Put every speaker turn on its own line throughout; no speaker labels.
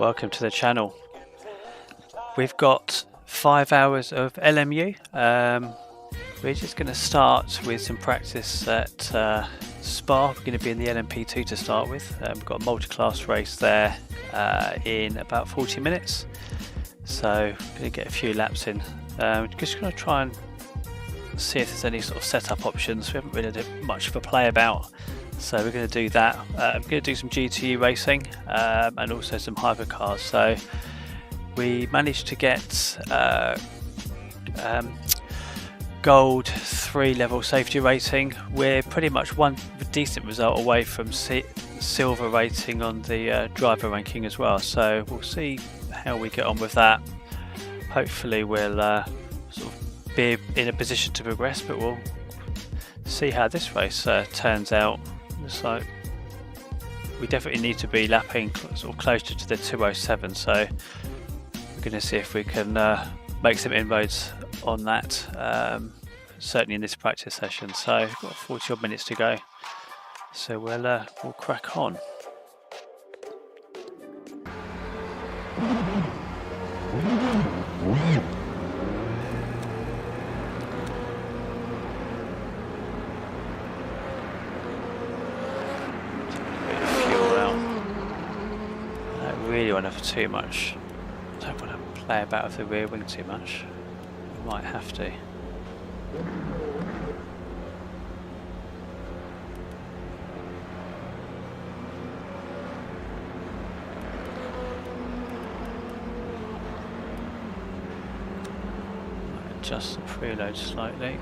welcome to the channel. We've got 5 hours of LMU. We're just going to start with some practice at Spa. We're going to be in the LMP2 to start with. We've got a multi-class race there in about 40 minutes. So we're going to get a few laps in. Just going to try and see if there's any sort of setup options. We haven't really done much of a play about. So we're going to do that. I'm going to do some GTE racing and also some hypercars. So we managed to get gold 3 level safety rating. We're pretty much one decent result away from silver rating on the driver ranking as well. So we'll see how we get on with that. Hopefully we'll sort of be in a position to progress, but we'll see how this race turns out. So we definitely need to be lapping sort of closer to the 207, so we're going to see if we can make some inroads on that, certainly in this practice session. So we've got 40 odd minutes to go, so we'll crack on. Really want to have too much. Don't want to play about with the rear wing too much. We might have to. Might adjust the preload slightly.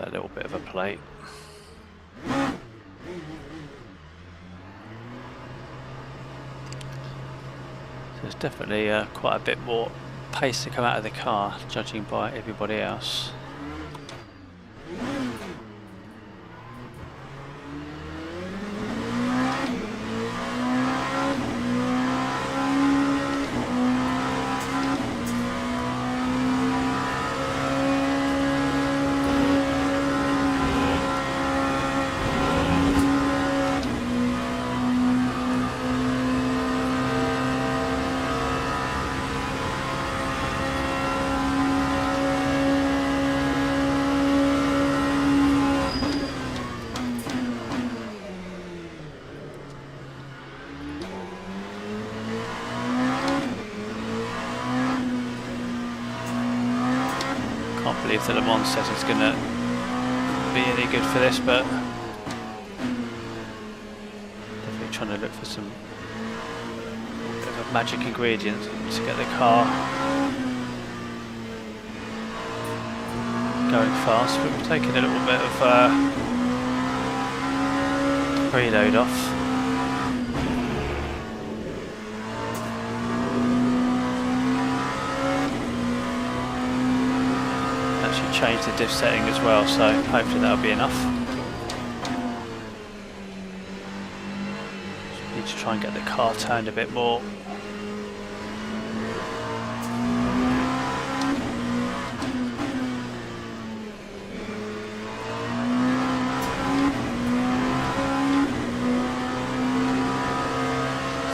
A little bit of a plate. So there's definitely quite a bit more pace to come out of the car, judging by everybody else. Can't believe the LMDh setting's going to be any good for this, but definitely trying to look for some bit of a magic ingredient to get the car going fast. But we've taken a little bit of preload off. Change the diff setting as well, so hopefully that'll be enough. Just need to try and get the car turned a bit more.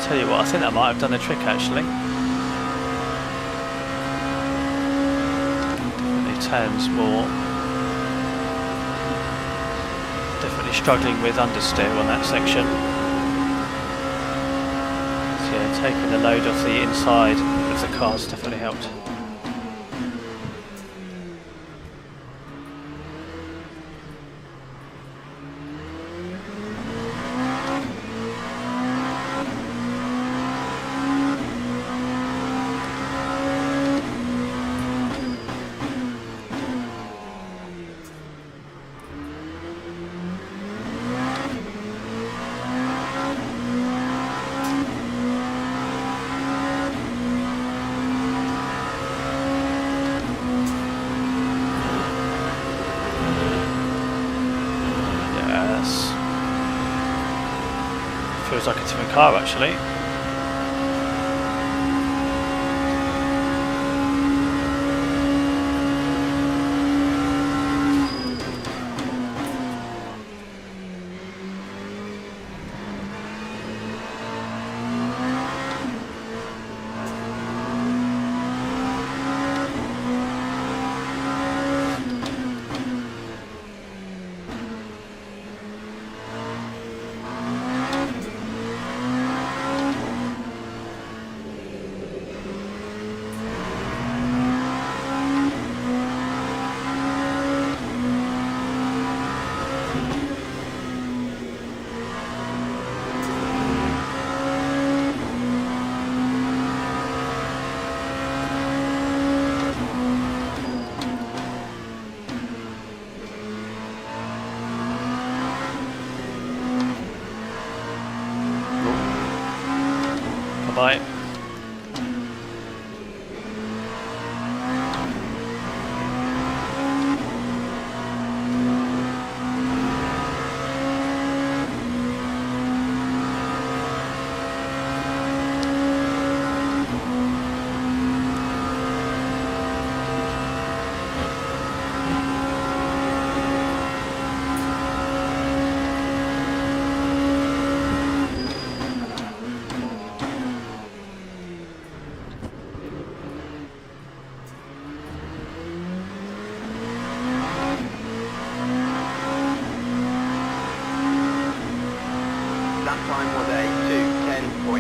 Tell you what, I think that might have done the trick actually. Turns more. Definitely struggling with understeer on that section. So yeah, taking the load off the inside of the car's definitely helped. Feels like a different car actually. Bye.
Time was a 2:10.00.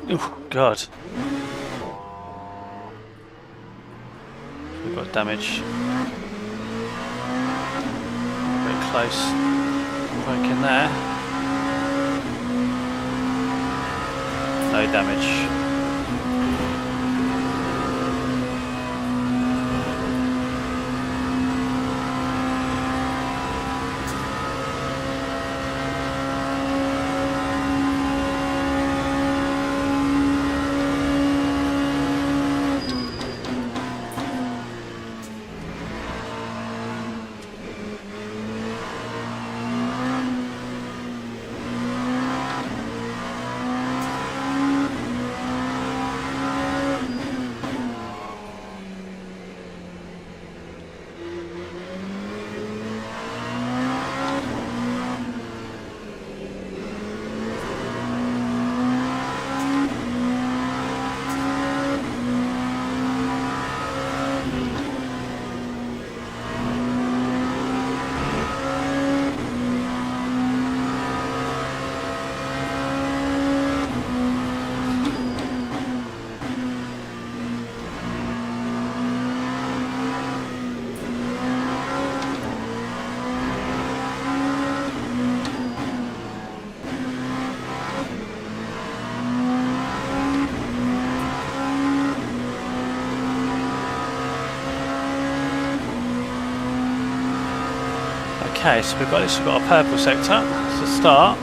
Oh God. We've got damage. Very close. Breaking there. No damage. Okay, so we've got this. We've got a purple sector. It's a start.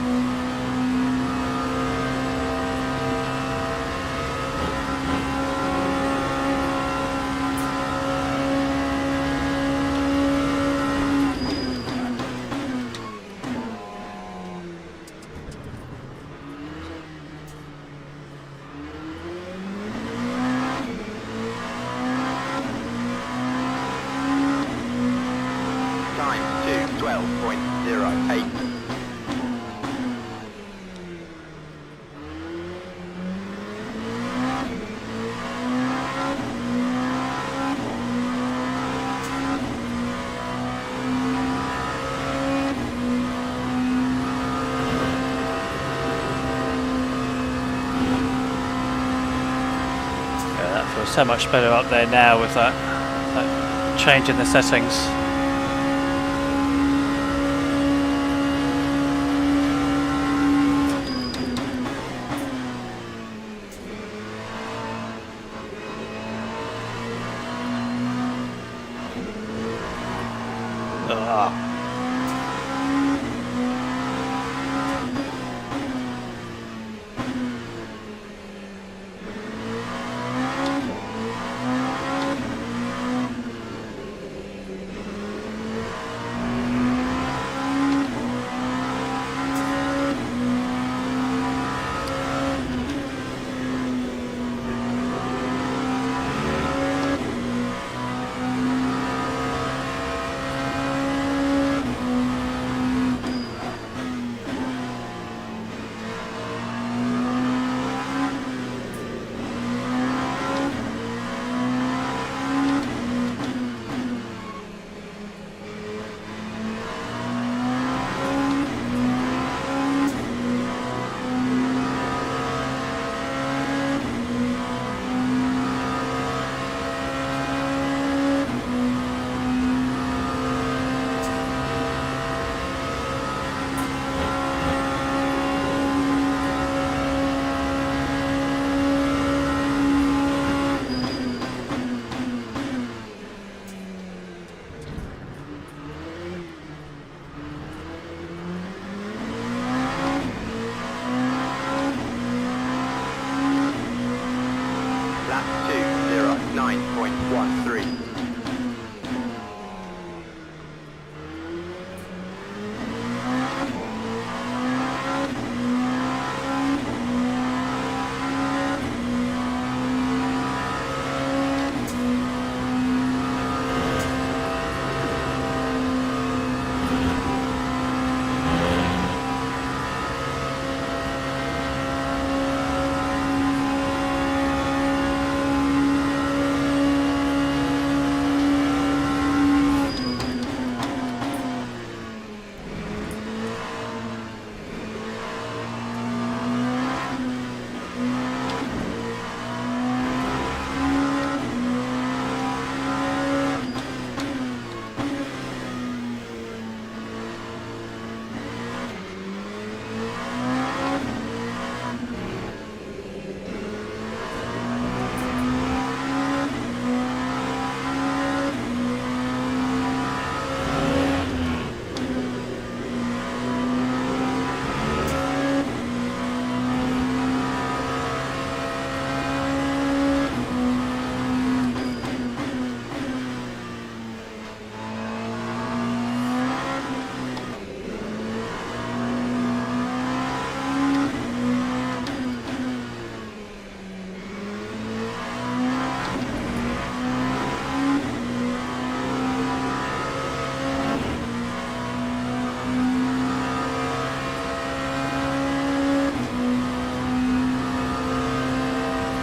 Time 2:12.08.
Yeah, that feels so much better up there now with that change in the settings.
Lap 2:09.13.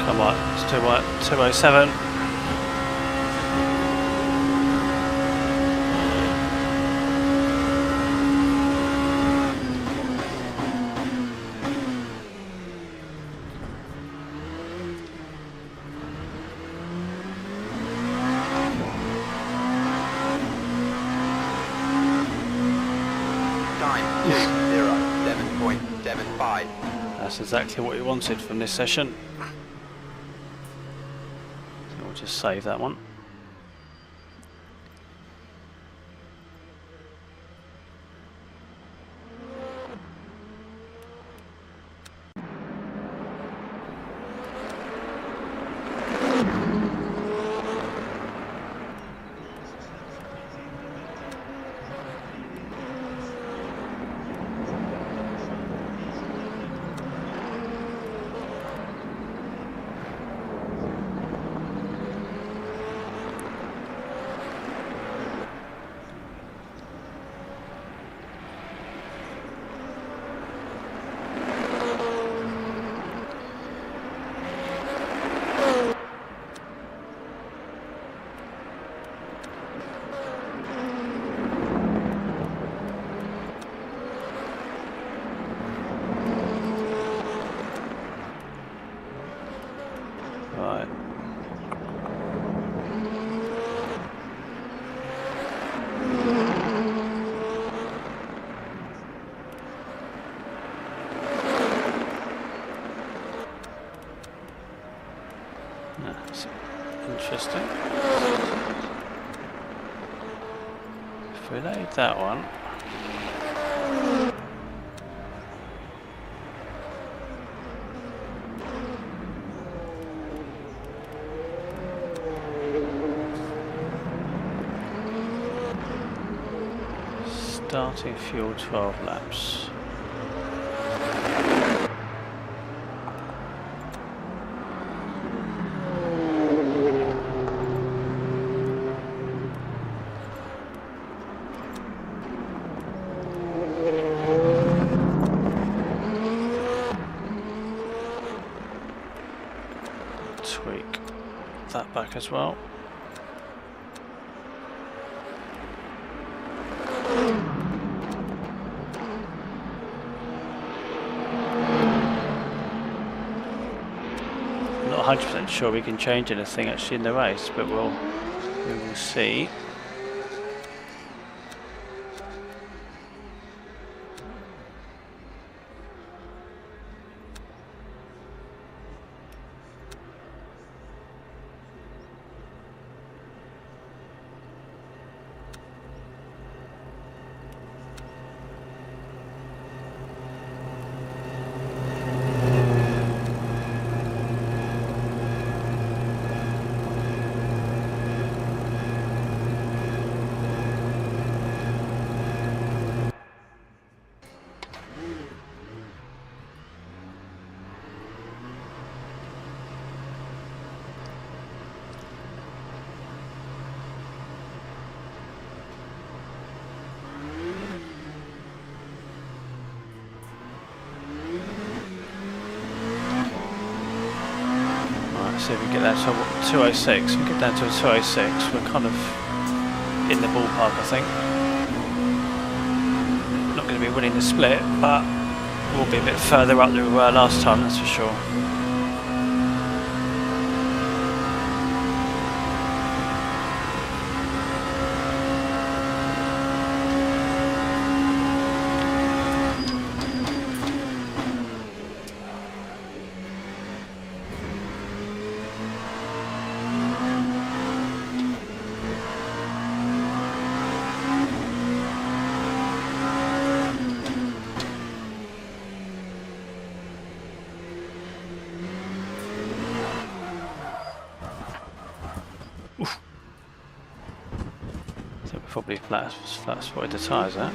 Come on, let's do what? 207.
Time 2:07.75.
That's exactly what we wanted from this session. So we'll just save that one. Right. That's interesting. If we load that one. Starting fuel 12 laps. Tweak that back as well. Not 100% sure we can change anything actually in the race, but we will see. See if we can get down to 206. We get down to a 206. We're kind of in the ballpark, I think. Not going to be winning the split, but we'll be a bit further up than we were last time, that's for sure. Probably flat spotted the tyres there.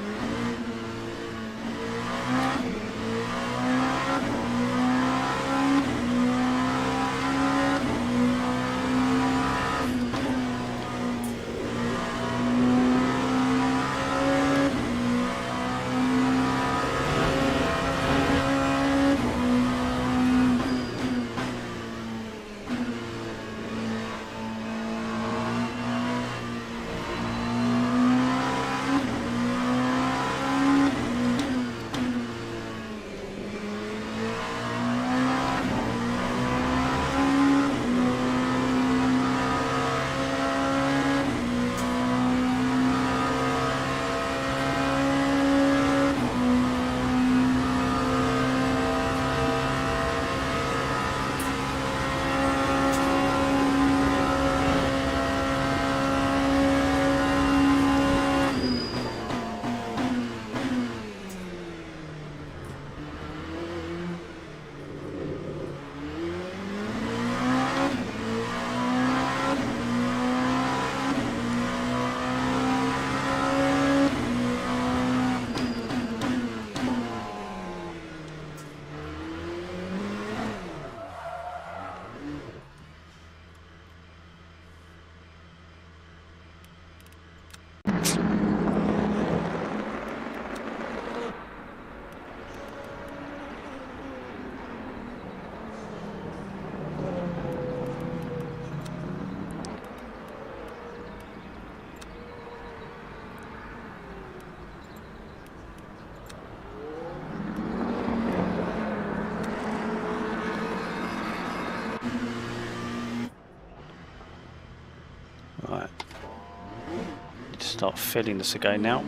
start feeling this again now.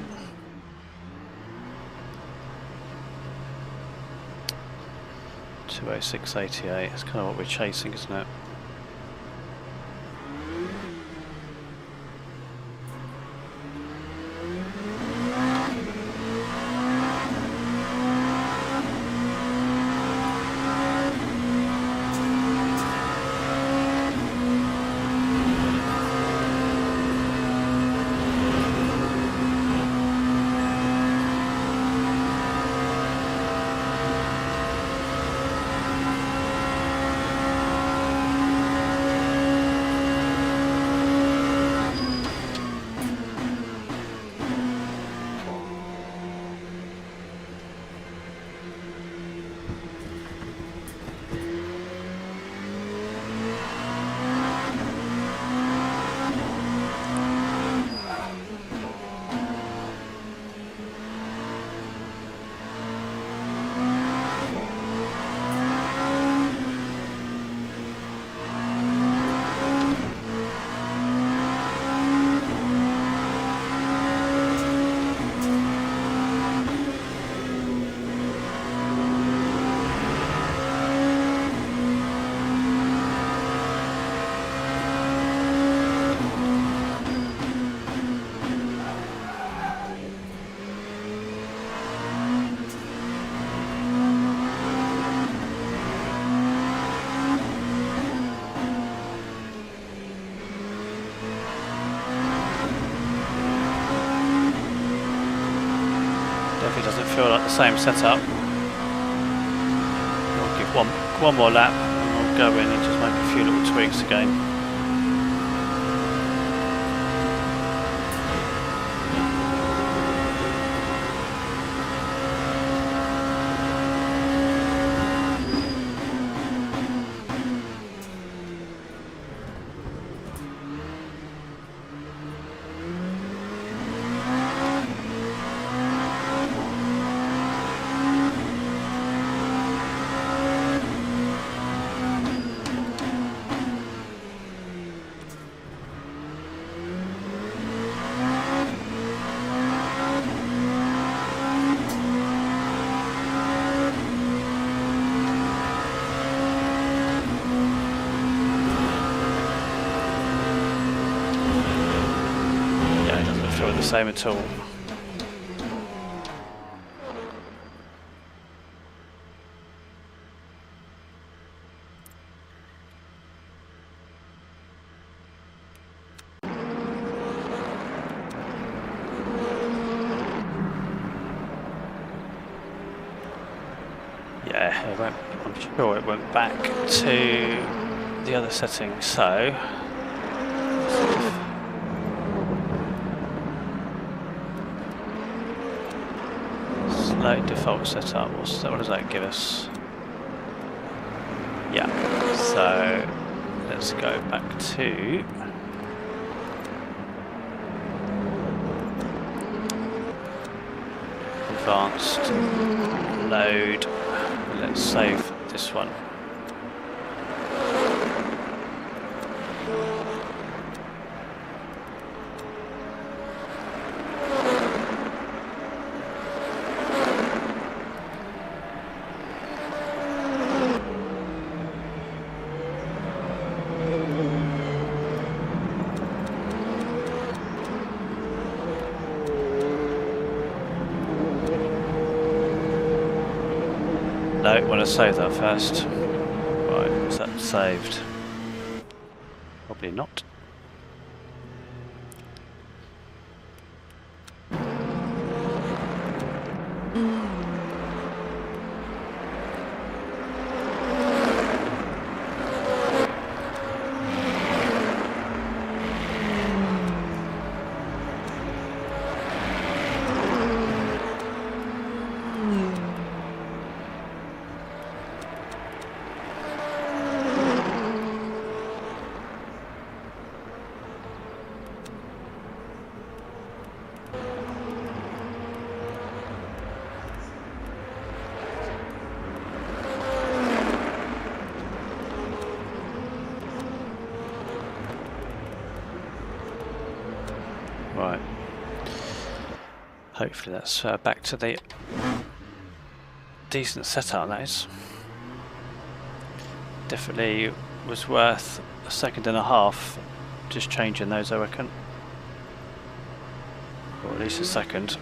.206.88, that's kind of what we're chasing, isn't it? Doesn't feel like the same setup. I'll give one more lap and I'll go in and just make a few little tweaks again. The same at all. Yeah, it went, I'm sure it went back to the other settings, so slow default setup, what does that give us? Yeah, so let's go back to advanced load. Let's save this one. No, I want to save that first. Right, is that saved? Probably not. Right, Hopefully that's back to the decent setup, that is. Definitely was worth a second and a half just changing those, I reckon. Or at least a second.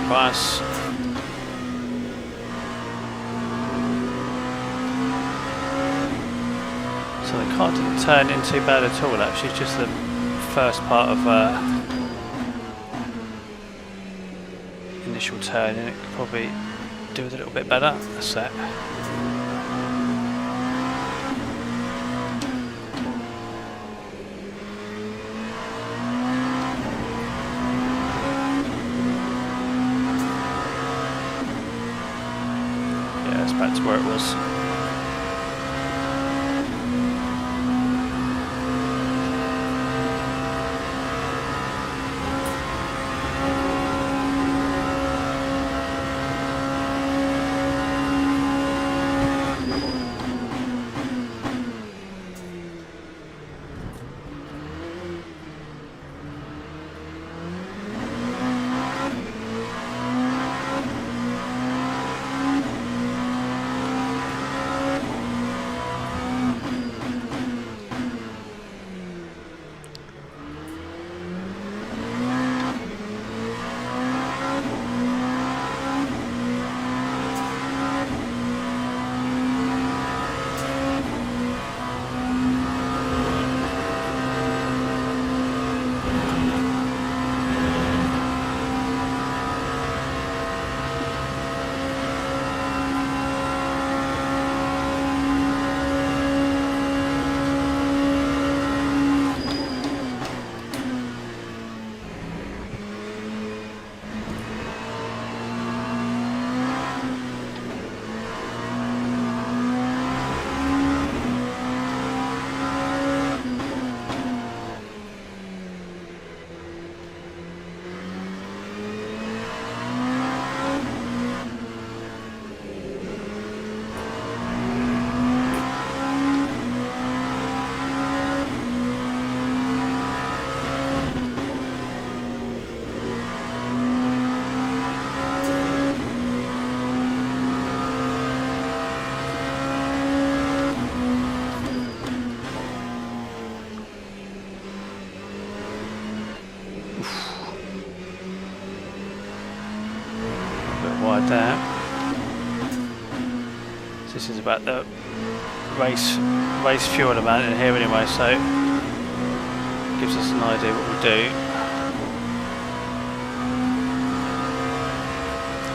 Price. So the car didn't turn in too bad at all, actually, just the first part of initial turn, and it could probably do it a little bit better. That's that. Back to where it was. Wide there. So this is about the race fuel amount in here anyway, so it gives us an idea what we'll do.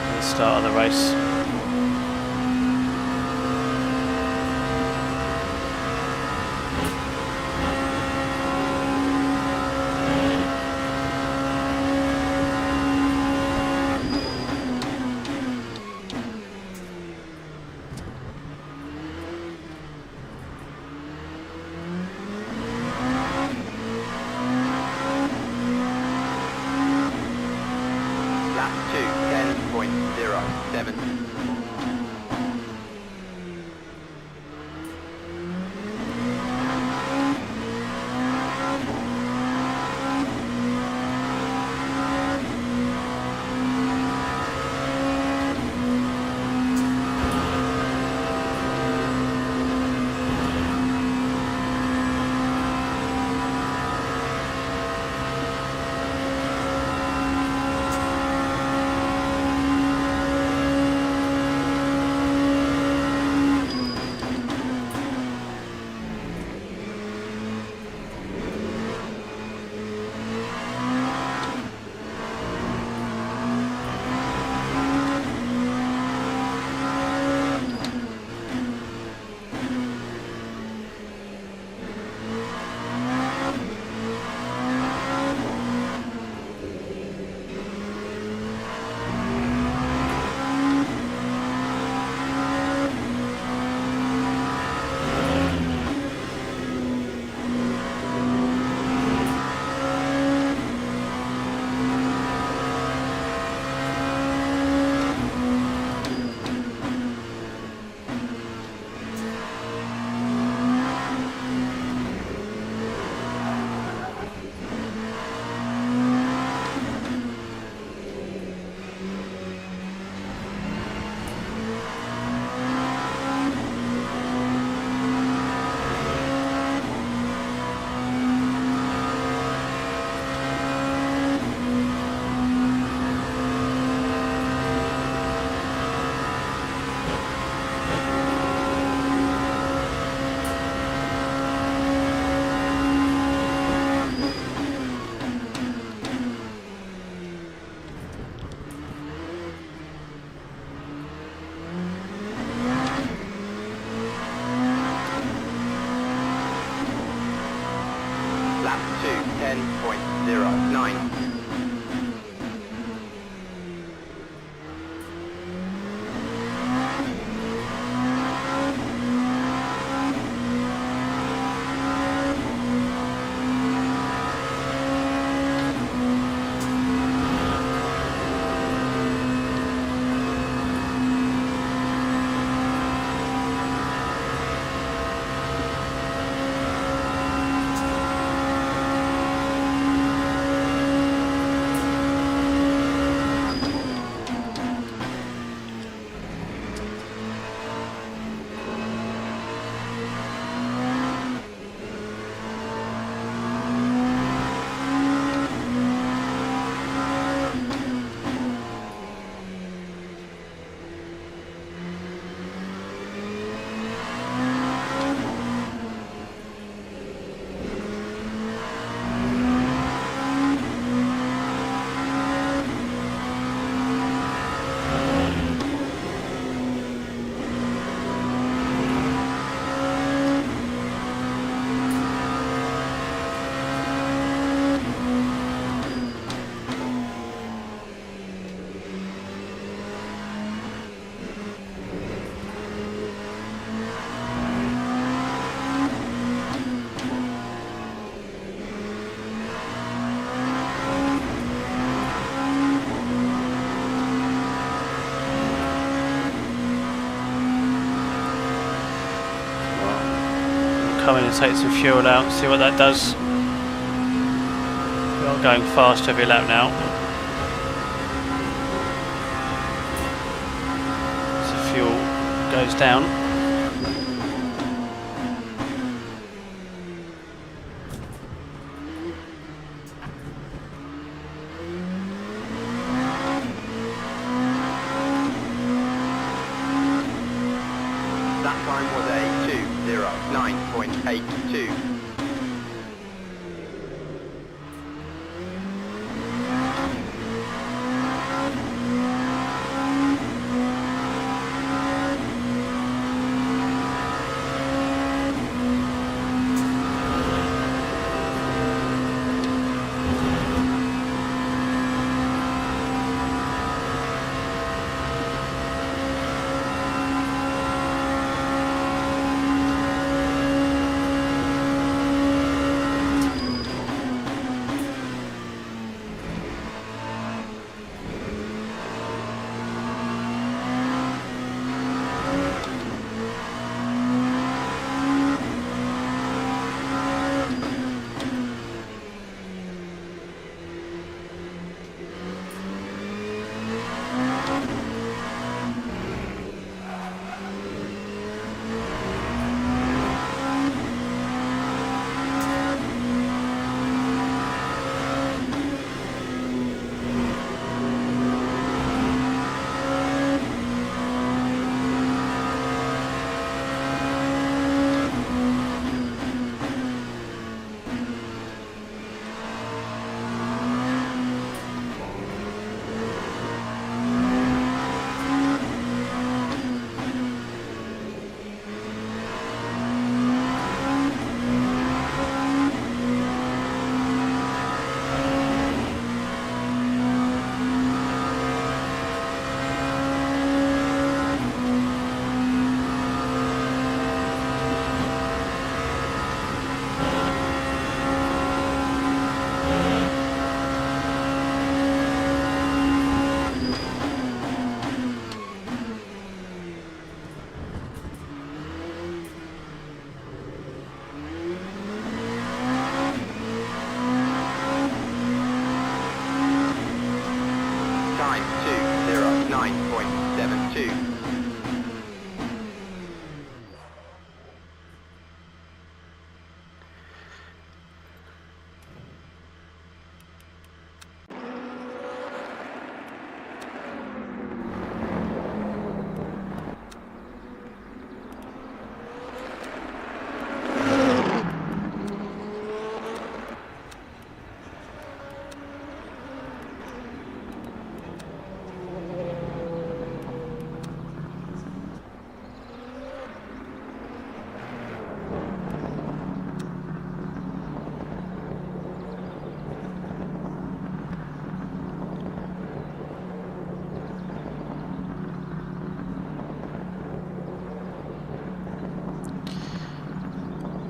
At the start of the race.
Lap 2, 10.07. 10.09.
Come in and take some fuel out, see what that does. We are going fast every lap now. So fuel goes down.
That time was a 209.82.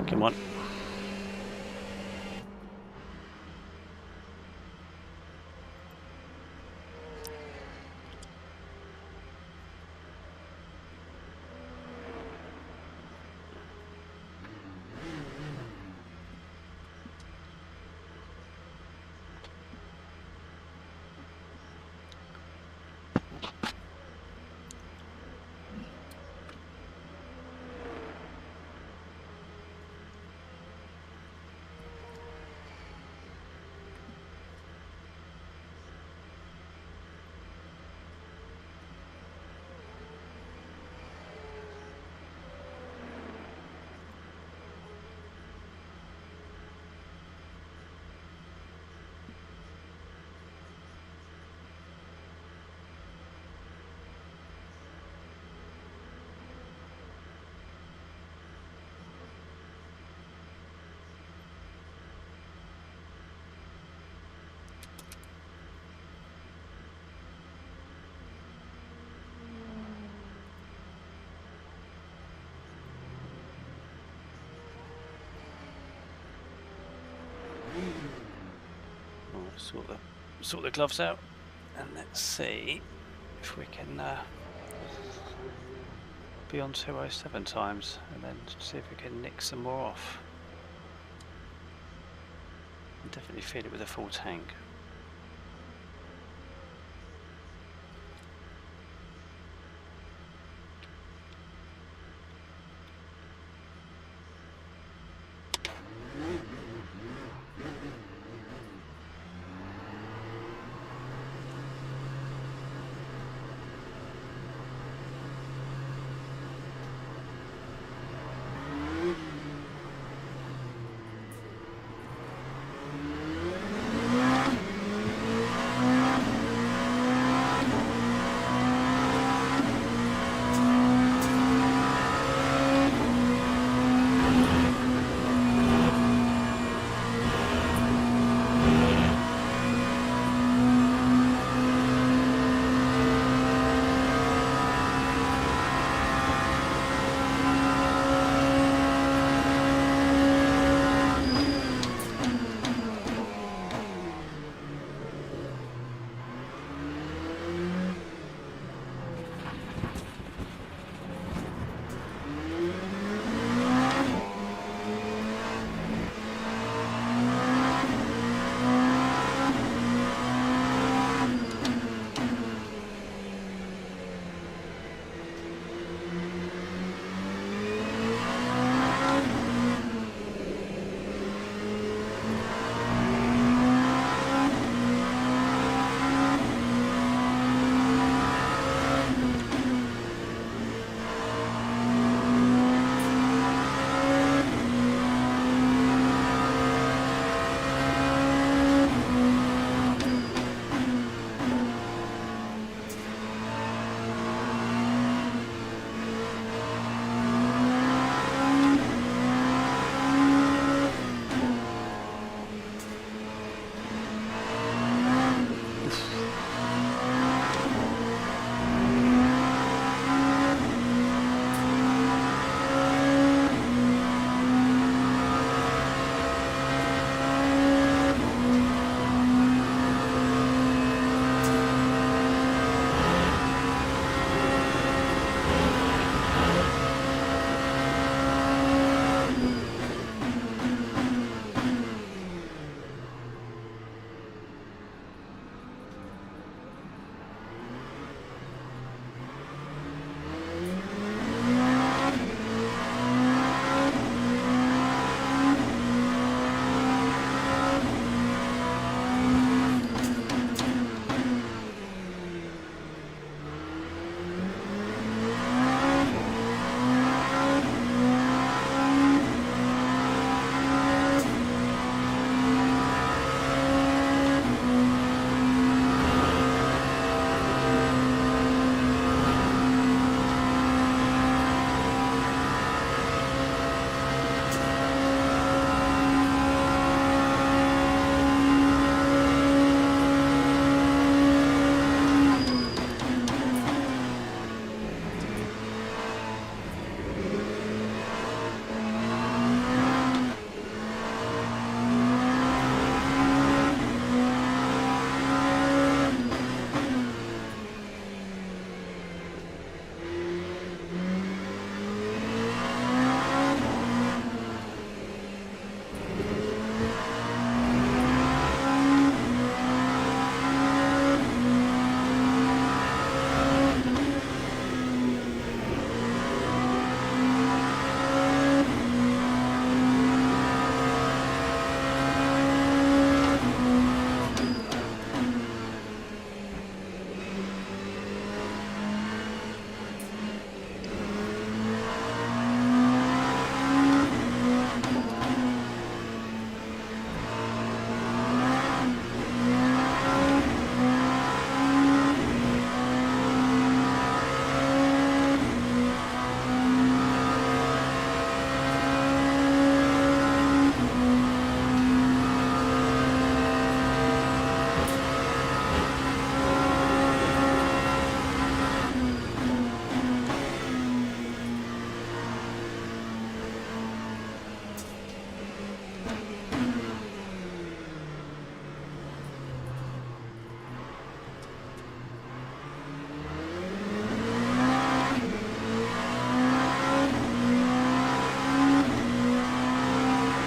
Come on. Sort the gloves out, and let's see if we can be on 207 times, and then see if we can nick some more off. I definitely feel it with a full tank.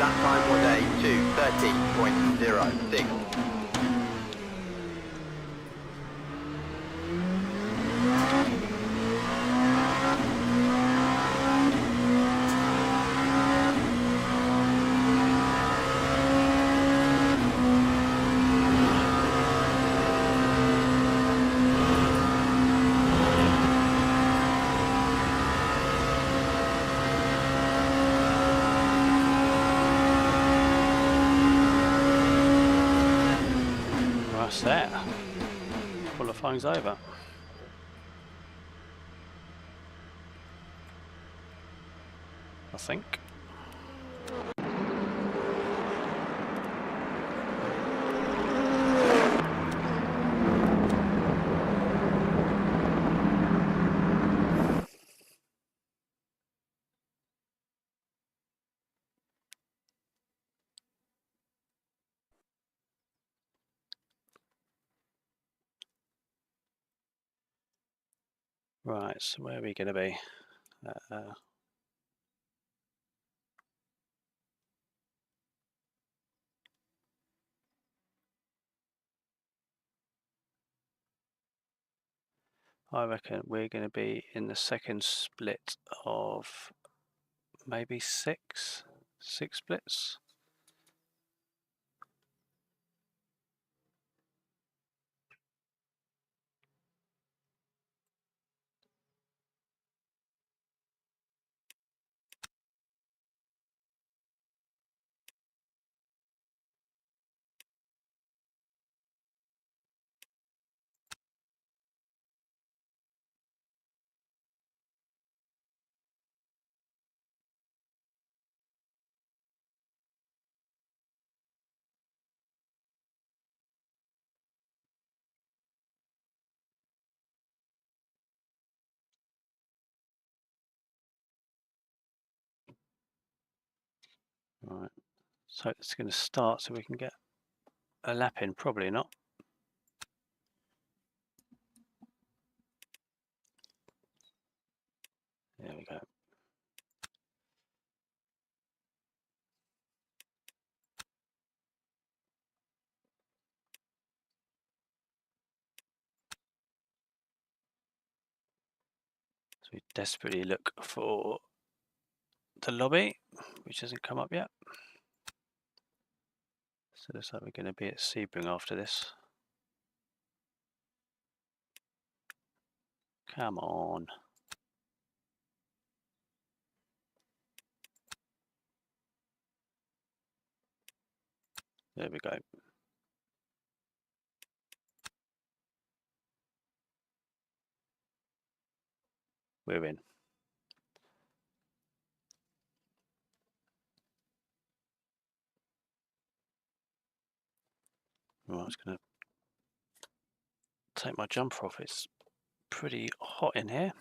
That time was a 2:30.06.
That's that. Qualifying's over. I think. Right, so where are we going to be? I reckon we're going to be in the second split of maybe six splits. Right, so it's going to start so we can get a lap in, probably not. There we go. So we desperately look for the lobby, which hasn't come up yet. So it looks like we're going to be at Sebring after this. Come on. There we go. We're in. Right, I was going to take my jumper off. It's pretty hot in here.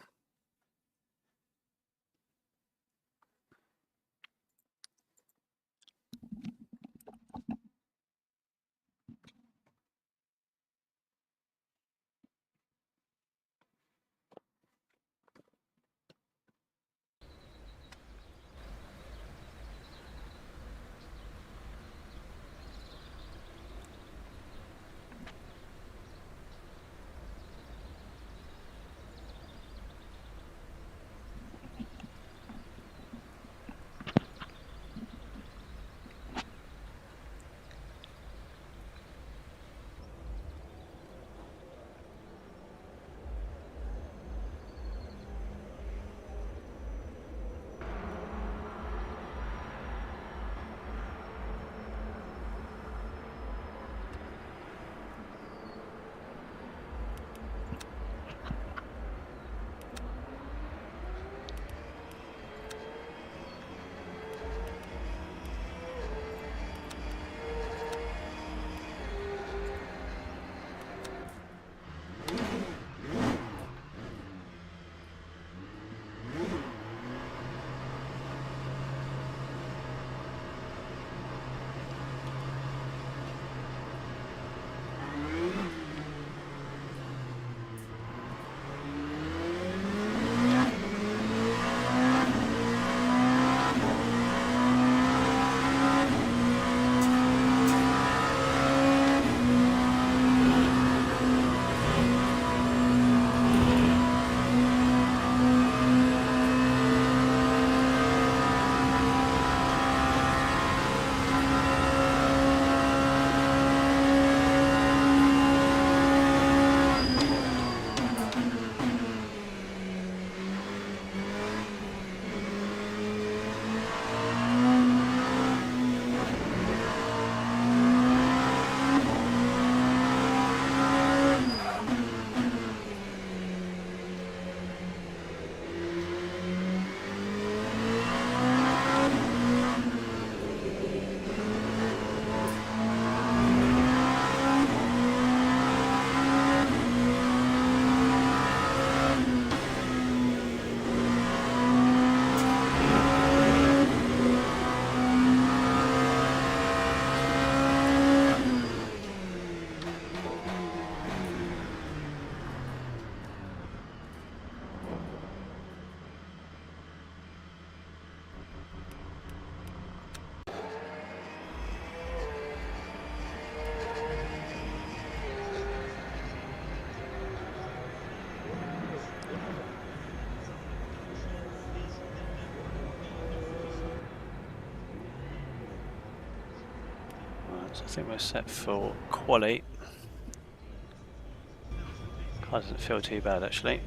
So I think we're set for quali. Car doesn't feel too bad actually.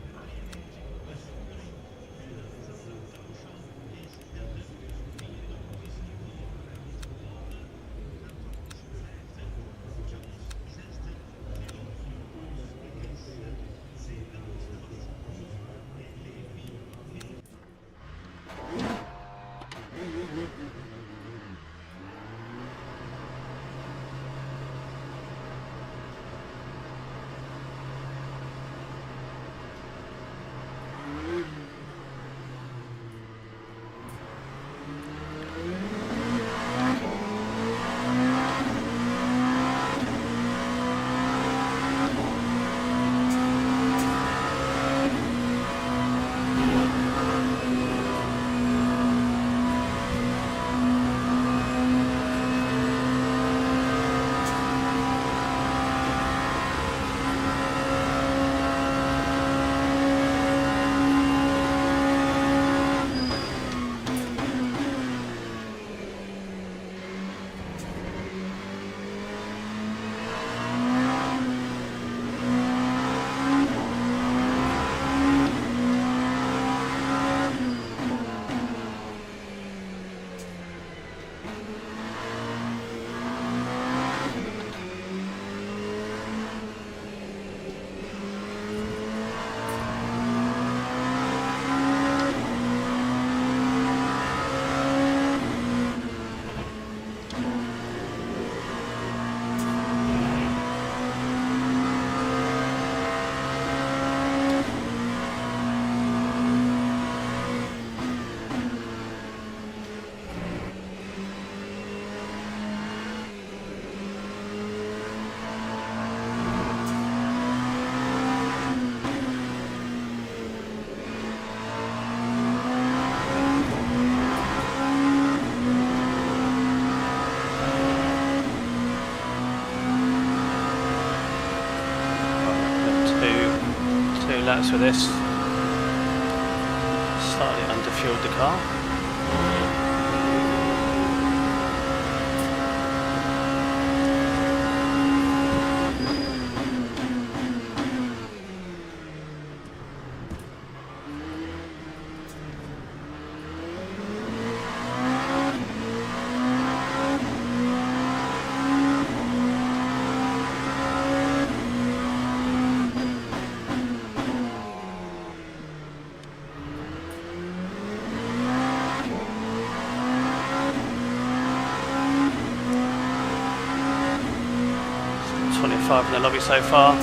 Laps for this. Slightly underfueled the car. In the lobby so far.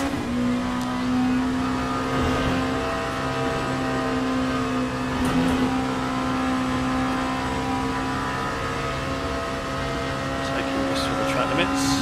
Taking this to the track limits.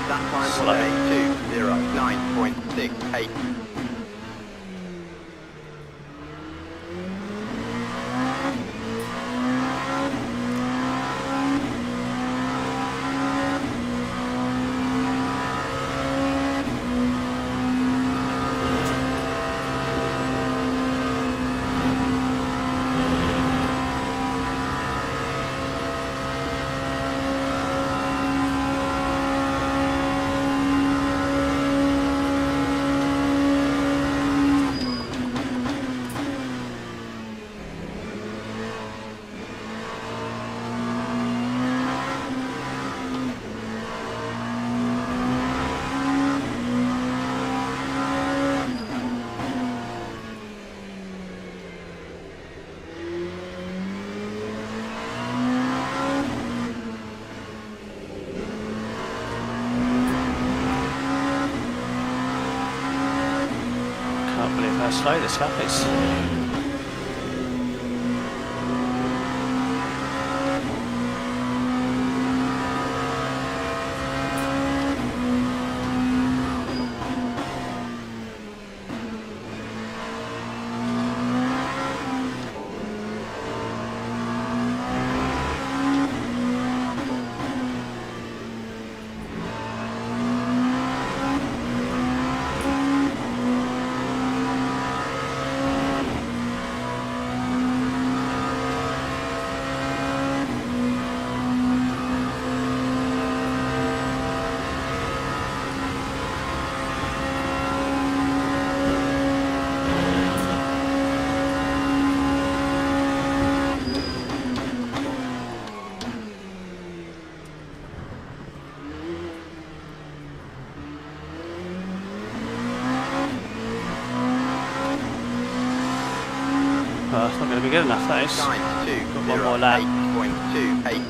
That time
Slow.
was a 209.68.
Can't believe how slow this lap is. Well, it's not going to be good enough, that is. Got one more lap.
9.28.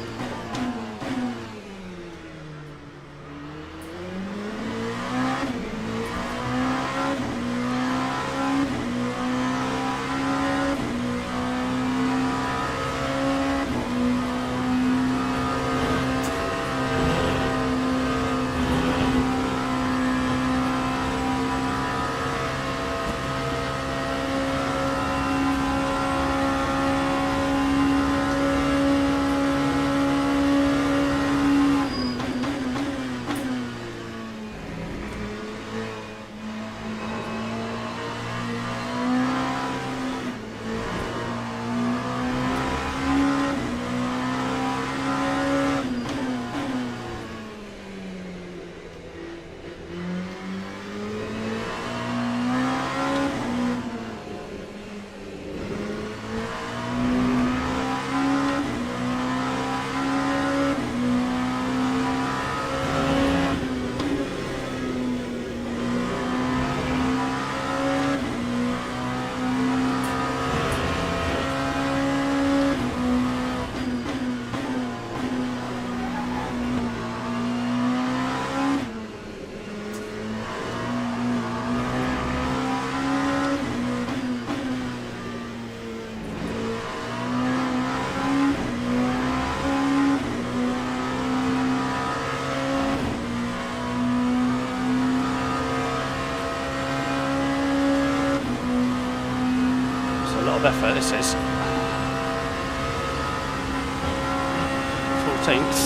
Of effort this is. 14th.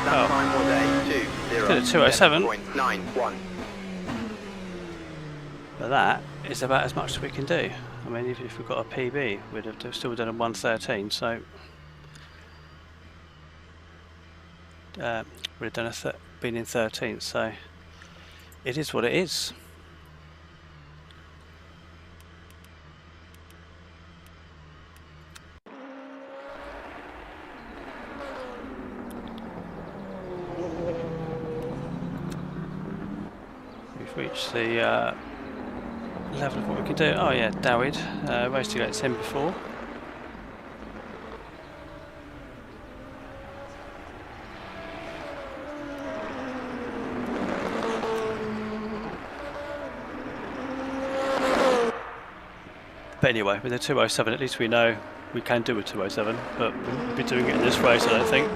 That time was a
2:07.91. But that is about as much as we can do. I mean, if we've got a PB, we'd have still done a 1:13, so we'd have done been in 13th, so it is what it is. We've reached the level of what we can do. Oh yeah, Dawid, raced against him before. But anyway, with the 207, at least we know we can do a 207, but we won't be doing it in this race, I don't think.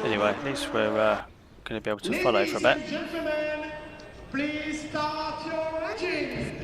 Anyway, at least we're going to be able to follow for a bit.
Ladies and gentlemen, please start your engines.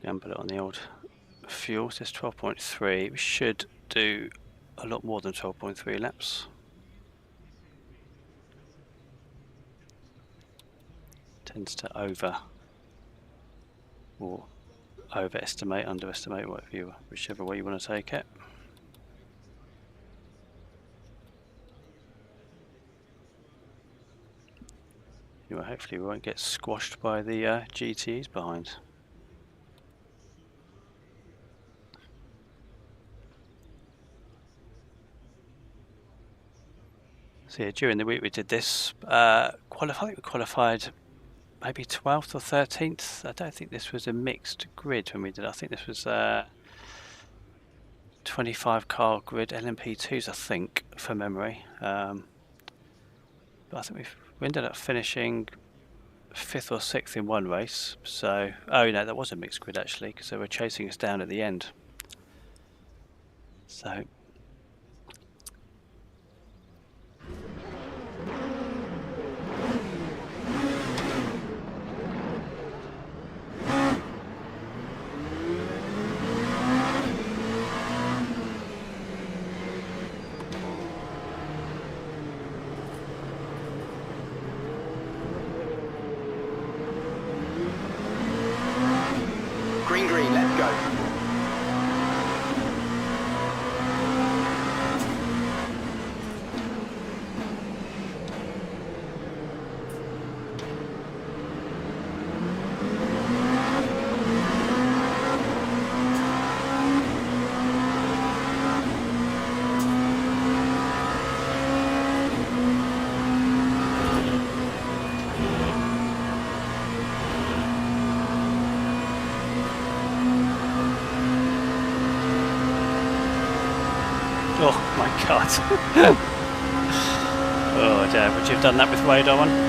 And put it on the old fuel. It says 12.3. We should do a lot more than 12.3 laps. Tends to overestimate, underestimate, whichever way you want to take it. Anyway, hopefully we won't get squashed by the GTEs behind. So yeah, during the week we did this. I think we qualified maybe 12th or 13th. I don't think this was a mixed grid when we did it. I think this was 25 car grid LMP2s, I think, from memory. But I think we ended up finishing 5th or 6th in one race. So, oh no, that was a mixed grid actually, because they were chasing us down at the end. So.
Green, let's go.
Oh my god. Oh dear, would you have done that with radar on?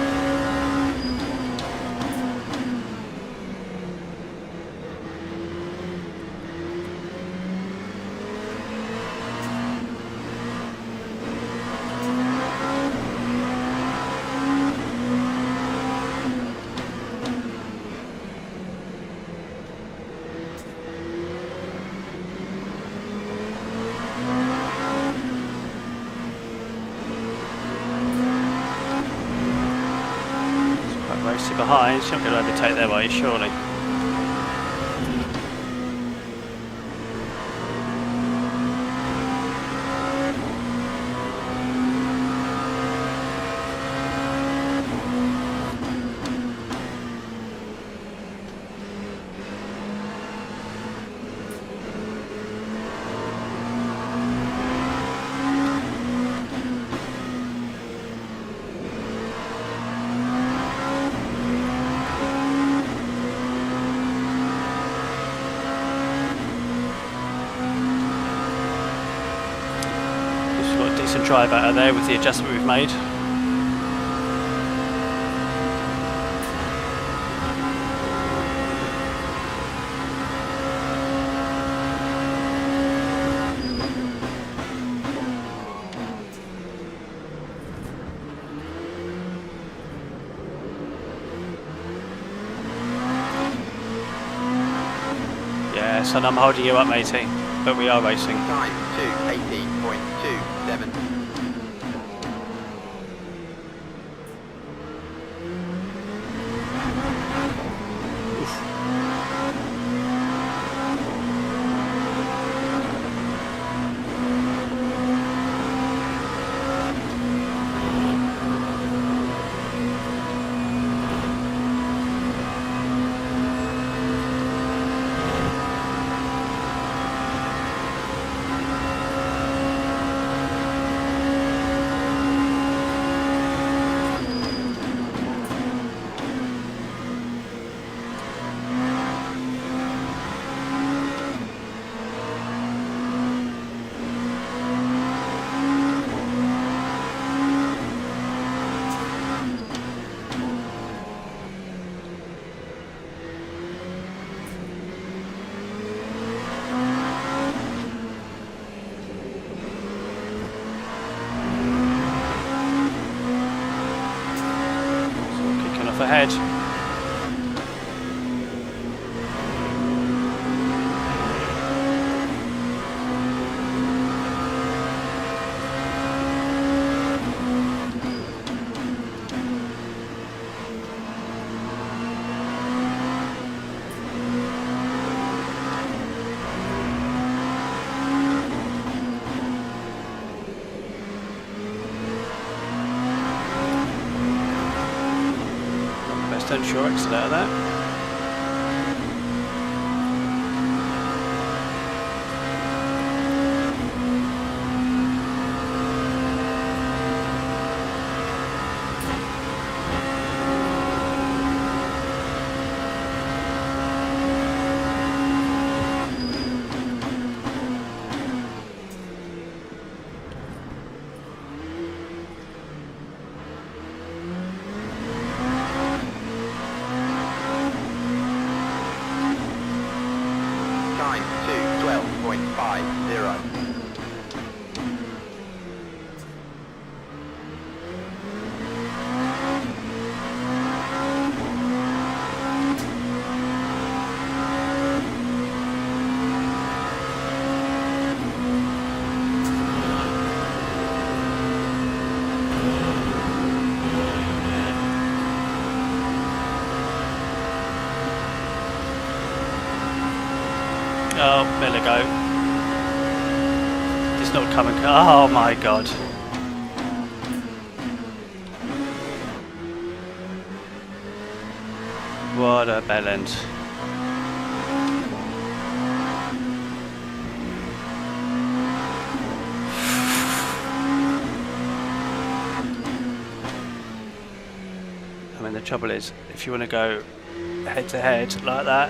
Behind, she's not going to overtake there, are you, surely? Decent drive out of there with the adjustment we've made. yes, and I'm holding you up, matey, but we are racing.
Time 2:18.27.
Ahead. Don't sure exit out of that.
Time 2:12.50.
Oh, there we go. It's not coming. Oh my god. What a bell end. I mean, the trouble is, if you want to go head to head like that,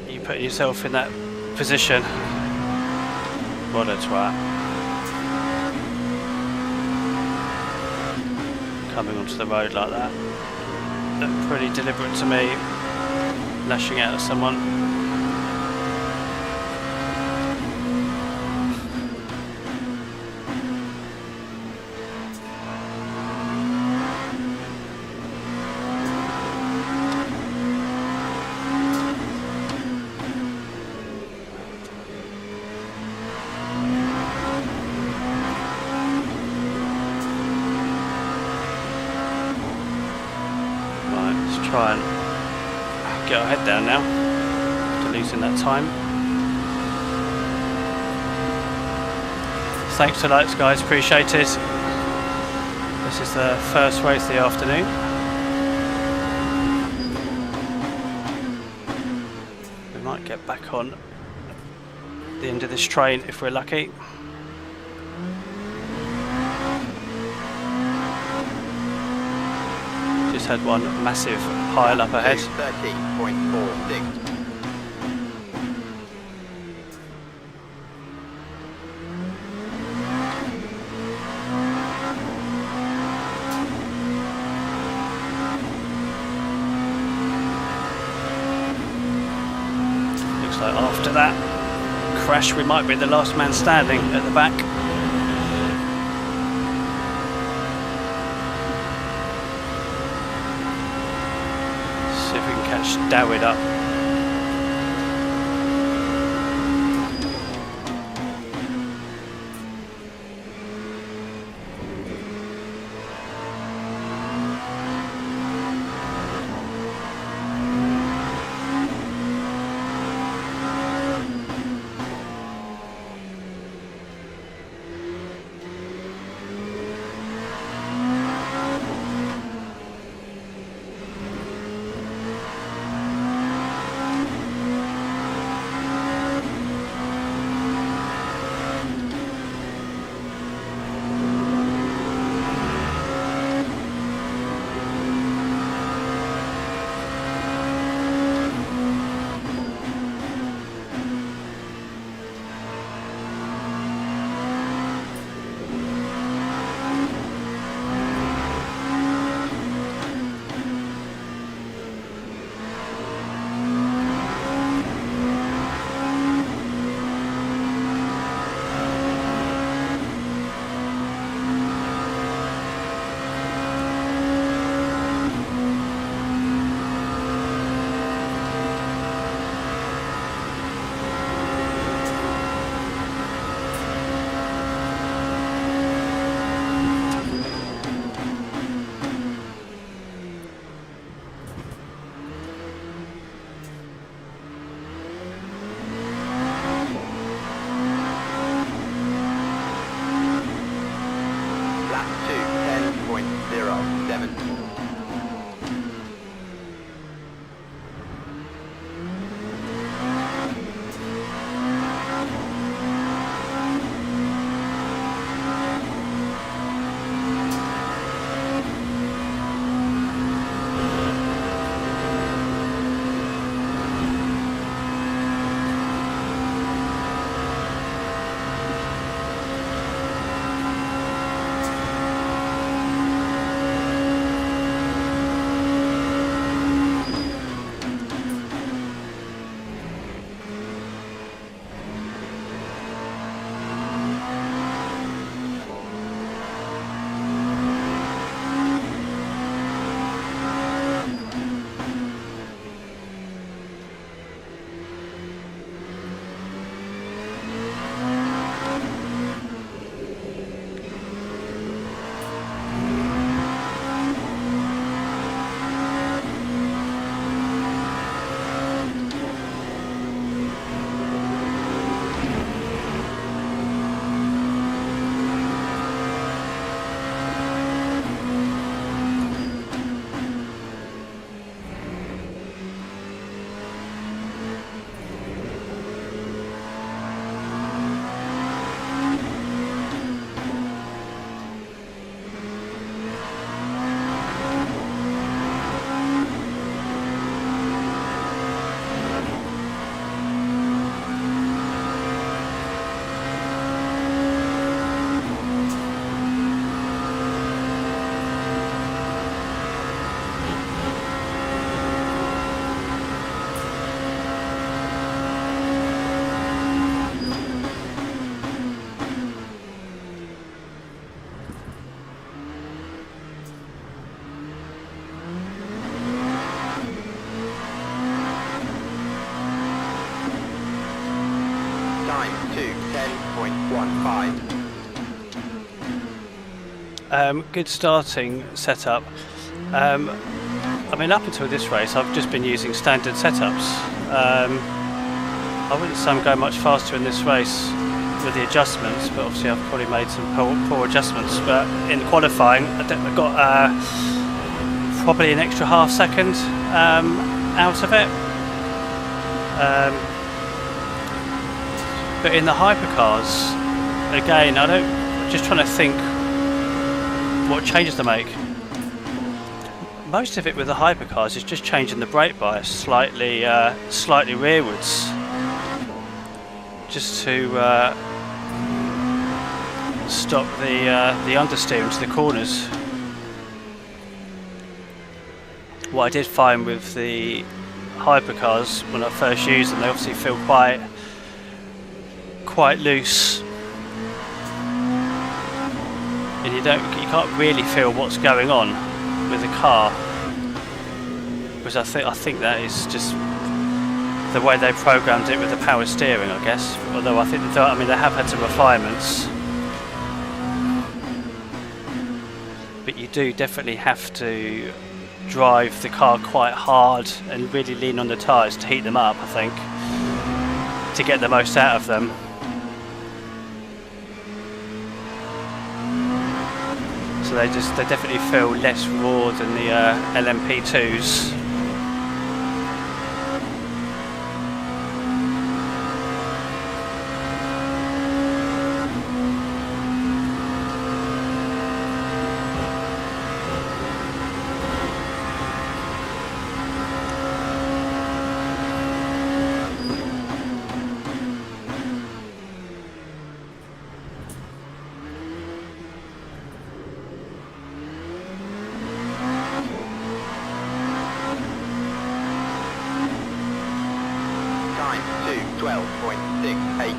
you put yourself in that position. What a twat. Coming onto the road like that. Looked pretty deliberate to me, lashing out at someone. Try and get our head down now after losing that time. Thanks for likes, guys, appreciated. This is the first race of the afternoon. We might get back on the end of this train if we're lucky. Had one massive pile up ahead.
13.46.
Looks like after that crash we might be the last man standing at the back. we can catch Dawid up. Good starting setup. I mean, up until this race I've just been using standard setups. I wouldn't say I'm going much faster in this race with the adjustments, but obviously I've probably made some poor adjustments. But in qualifying I got probably an extra half second out of it. But in the hypercars, again, just trying to think what changes to make. Most of it with the hypercars is just changing the brake bias slightly rearwards, just to stop the understeer into the corners. What I did find with the hypercars when I first used them, they obviously feel quite loose, and you can't really feel what's going on with the car. because I think that is just the way they programmed it with the power steering, I guess. Although I think they have had some refinements, but you do definitely have to drive the car quite hard and really lean on the tyres to heat them up, I think, to get the most out of them. So they definitely feel less raw than the LMP2s.
Time 2:12.68.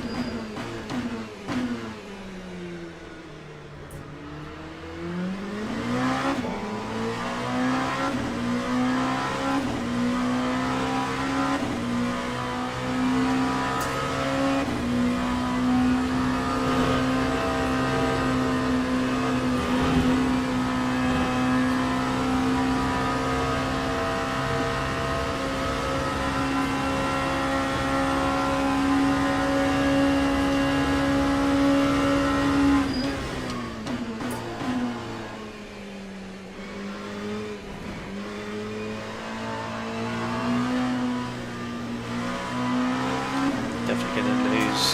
Definitely going to lose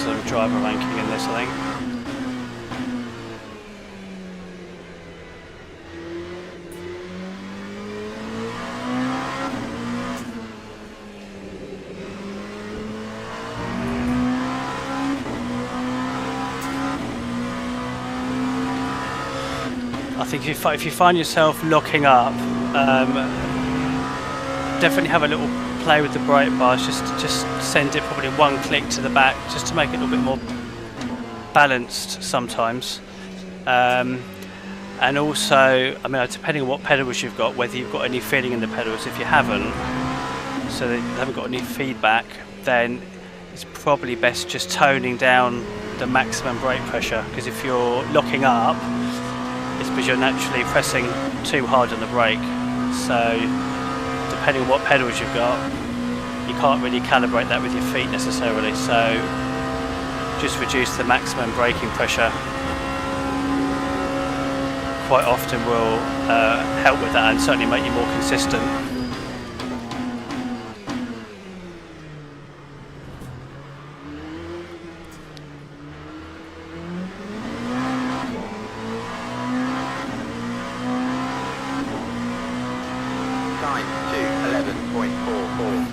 some driver ranking in this, I think. I think if you find yourself locking up, definitely have a little play with the brake bars. Just send it probably one click to the back, just to make it a little bit more balanced sometimes. And also, depending on what pedals you've got, whether you've got any feeling in the pedals. If you haven't, so that you haven't got any feedback, then it's probably best just toning down the maximum brake pressure, because if you're locking up, it's because you're naturally pressing too hard on the brake. So depending on what pedals you've got, you can't really calibrate that with your feet necessarily. So just reduce the maximum braking pressure. Quite often will help with that, and certainly make you more consistent.
Time 2:11.44.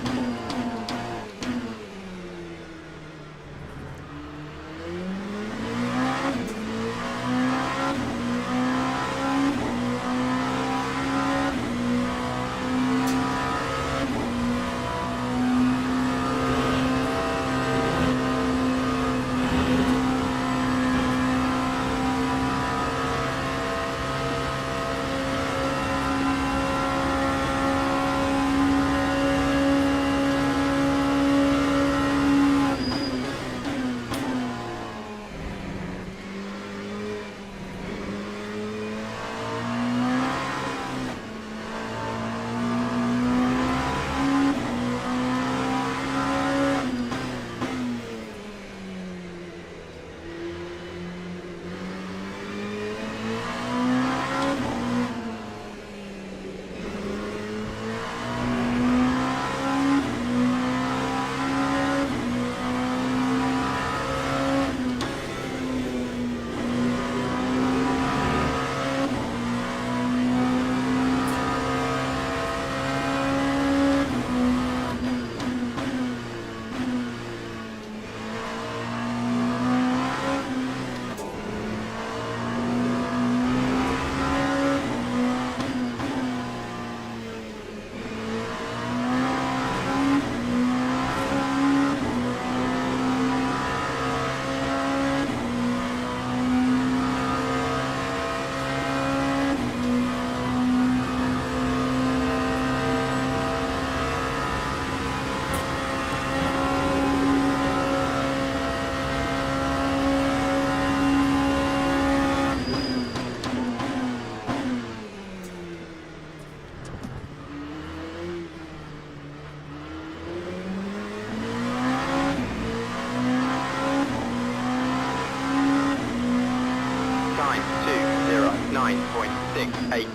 7.68.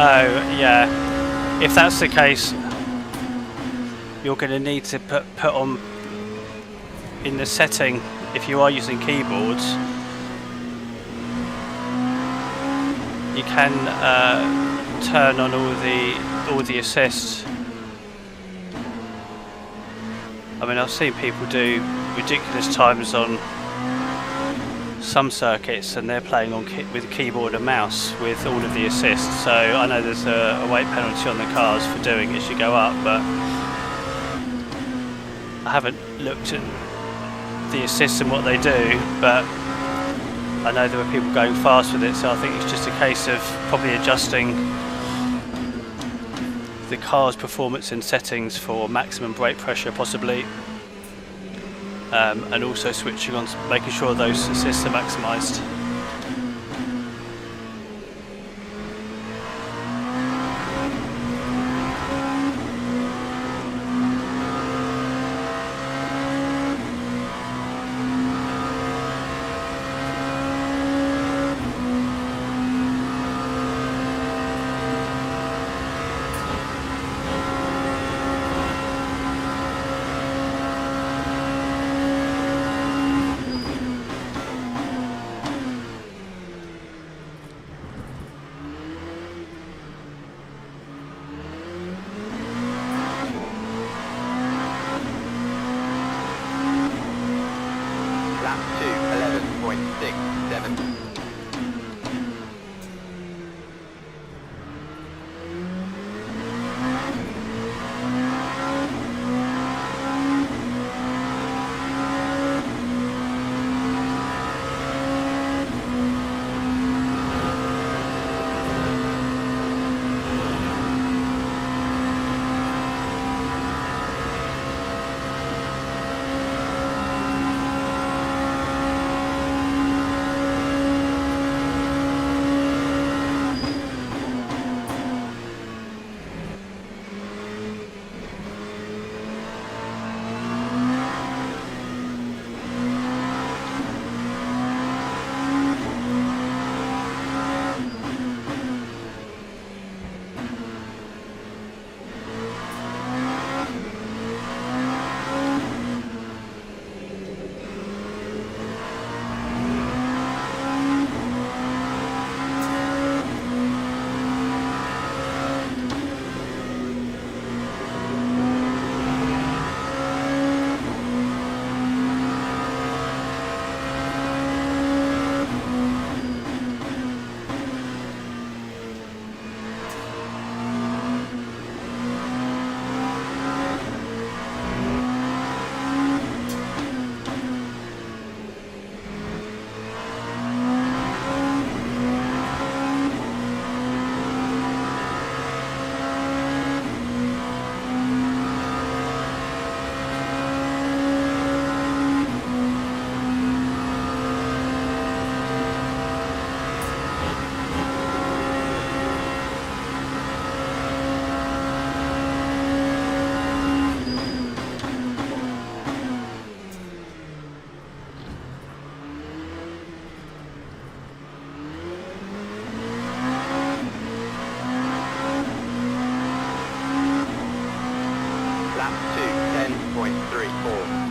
Oh, yeah. If that's the case, you're going to need to put on in the setting, if you are using keyboards, you can turn on all the assists. I mean, I've seen people do ridiculous times on some circuits, and they're playing on with keyboard and mouse with all of the assists. So I know there's a weight penalty on the cars for doing it as you go up, but I haven't looked at the assists and what they do, but I know there were people going fast with it, so I think it's just a case of probably adjusting the car's performance and settings for maximum brake pressure possibly, and also switching on, making sure those assists are maximised.
Lap 2, 11.67. Lap 2, 10.34.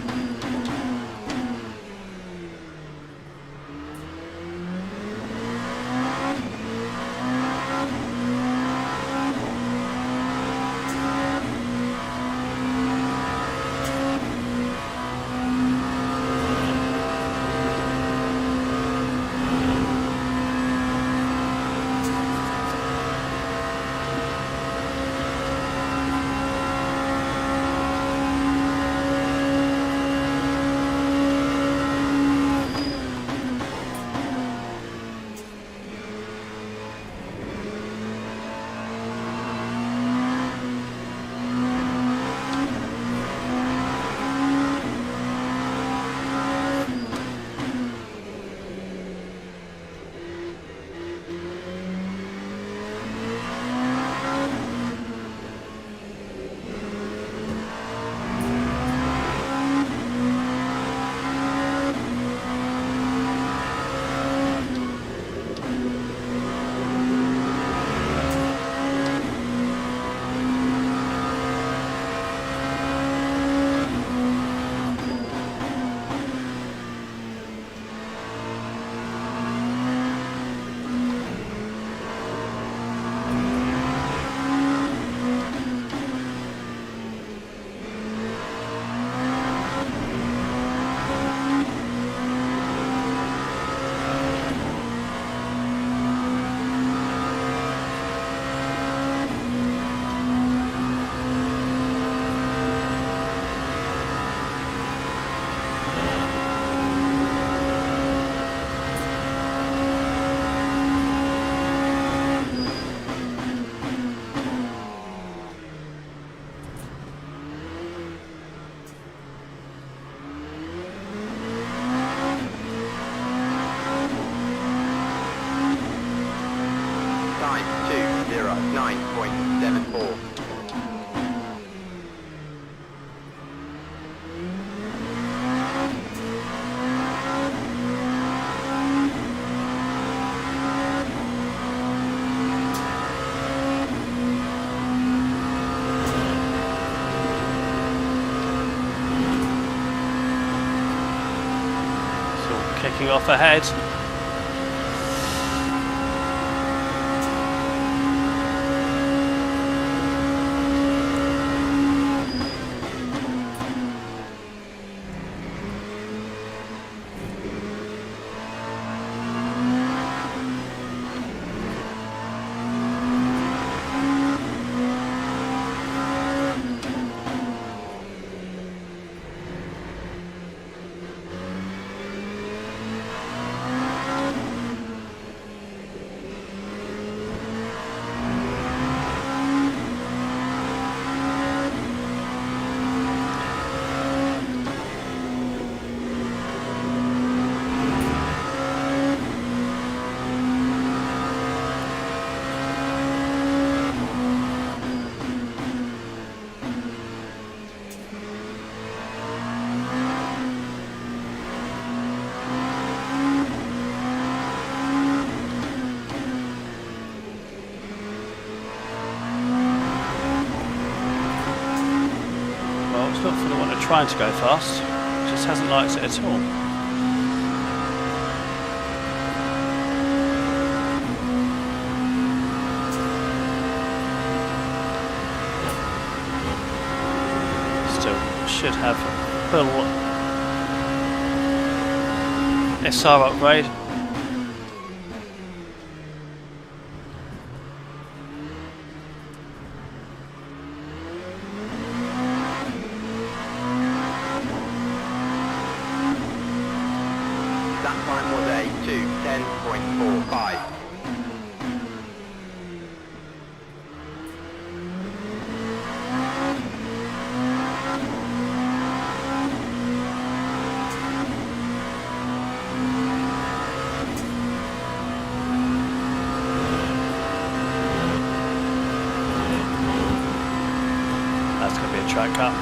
kicking off ahead. It's not for the one of trying to go fast, it just hasn't liked it at all. Still should have a little SR upgrade.
That time was a 2:10.45.
That's going to be a track cut.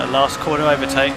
that last corner overtake.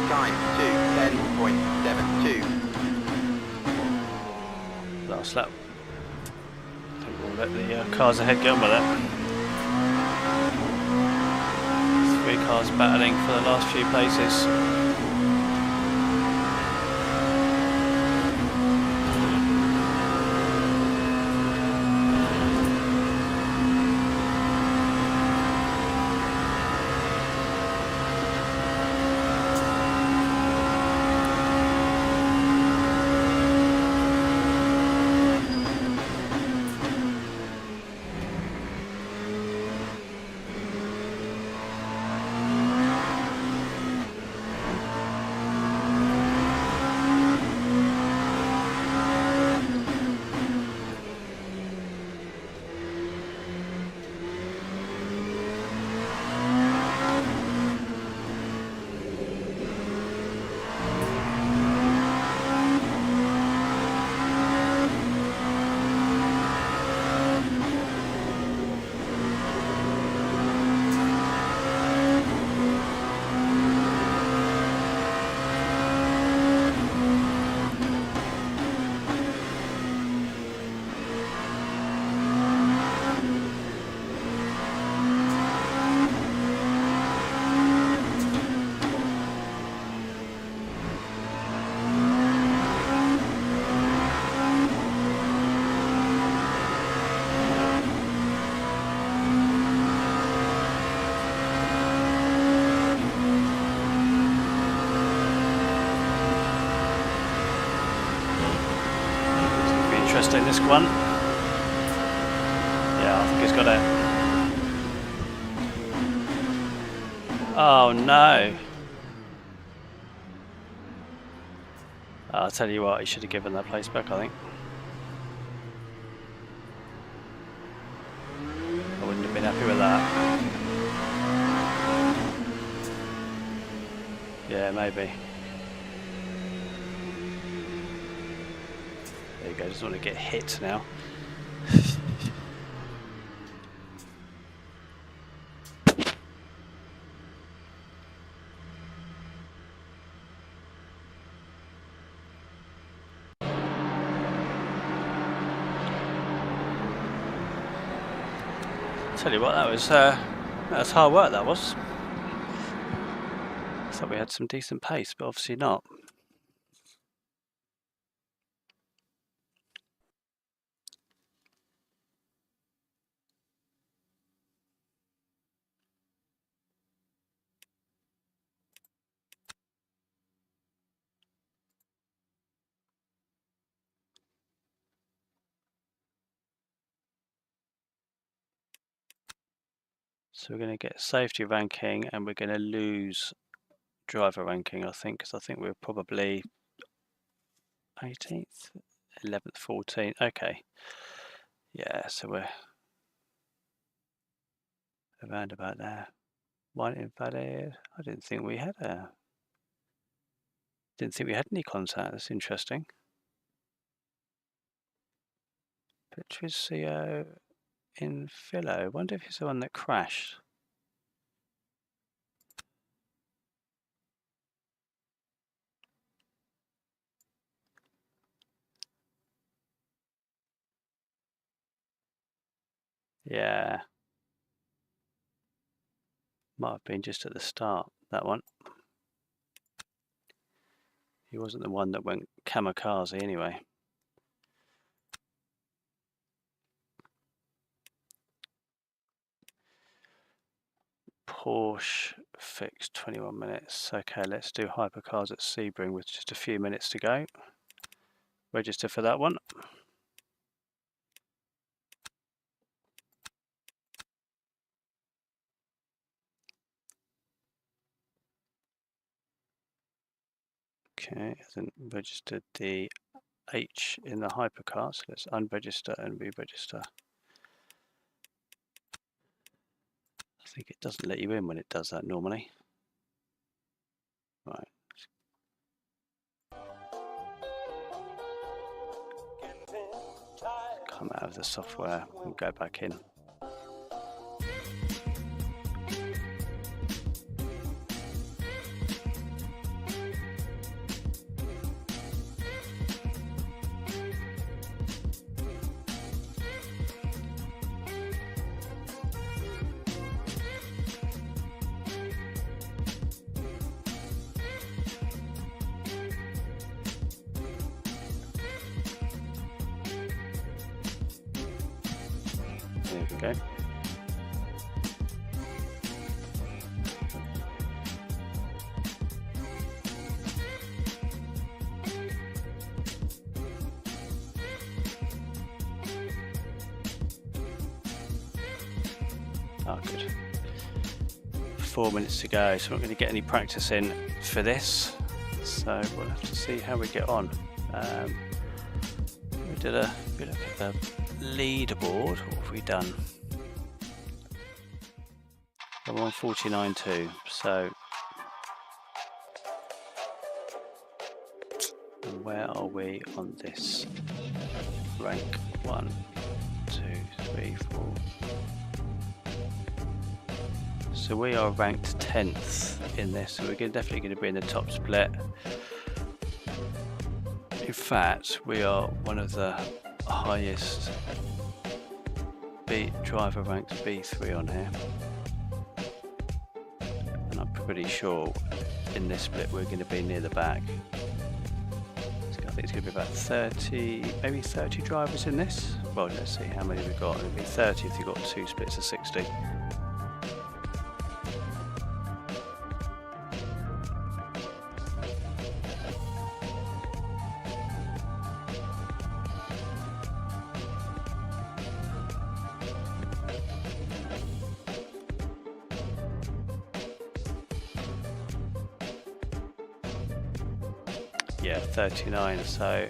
Time to 10.72.
Last lap. I think we'll let the cars ahead get on with it. 3 cars battling for the last few places. Interesting, this one. Yeah, I think he's got it. Oh no. I'll tell you what, he should have given that place back, I think. I wouldn't have been happy with that. Yeah, maybe. There you go, doesn't want to get hit now. Tell you what, that was hard work, that was. I thought we had some decent pace, but obviously not. So we're going to get safety ranking and we're going to lose driver ranking, I think, because I think we're probably 18th, 11th, 14th. Okay. Yeah, so we're around about there. One invalid. I didn't think we had any contact. That's interesting. Patricio Infilo. Wonder if he's the one that crashed. Yeah. Might have been just at the start, that one. He wasn't the one that went kamikaze anyway. Porsche fixed 21 minutes. Okay, let's do hypercars at Sebring with just a few minutes to go. Register for that one. Okay, hasn't registered the H in the hypercar, so let's unregister and re-register. I think it doesn't let you in when it does that normally. Right. Come out of the software and go back in. There we go. Oh, good. 4 minutes to go, so we're not going to get any practice in for this. So we'll have to see how we get on. We did a look at the leaderboard. What have we done? I'm on 49.2, so where are we on this rank? 1, 2, 3, 4. So we are ranked 10th in this, so we're definitely going to be in the top split. In fact, we are one of the highest driver ranks B3 on here, and I'm pretty sure in this split we're going to be near the back. So I think it's going to be about 30, maybe 30 drivers in this. Well, let's see how many we've got. It'll be 30 if you've got 2 splits of 60. Yeah, 39, so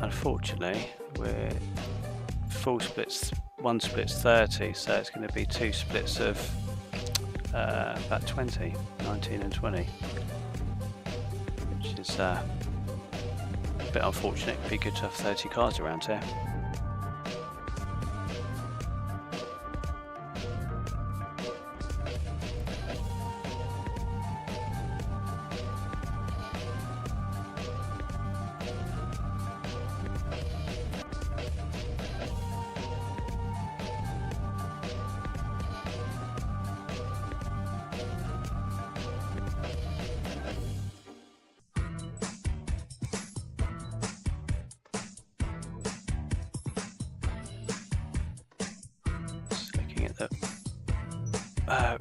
unfortunately we're full splits, 1 split's 30, so it's going to be 2 splits of about 20, 19 and 20, which is a bit unfortunate. It'd be good to have 30 cars around here.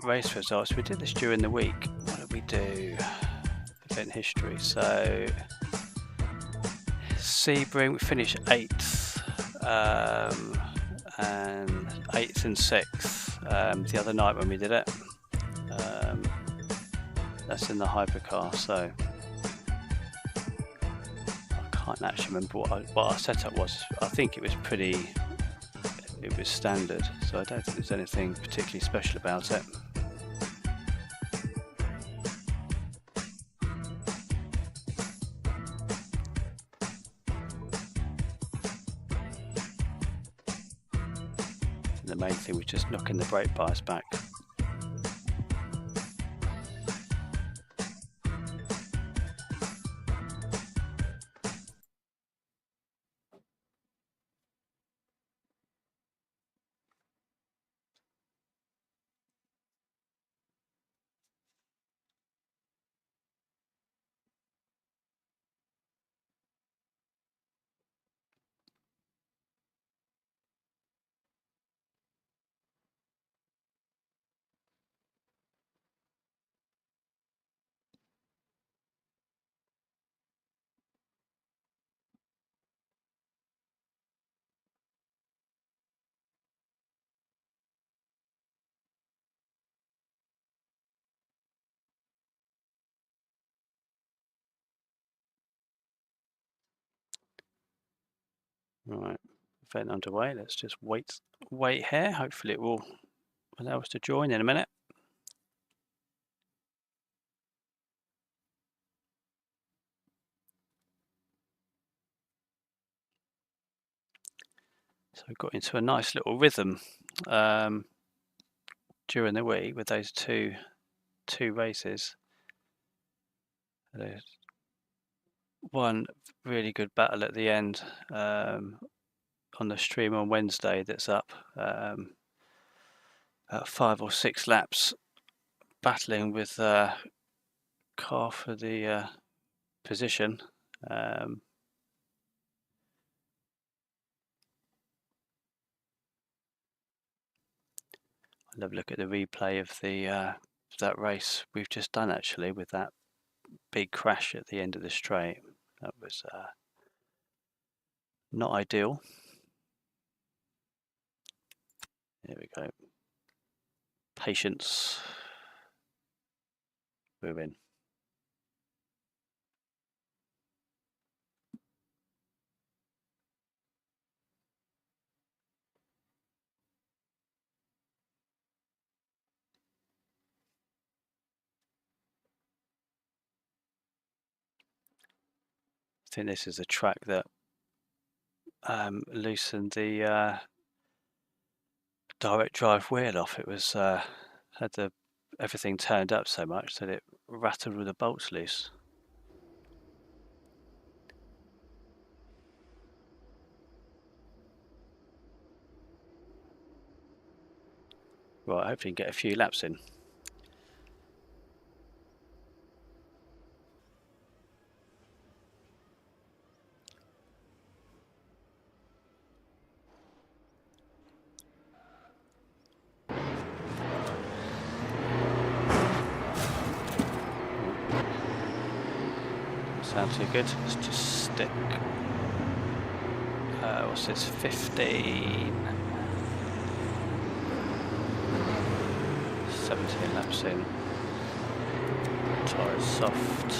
Race results. We did this during the week. What did we do? Event history. So Sebring, we finished 8th and 8th and 6th the other night when we did it. That's in the hypercar, so I can't actually remember what our setup was. I think it was standard, so I don't think there's anything particularly special about it. The main thing was just knocking the brake bias back. Right, event underway. Let's just wait here. Hopefully it will allow us to join in a minute. So we got into a nice little rhythm during the week with those two races. There's one really good battle at the end on the stream on Wednesday that's up at 5 or 6 laps, battling with car for the position. I'll have a look at the replay of the that race we've just done, actually, with that big crash at the end of the straight. That was not ideal. There we go. Patience. We're in. I think this is a track that loosened the direct drive wheel off. It was had everything turned up so much that it rattled with the bolts loose. Right, hopefully get a few laps in. Sound too good? Let's just stick. What's this? 15. 17 laps in. Tyres soft.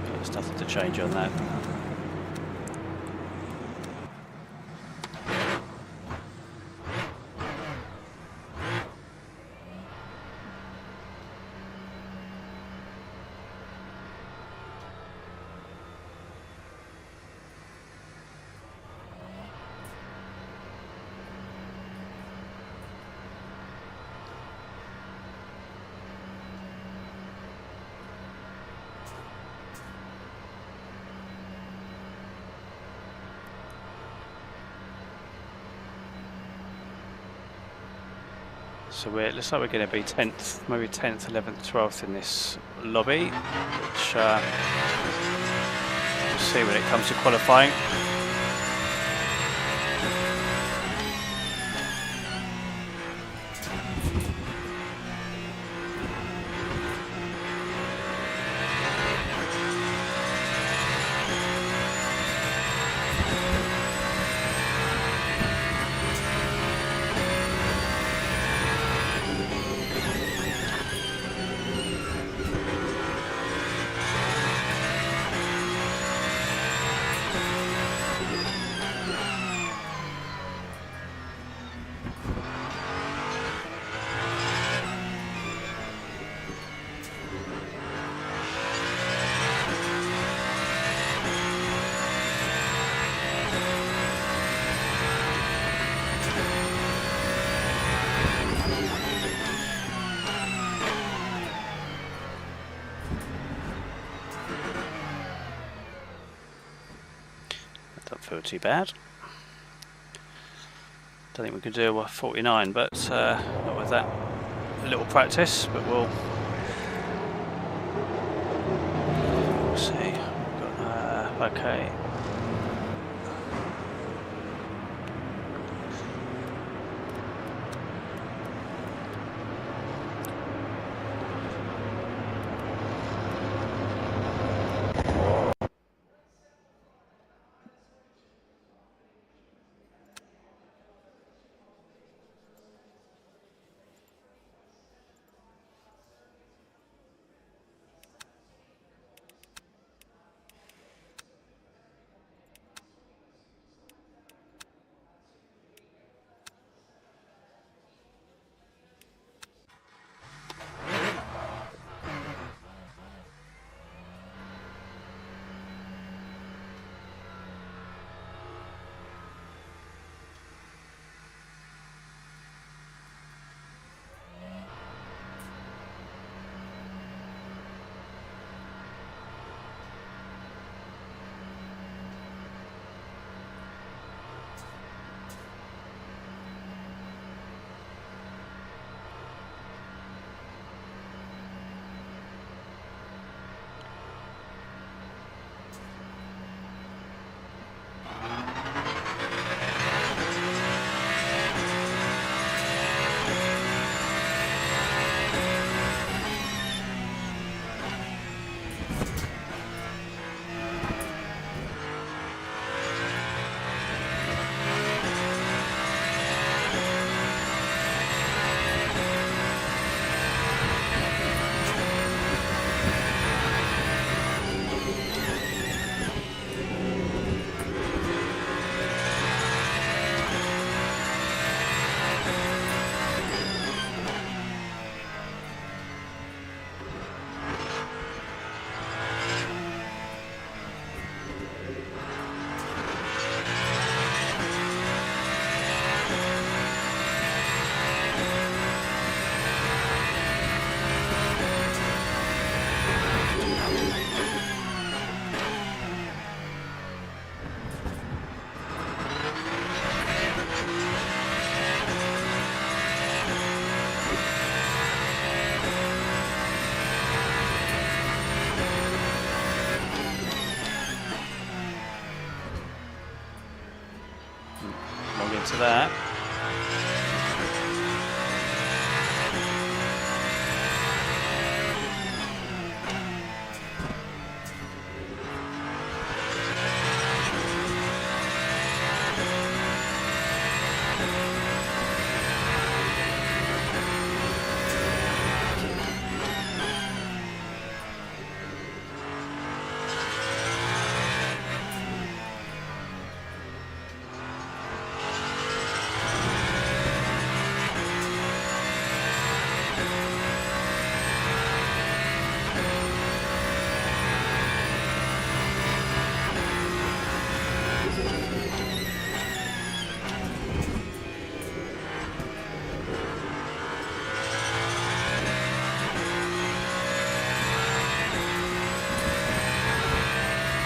There's nothing to change on that. So it looks like we're going to be 10th, maybe 10th, 11th, 12th in this lobby, which we'll see when it comes to qualifying. Don't feel too bad. Don't think we can do a 49, but not with that little practice. But we'll see. We've got, okay. to that.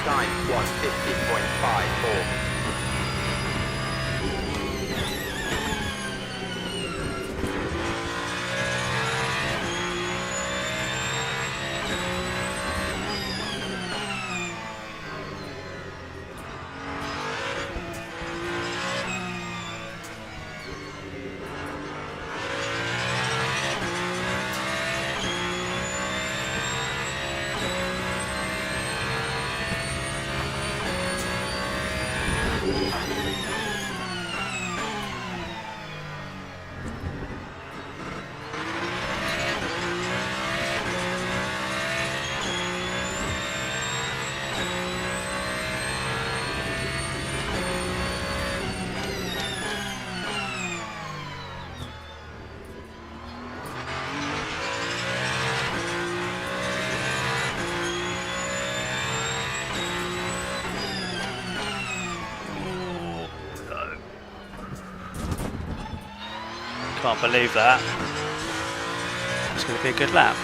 Time 150.54.
Can't believe that. It's going to be a good lap.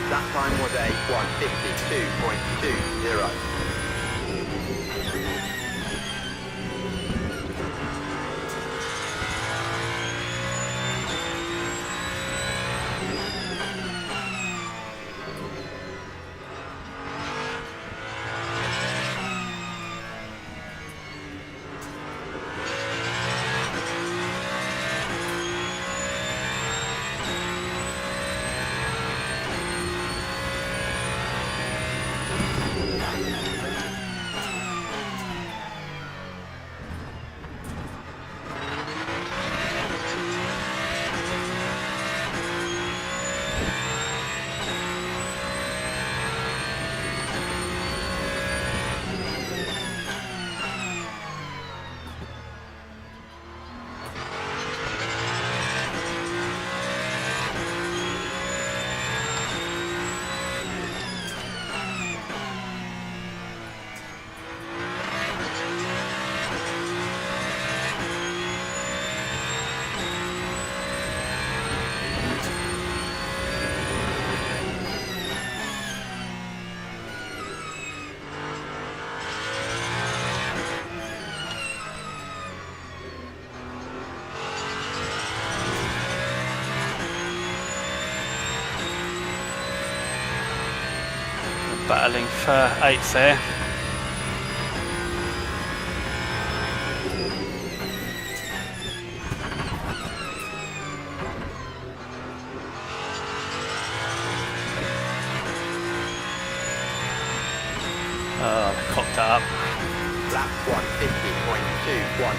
That time was a 152.20.
Battling for 8th there. Oh, they cocked that up.
Lap 150.21.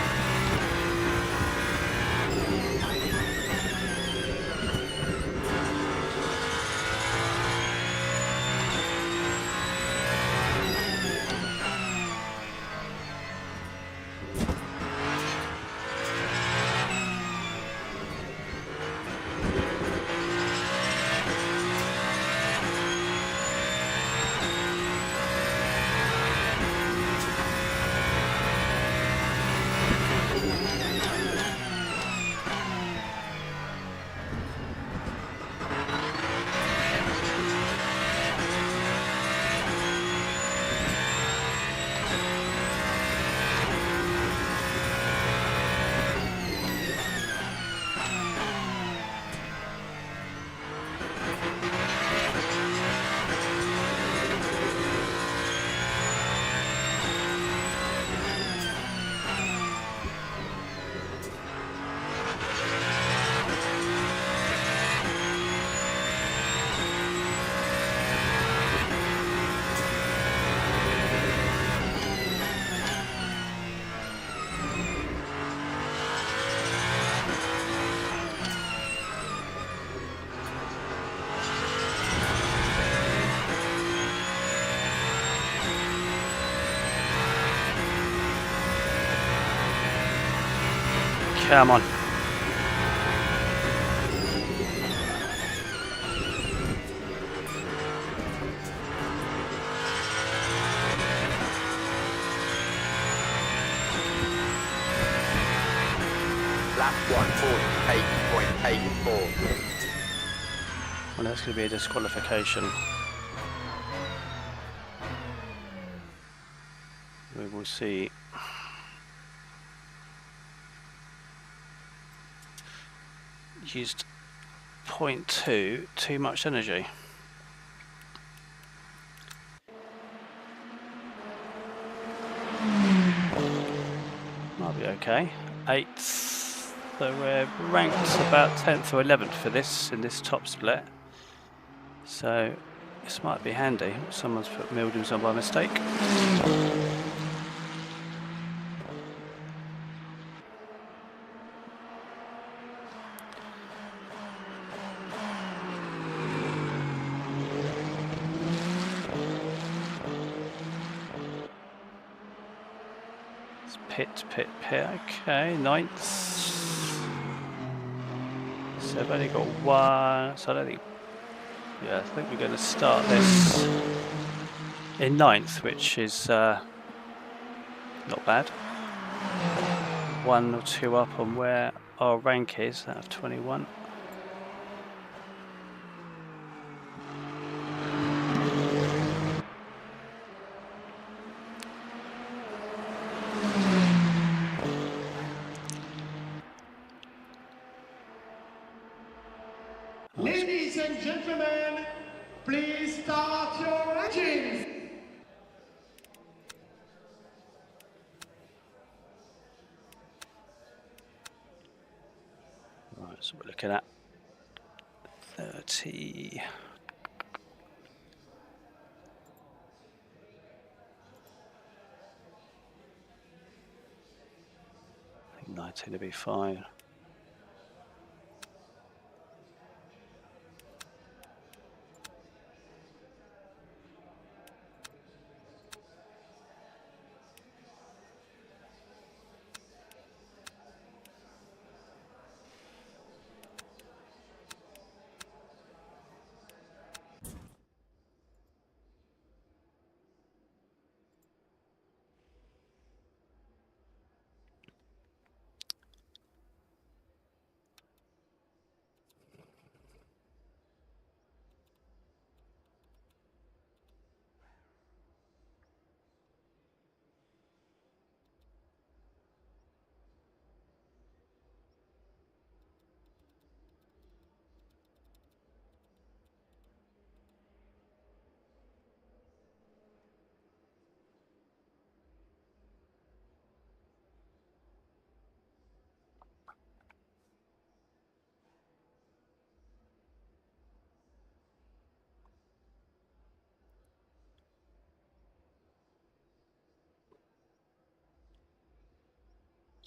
Come on.
Lap 148.84.
Well, that's going to be a disqualification. We will see. Used 0.2, too much energy. Might be okay. 8th, so we're ranked about 10th or 11th for this in this top split. So this might be handy. Someone's put Mildews on by mistake. Pit. Okay, 9th. So I've only got one. So I don't think. Yeah, I think we're going to start this in 9th, which is not bad. 1 or 2 up on where our rank is out of 21.
Ladies and gentlemen, please start your engines.
Right, so we're looking at 30. I think 19 to be fine.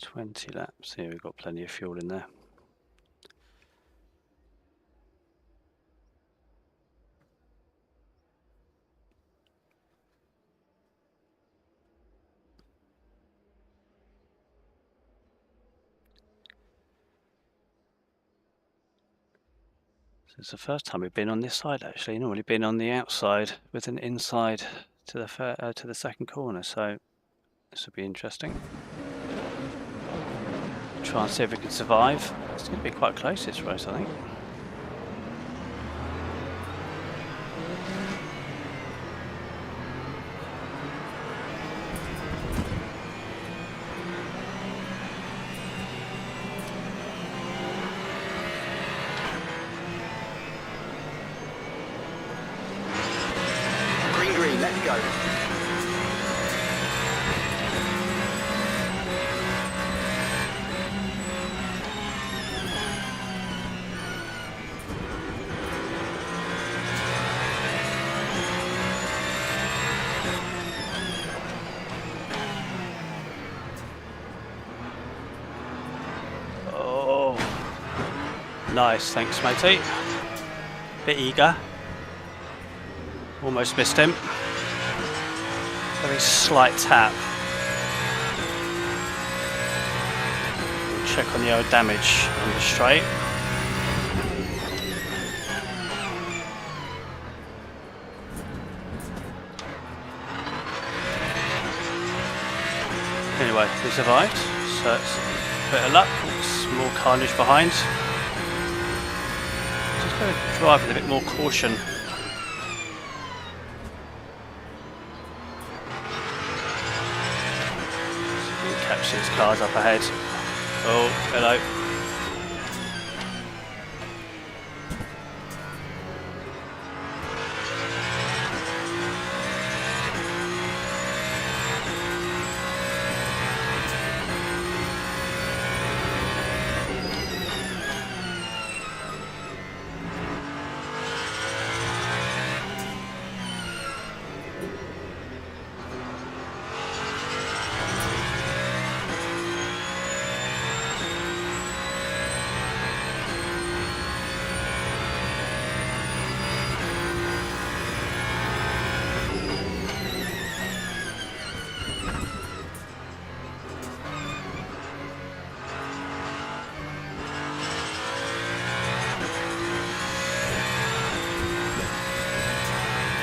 $20 laps. Here we've got plenty of fuel in there. So it's the first time we've been on this side actually. Normally been on the outside with an inside to the second corner. So this will be interesting. Try and see if we can survive. It's going to be quite close this race, I think.
Green, let's go.
Oh, nice, thanks matey. Bit eager. Almost missed him. Very slight tap. We'll check on the old damage on the straight. Anyway, we survived, so it's a bit of luck, small carnage behind. Just going to drive with a bit more caution. Catch these cars up ahead. Oh, hello.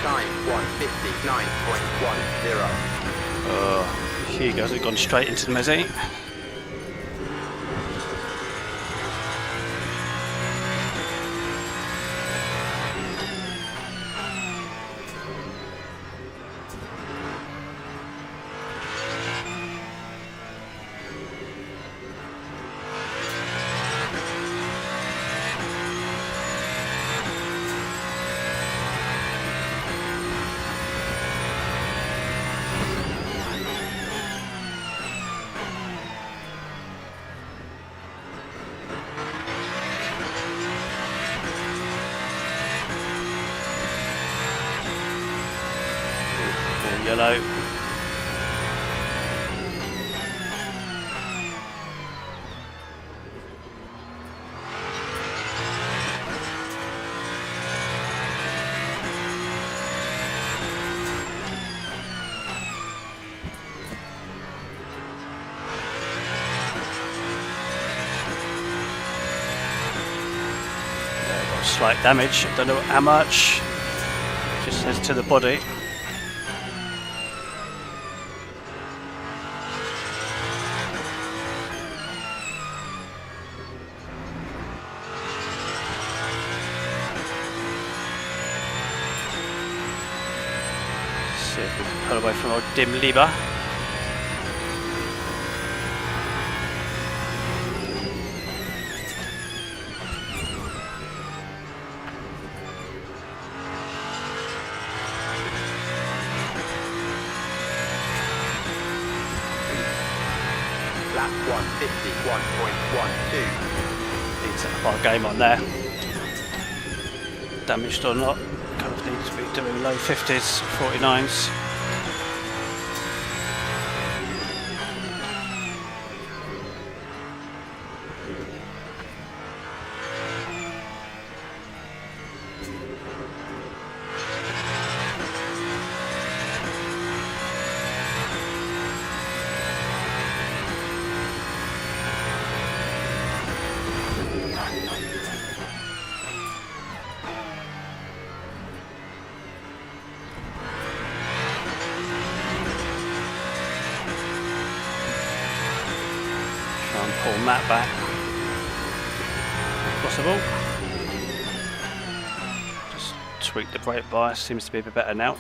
Time 1:59.10.
Oh, Hugo's gone straight into the mezzy. Yellow. Got slight damage, I don't know how much. Just says to the body. See if we can pull away from old Dim Lieber.
Lap 1:51.12.
Need to set up our game on there. Damaged or not, kind of need to be doing low 50s, 49s. Try and pull Matt back if possible. Just tweak the brake bias, seems to be a bit better now.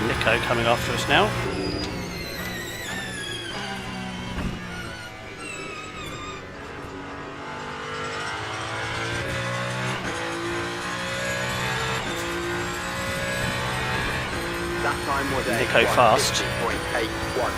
Nico coming after us now.
That time was a
Nico fast.
150.81.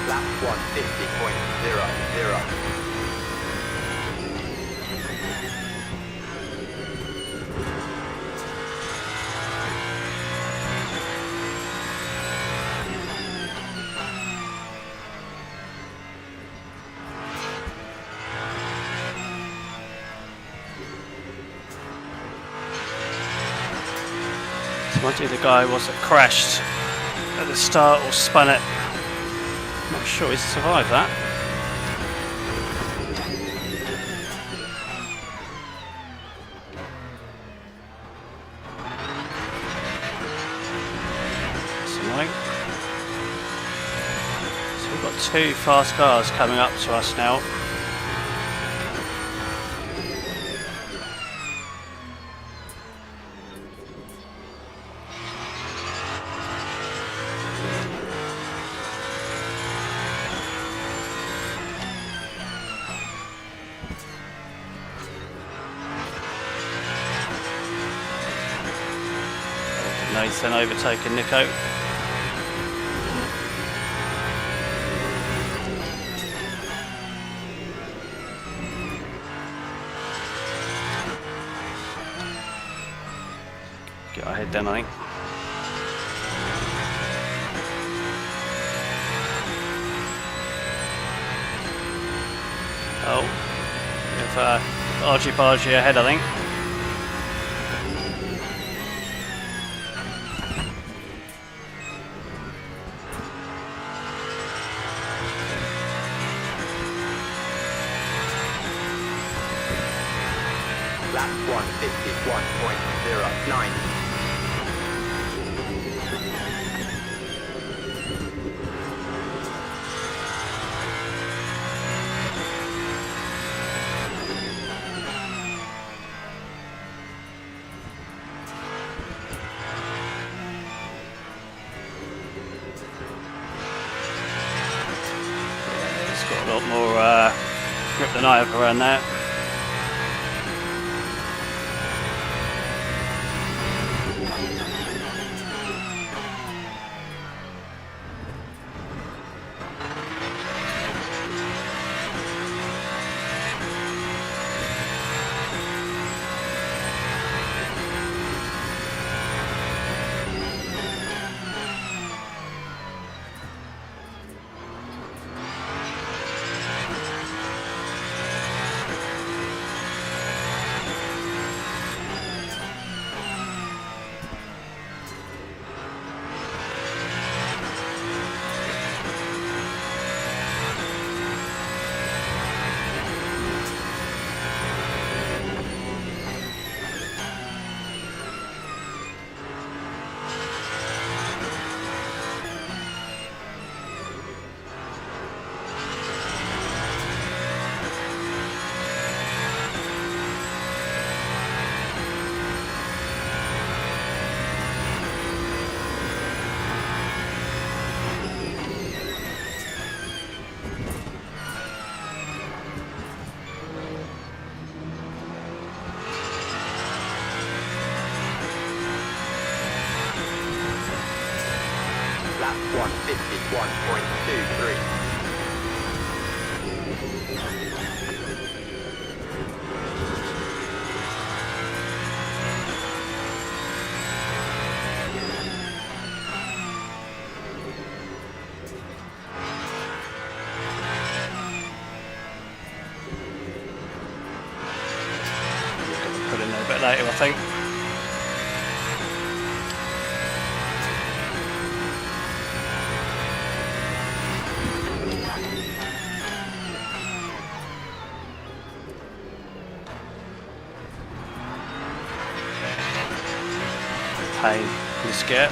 Lap 150.00.
So might be the guy was that crashed at the start or spun it. Not sure he's survived that. That's annoying. So we've got two fast cars coming up to us now. Nathan overtaking Nico. Get ahead then, I think. Oh, we have Argy ahead, I think.
Lap 151.09.
It's got a lot more grip than I have around that.
lap 151.23.
Put in there a bit later, I think. Pain in the skip.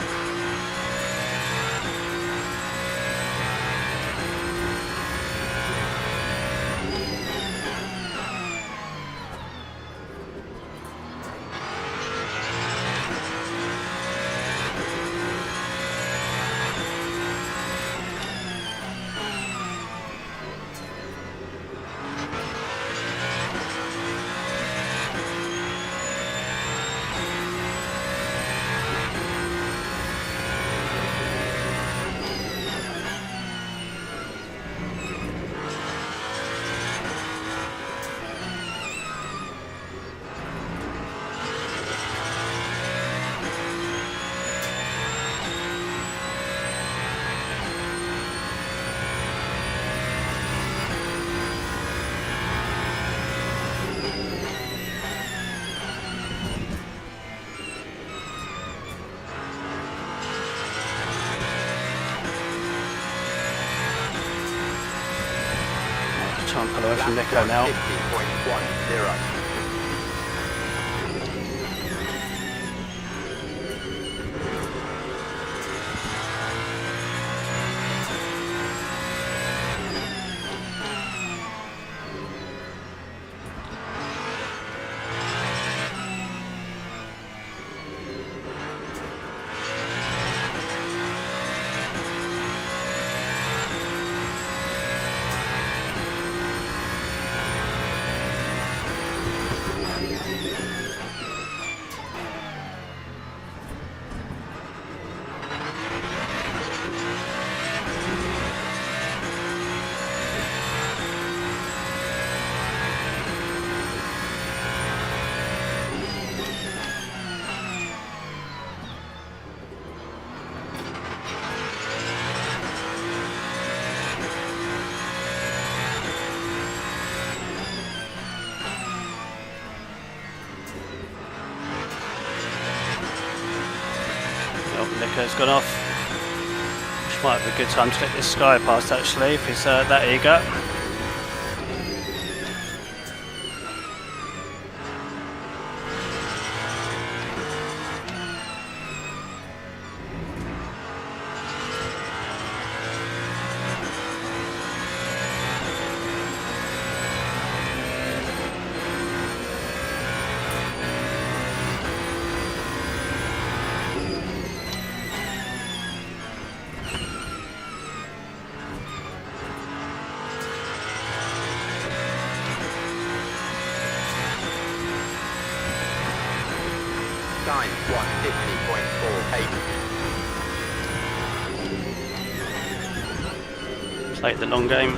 Try and pull away from Nico now.
50.10.
Nico's gone off, which might be a good time to let this guy past actually if he's that eager.
Time 150.48.
Play the long game.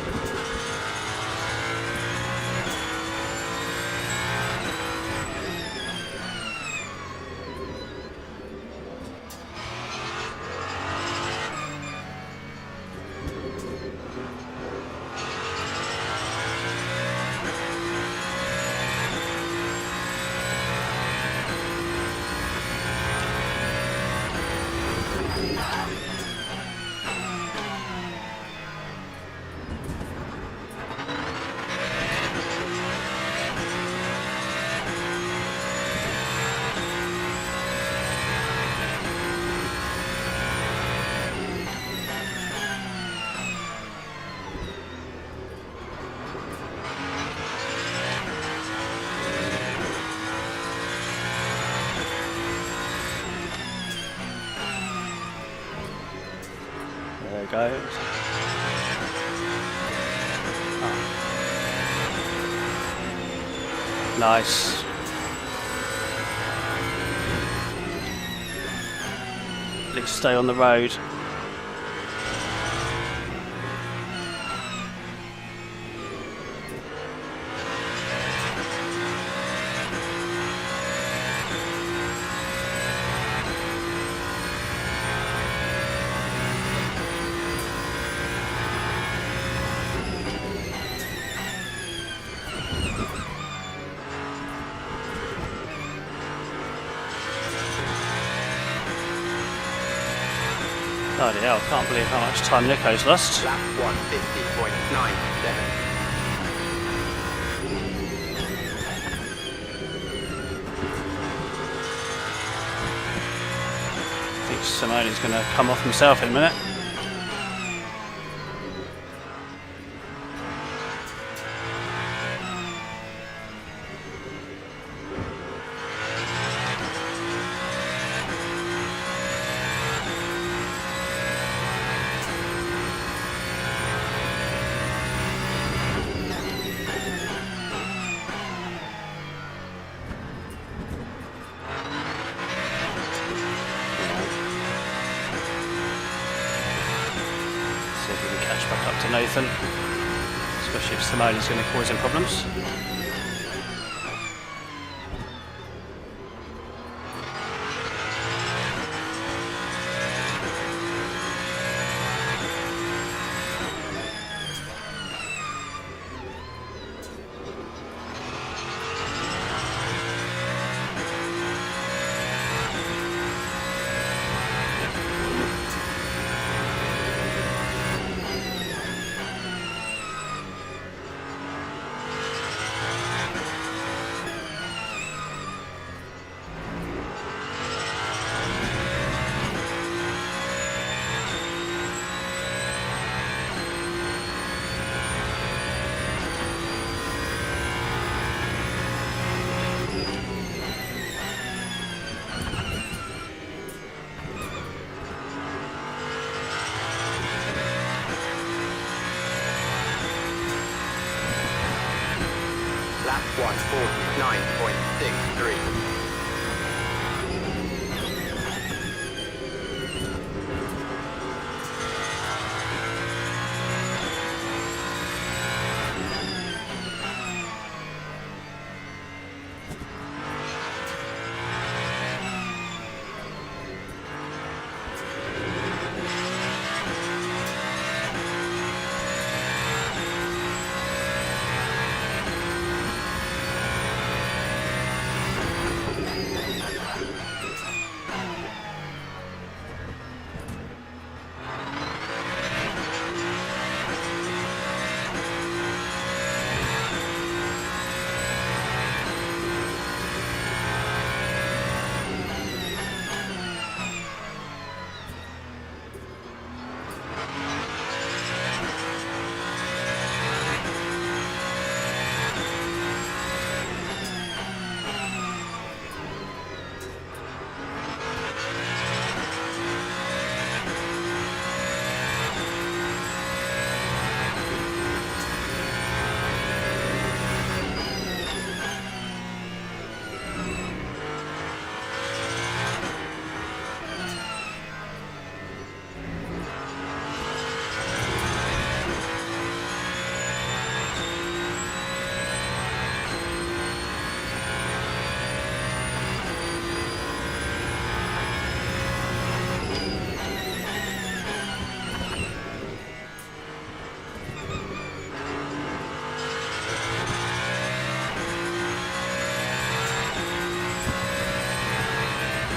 There it goes. Oh. Nice. At least stay on the road. Bloody hell, can't believe how much time Nico's lost.
Lap 150.97.
I think Simone's going to come off himself in a minute. Back up to Nathan, especially if Simone's going to cause him problems.
Lap 149.63.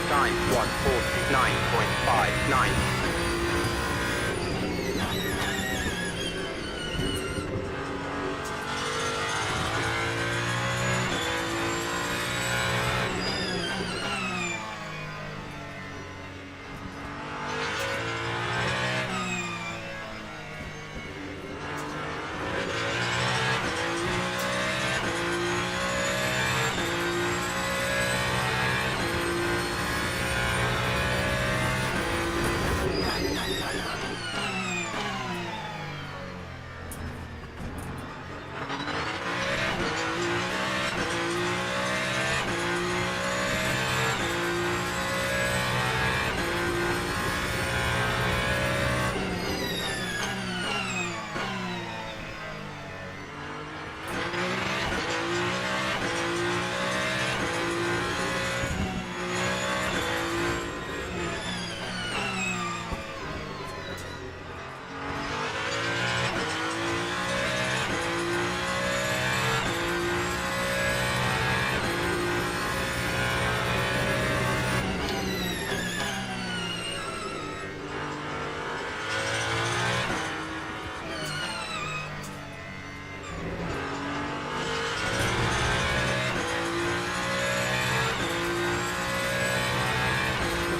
Time 149.59.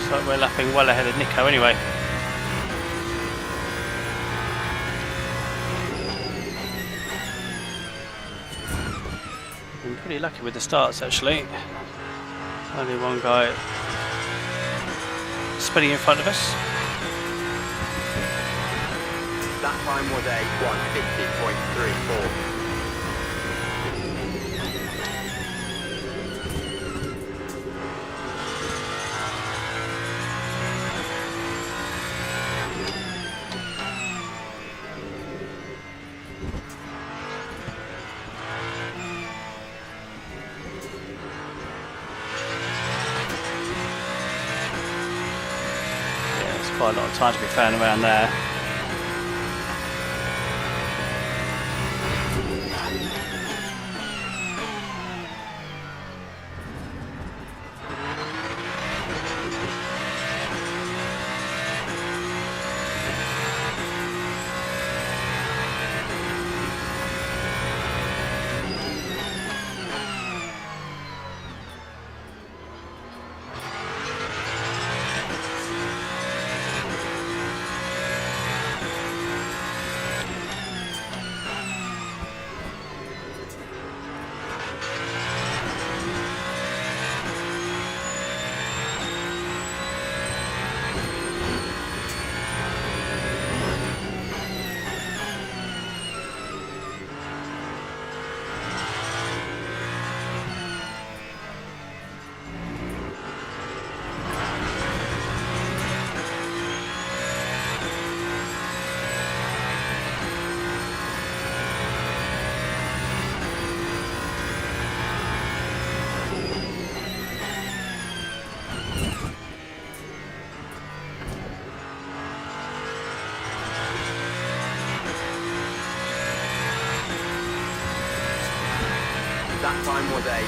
Looks like we're lapping well ahead of Nico anyway. Been pretty lucky with the starts actually. Only one guy spinning in front of us.
That time was a 150.34.
Quite a lot of time to be found around there.
That time was a 150.00.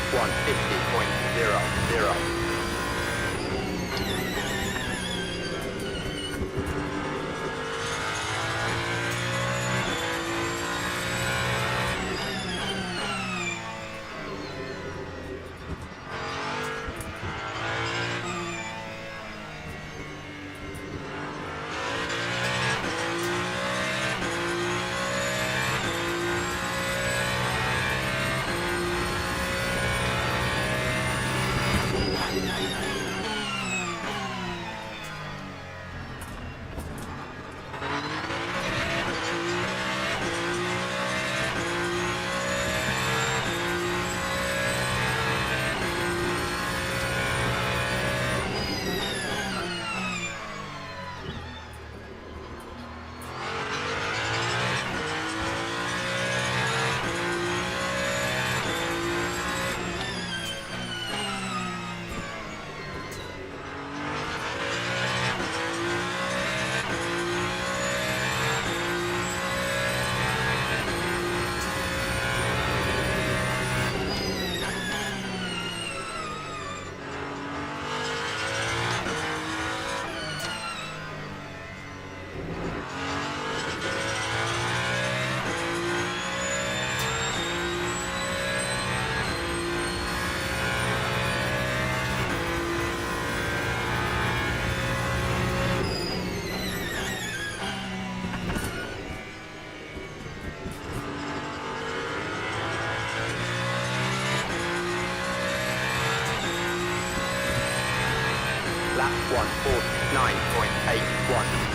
Lap 149.81.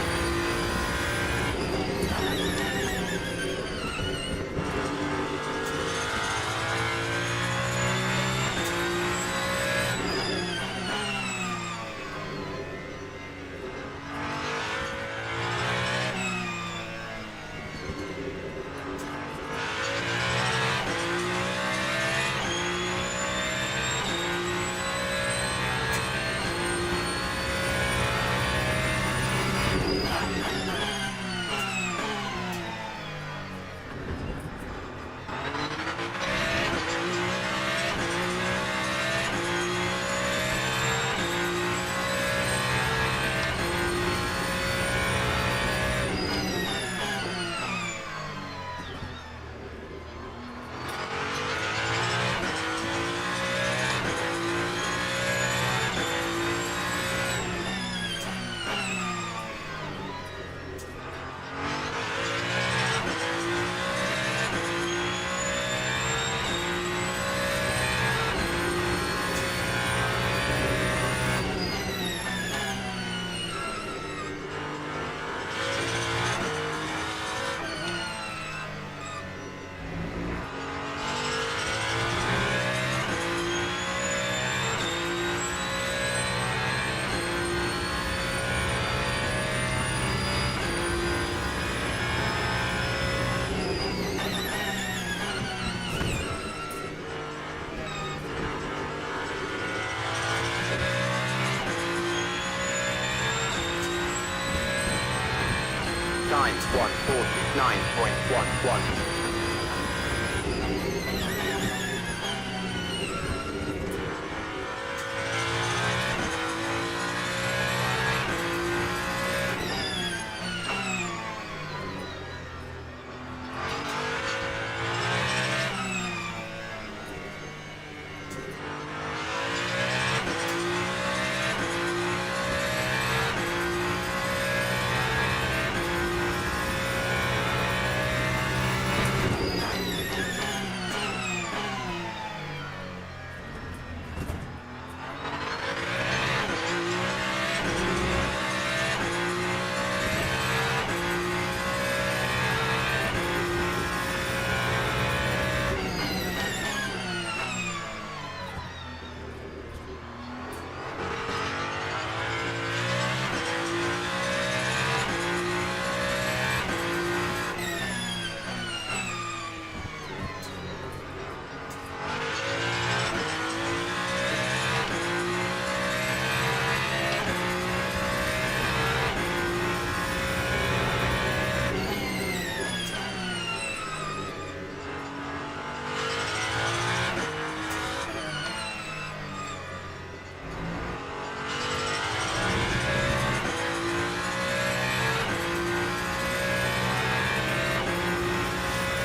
149.11.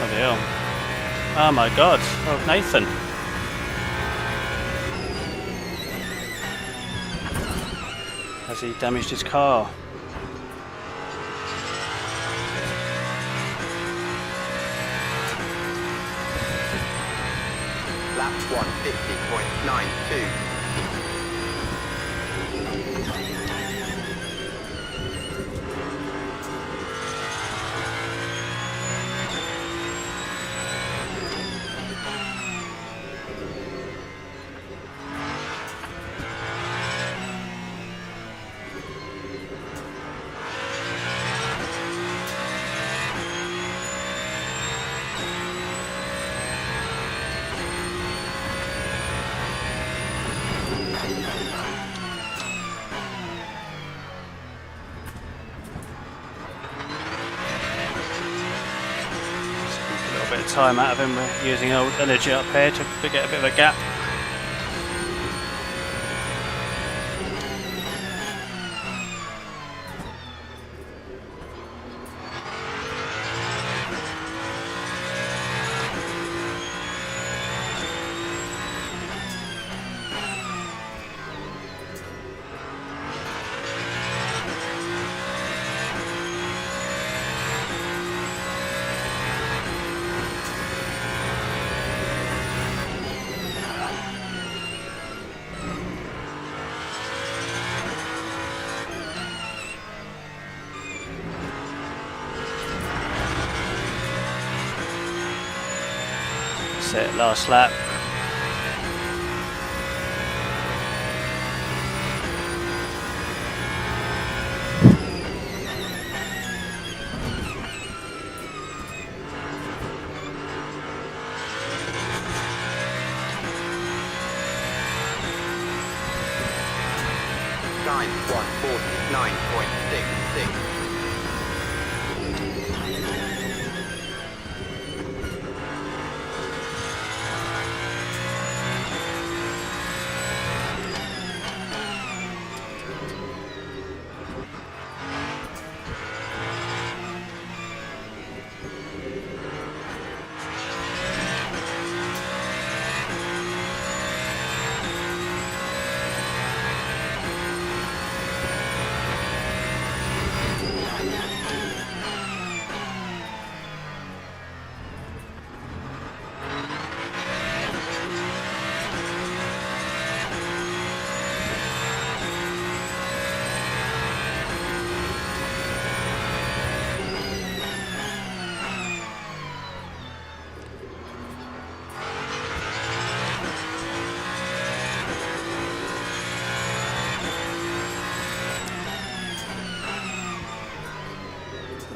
Bloody hell. Oh my god. Oh, Nathan. Has he damaged his car?
Lap 150.92.
Bit of time out of him. We're using old energy up here to get a bit of a gap. That's it, last lap.
Time 149.66.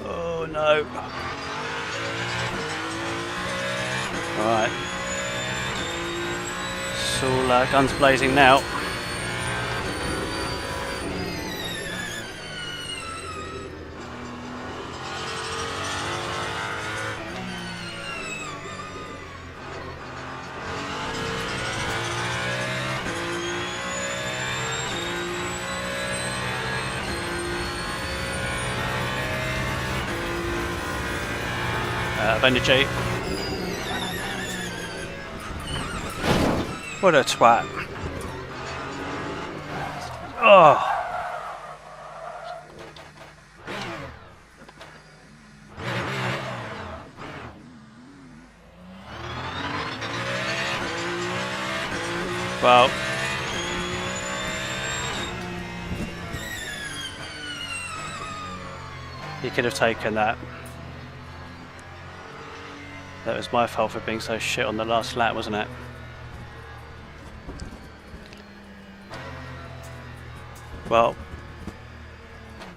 Oh no. Alright. It's all guns blazing now. out of energy. What a twat. Oh. Well, he could have taken that. That was my fault for being so shit on the last lap, wasn't it? Well,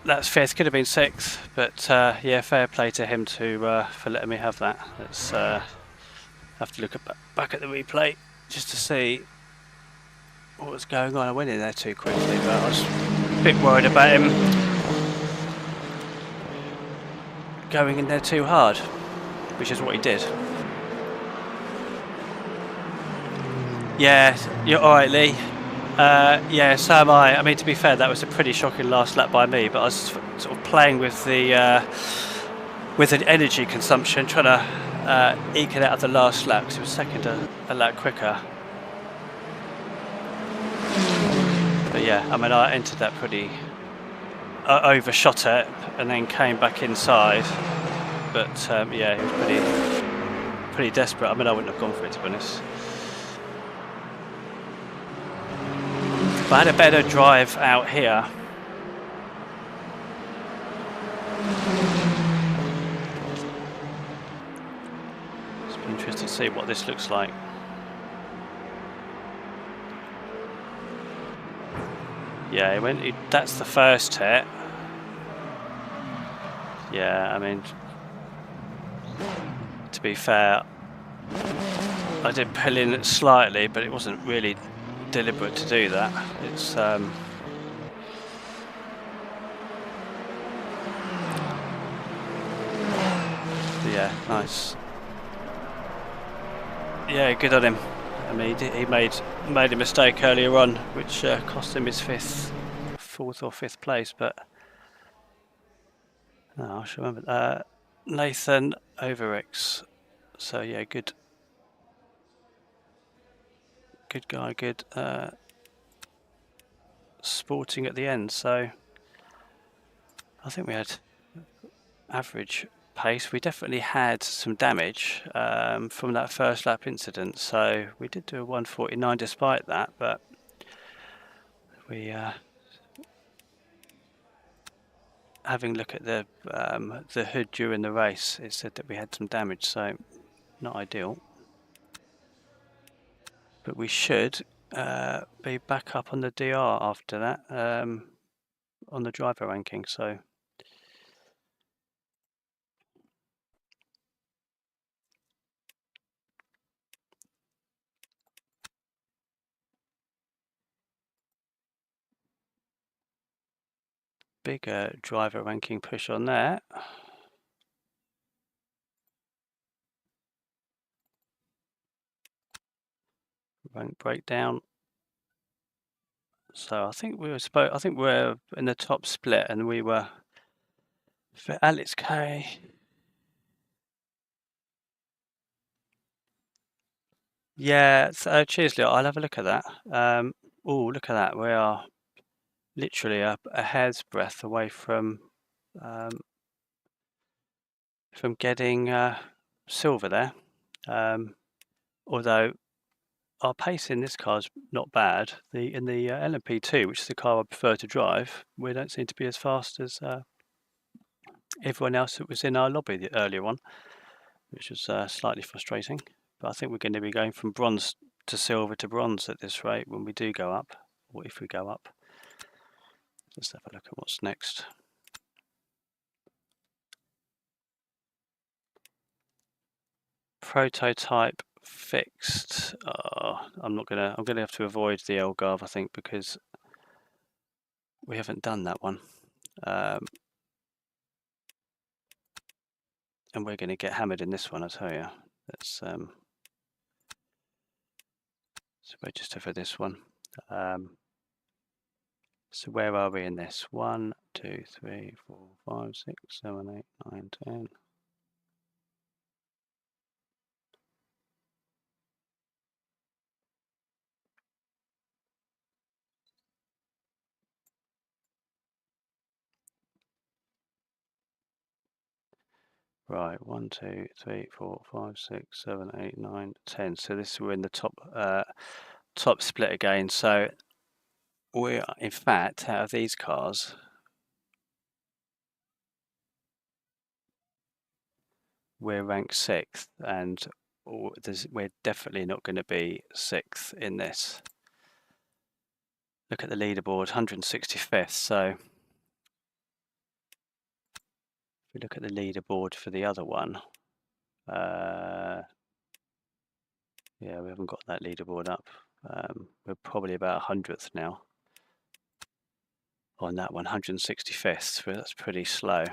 that's fifth, could have been sixth, but yeah, fair play to him to for letting me have that. Let's have to look back at the replay just to see what was going on. I went in there too quickly, but I was a bit worried about him going in there too hard, which is what he did. Yeah, you're alright, Lee. Yeah, so am I. I mean, to be fair, that was a pretty shocking last lap by me, but I was sort of playing with the with an energy consumption, trying to eke it out of the last lap because it was second a lap quicker. But yeah, I mean, I entered that pretty overshot it and then came back inside. But yeah, it was pretty desperate. I mean, I wouldn't have gone for it, to be honest. But I had a better drive out here. It's been interesting to see what this looks like. Yeah, that's the first hit. Yeah, I mean, to be fair, I did pull in slightly, but it wasn't really deliberate to do that. It's yeah, nice. Yeah, good on him. I mean, he made a mistake earlier on, which cost him his fourth or fifth place. But no, I should remember. Nathan Overix. So yeah, good guy, good sporting at the end. So I think we had average pace. We definitely had some damage from that first lap incident, so we did do a 149 despite that, but we having a look at the hood during the race, it said that we had some damage, so not ideal, but we should be back up on the DR after that, on the driver ranking. So bigger driver ranking push on there. Rank breakdown. So I think we're in the top split, and we were for Alex K. Yeah, so cheers, Leo. I'll have a look at that. Oh, look at that. We are literally a hair's breadth away from getting silver there. Although our pace in this car is not bad. In the LMP2, which is the car I prefer to drive, we don't seem to be as fast as everyone else that was in our lobby earlier on, which was slightly frustrating. But I think we're going to be going from bronze to silver to bronze at this rate when we do go up, or if we go up. Let's have a look at what's next. Prototype fixed. I'm gonna have to avoid the Algarve, I think, because we haven't done that one. And we're going to get hammered in this one, I tell you. Let's so register for this one. So where are we in this? 1, 2, 3, 4, 5, 6, 7, 8, 9, 10. Right, 1, 2, 3, 4, 5, 6, 7, 8, 9, 10. So this we're in the top split again. So we're in fact out of these cars, we're ranked 6th, and we're definitely not going to be 6th in this. Look at the leaderboard, 165th. So if we look at the leaderboard for the other one, yeah, we haven't got that leaderboard up. We're probably about 100th now on that one, 165th. So that's pretty slow.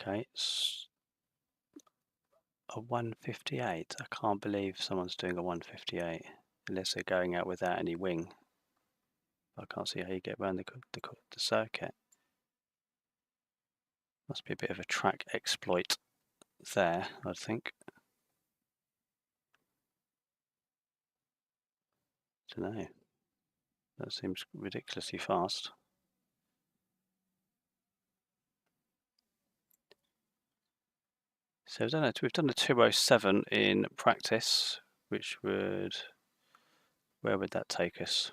Okay, it's a 158. I can't believe someone's doing a 158 unless they're going out without any wing. I can't see how you get around the circuit. Must be a bit of a track exploit there, I think. Don't know. That seems ridiculously fast. So we've done a 207 in practice, which would, where would that take us?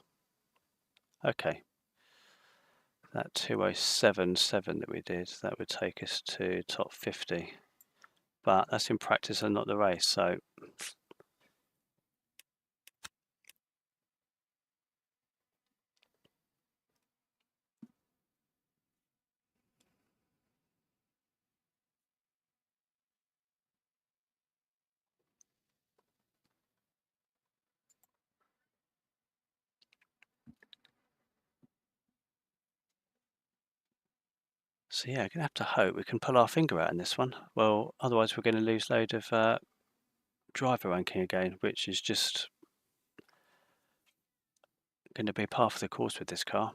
Okay, that 207.7 that we did, that would take us to top 50. But that's in practice and not the race, so yeah, we're gonna have to hope we can pull our finger out in this one. Well, otherwise we're going to lose load of driver ranking again, which is just going to be par for the course with this car.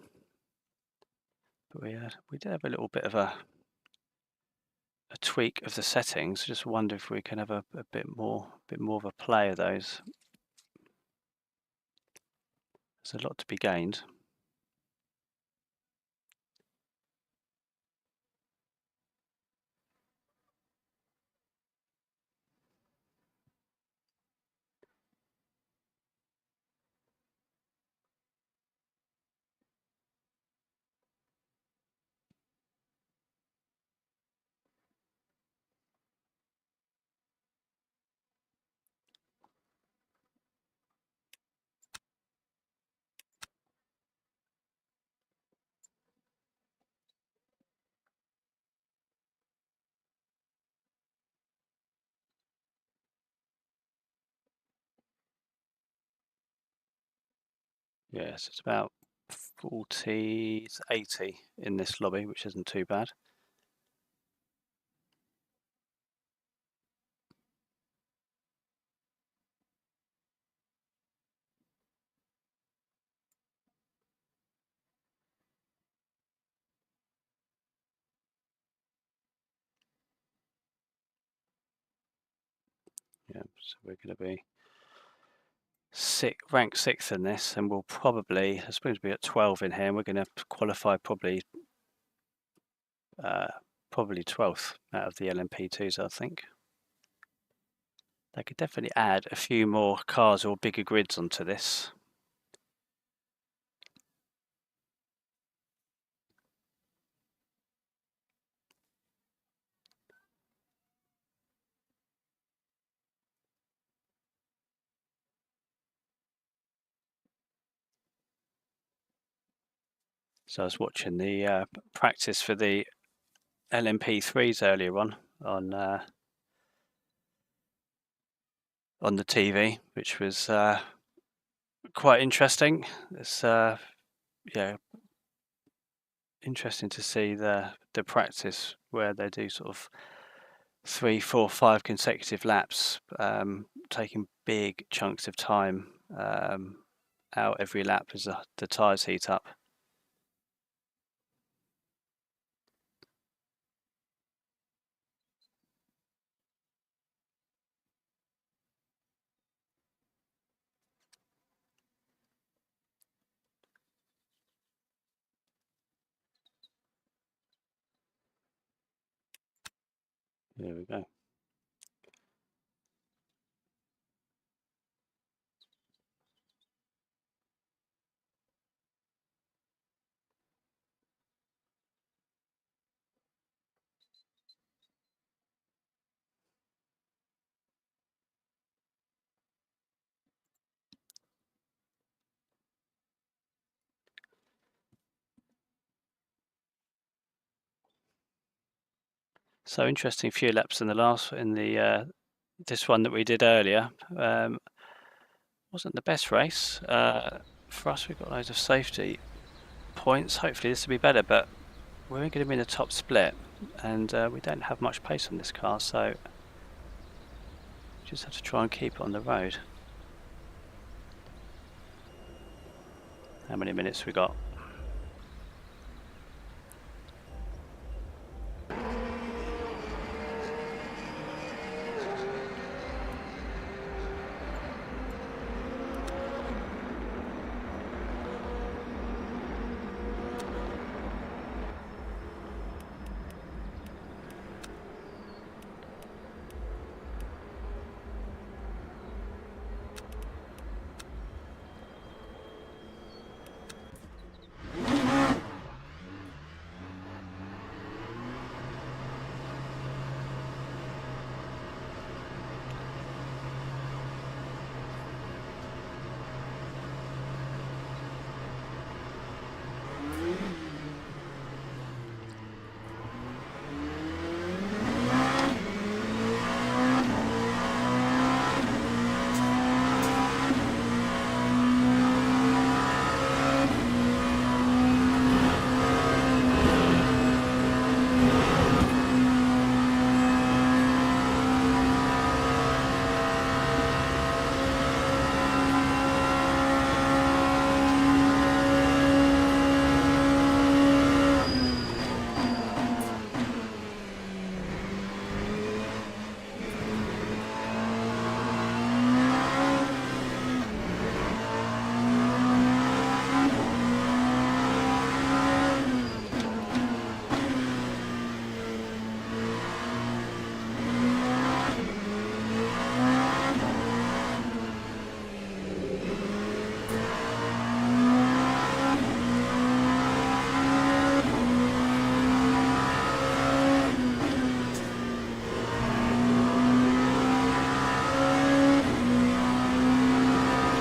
But we did have a little bit of a tweak of the settings. Just wonder if we can have a bit more of a play of those. There's a lot to be gained. Yes, it's about 40 to 80 in this lobby, which isn't too bad. Yeah, so we're going to be ranked 6th in this, and we'll probably, I suppose, be at 12 in here, and we're going to qualify probably 12th out of the LMP2s, I think. They could definitely add a few more cars or bigger grids onto this. So I was watching the practice for the LMP3s earlier on the TV, which was quite interesting. It's yeah, interesting to see the practice where they do sort of 3, 4, 5 consecutive laps, taking big chunks of time out every lap as the tyres heat up. There we go. So interesting few laps in the this one that we did earlier. Wasn't the best race. For us, we've got loads of safety points. Hopefully this will be better, but we're going to be in the top split, and we don't have much pace on this car, so we just have to try and keep it on the road. How many minutes we got?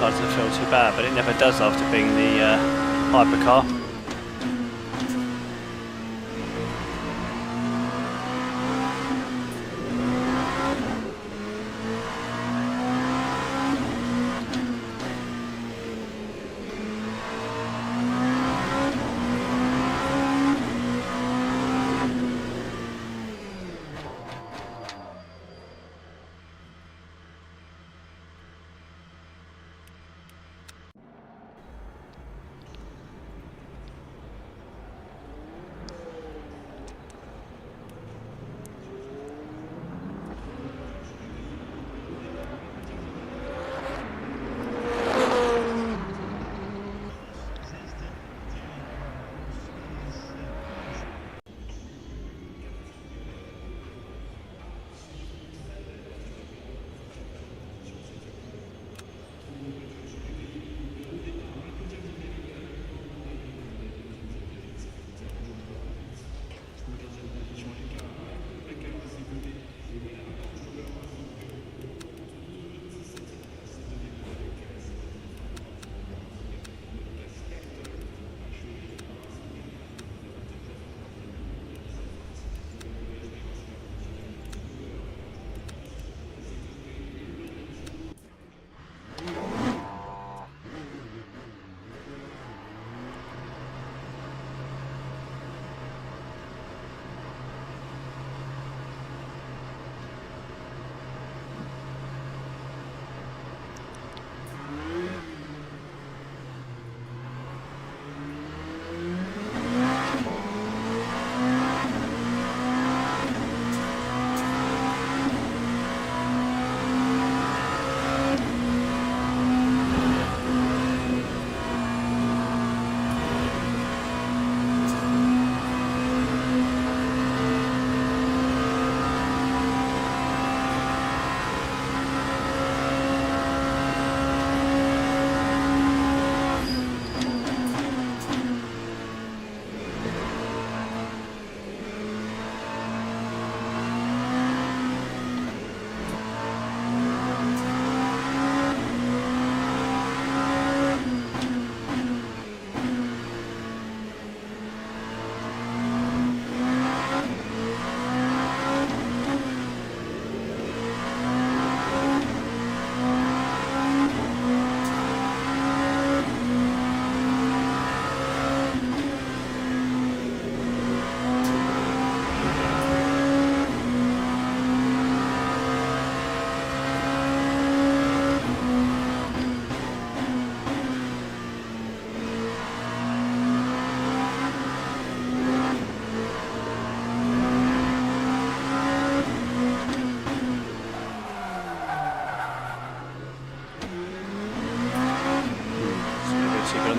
Doesn't feel too bad, but it never does after being the hypercar.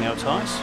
nail tyres.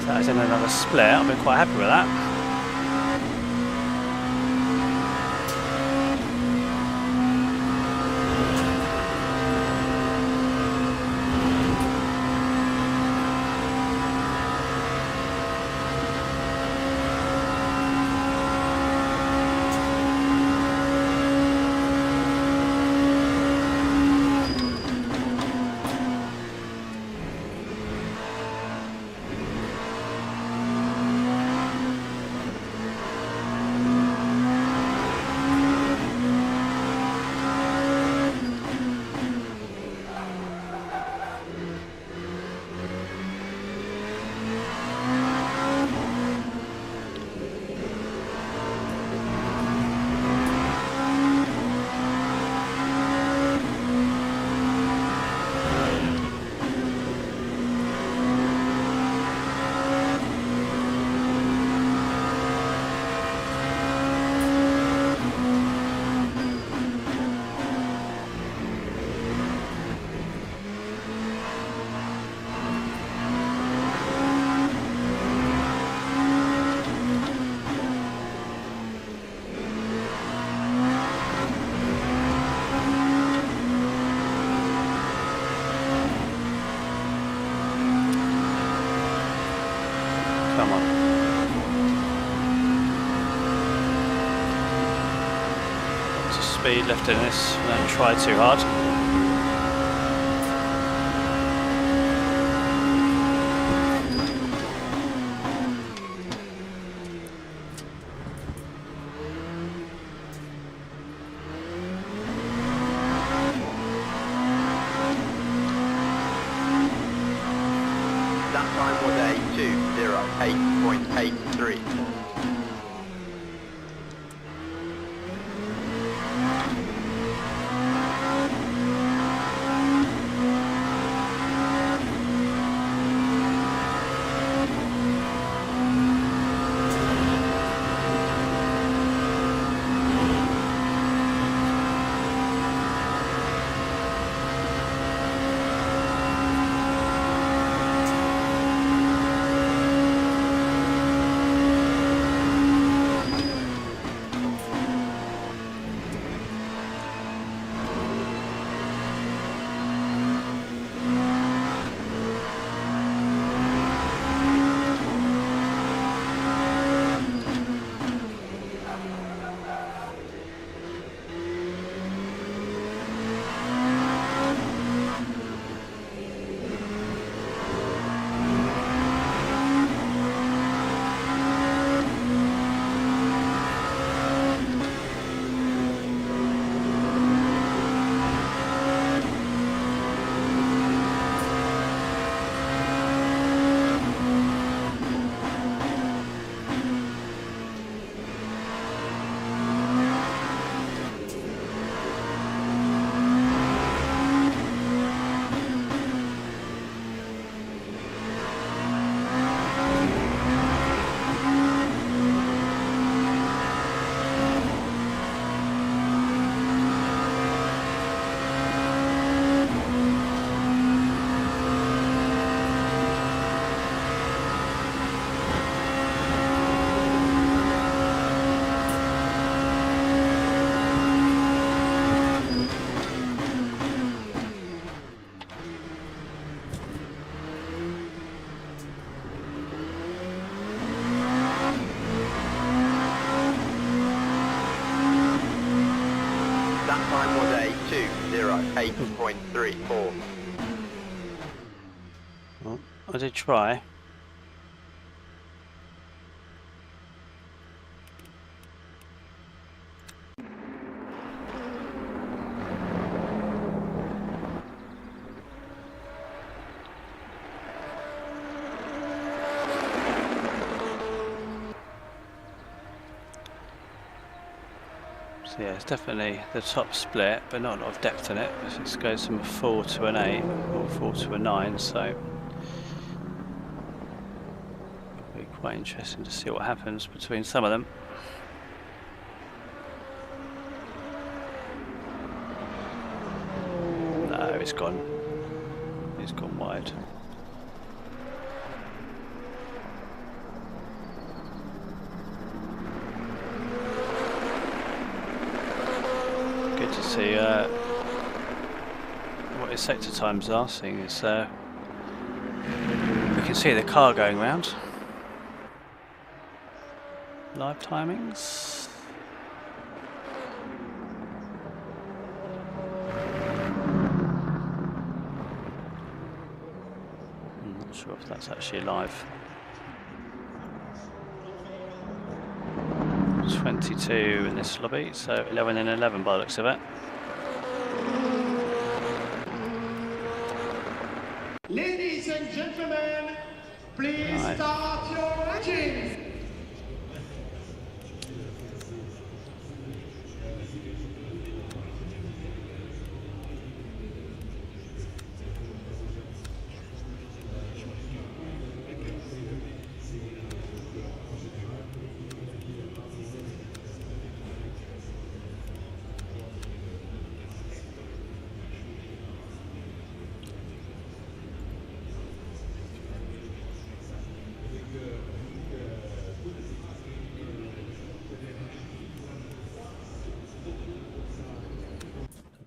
That is in another split. I've been quite happy with that. Come on. Lots of speed left in this. Don't try too hard.
That time was a 2:08.83. 8.34.
Oh, I did try. So yeah, it's definitely the top split, but not a lot of depth in it. It goes from a 4 to an 8, or 4 to a 9, so it'll be quite interesting to see what happens between some of them. No, it's gone. It's gone wide. Good to see what his sector times are. Seeing as we can see the car going round. Live timings. I'm not sure if that's actually live. 22 in this lobby, so 11 and 11 by the looks of it.
Ladies and gentlemen, please
Right.
start your engines.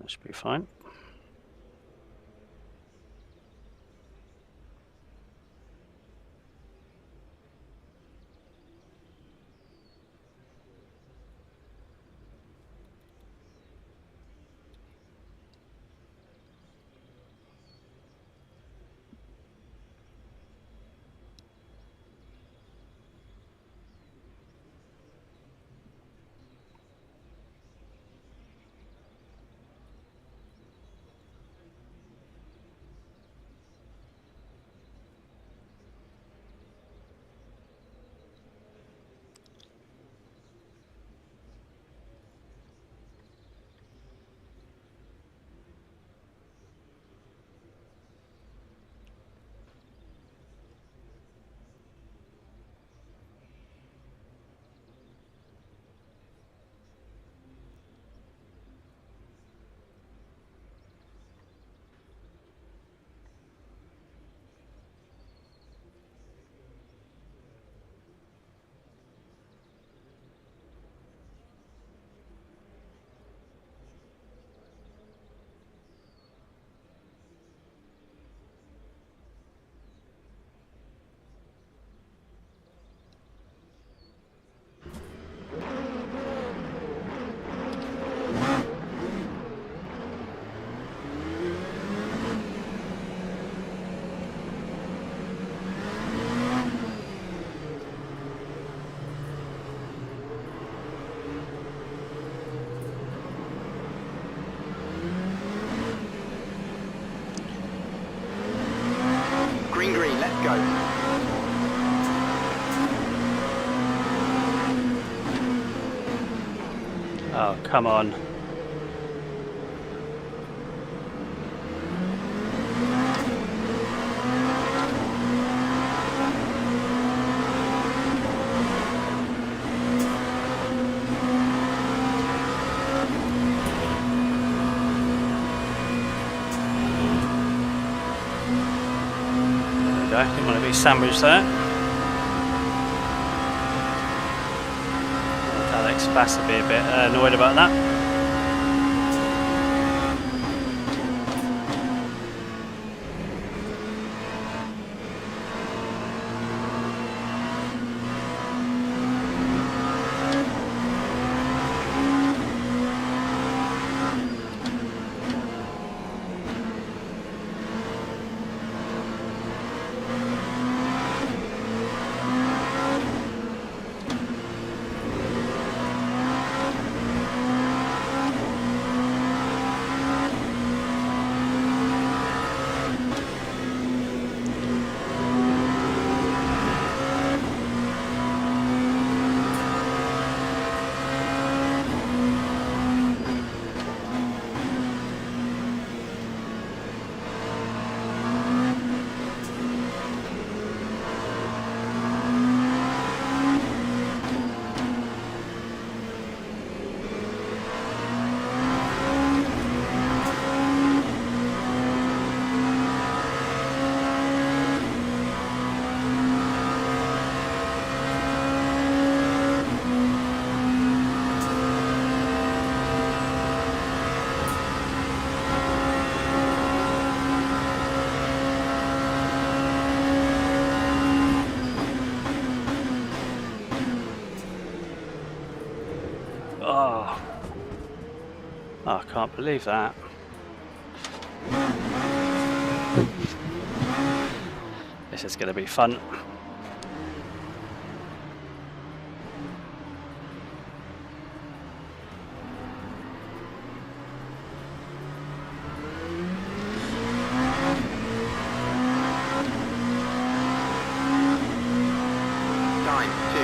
That should be fine.
Green, let's go.
Oh, come on. Didn't want to be sandwiched there. Alex Bass will be a bit annoyed about that. Oh, I can't believe that. This is going to be fun.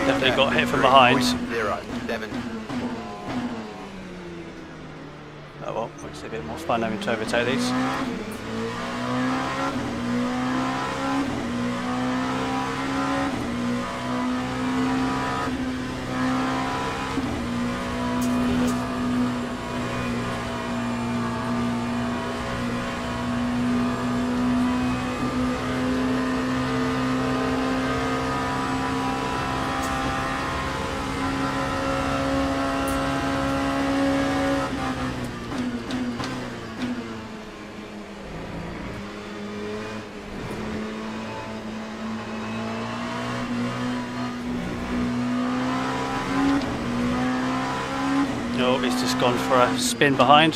Definitely got hit from behind.
0.07.
Oh well, makes it a bit more fun having to overtake these. Oh, he's just gone for a spin behind.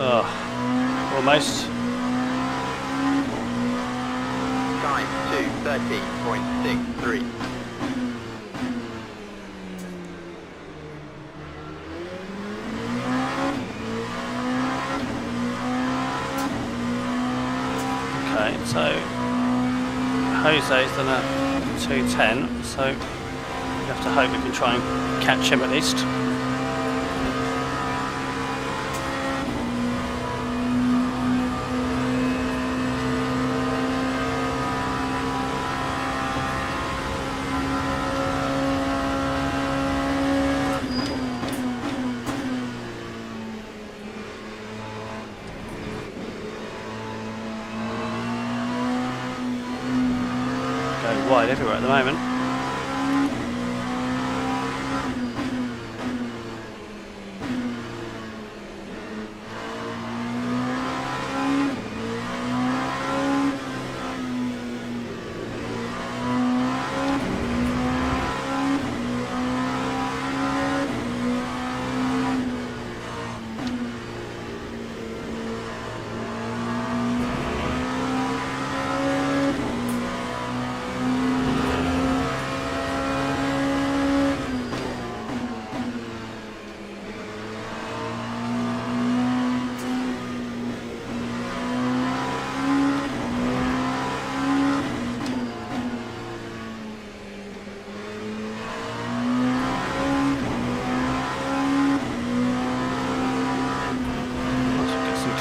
Oh, almost.
Time 2:30.63.
Okay, so Jose's done a 2:10, so we have to hope we can try and catch him at least. Wide everywhere at the moment.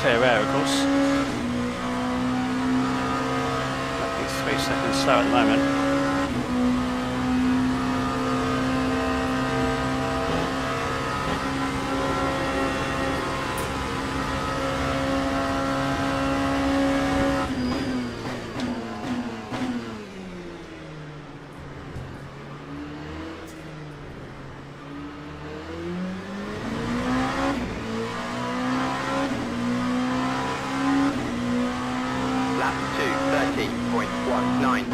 Clear air, of course. Might be 3 seconds slow at the moment.
Lap 2:30.19.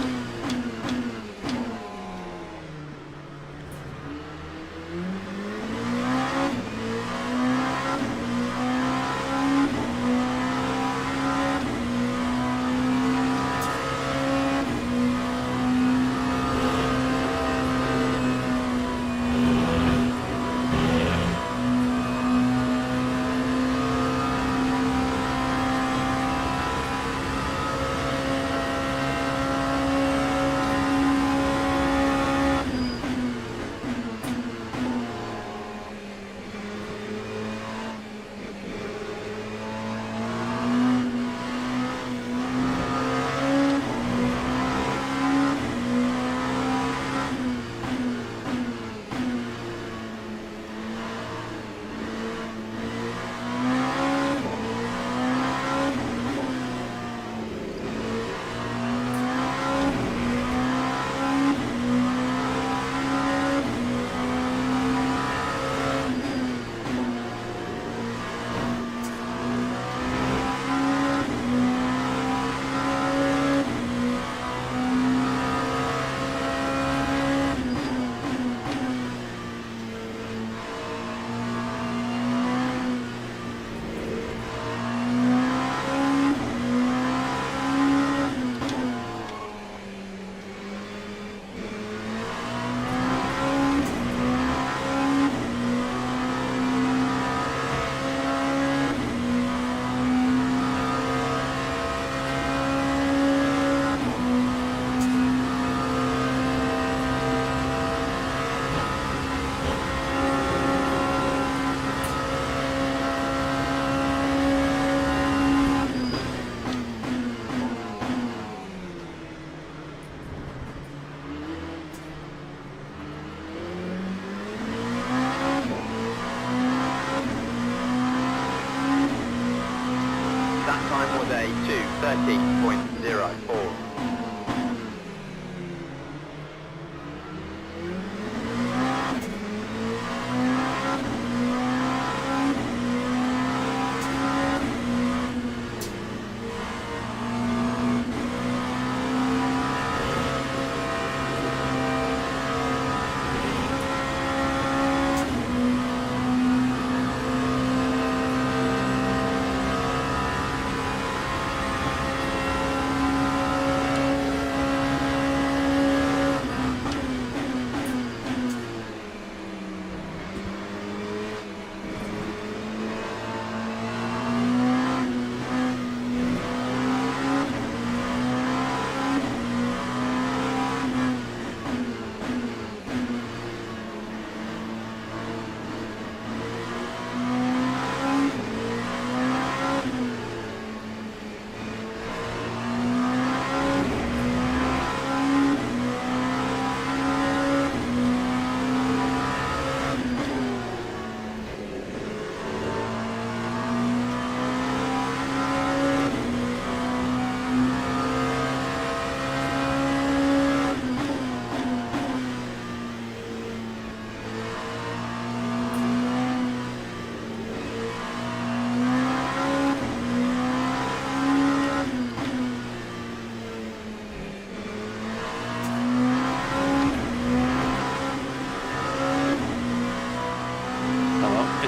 30.04.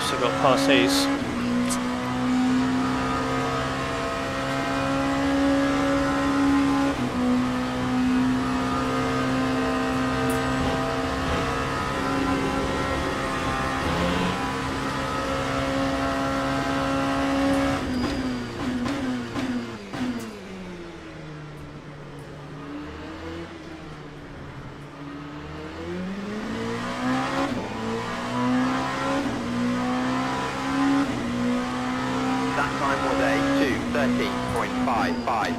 I've got past these.
That time was a 2:30.55.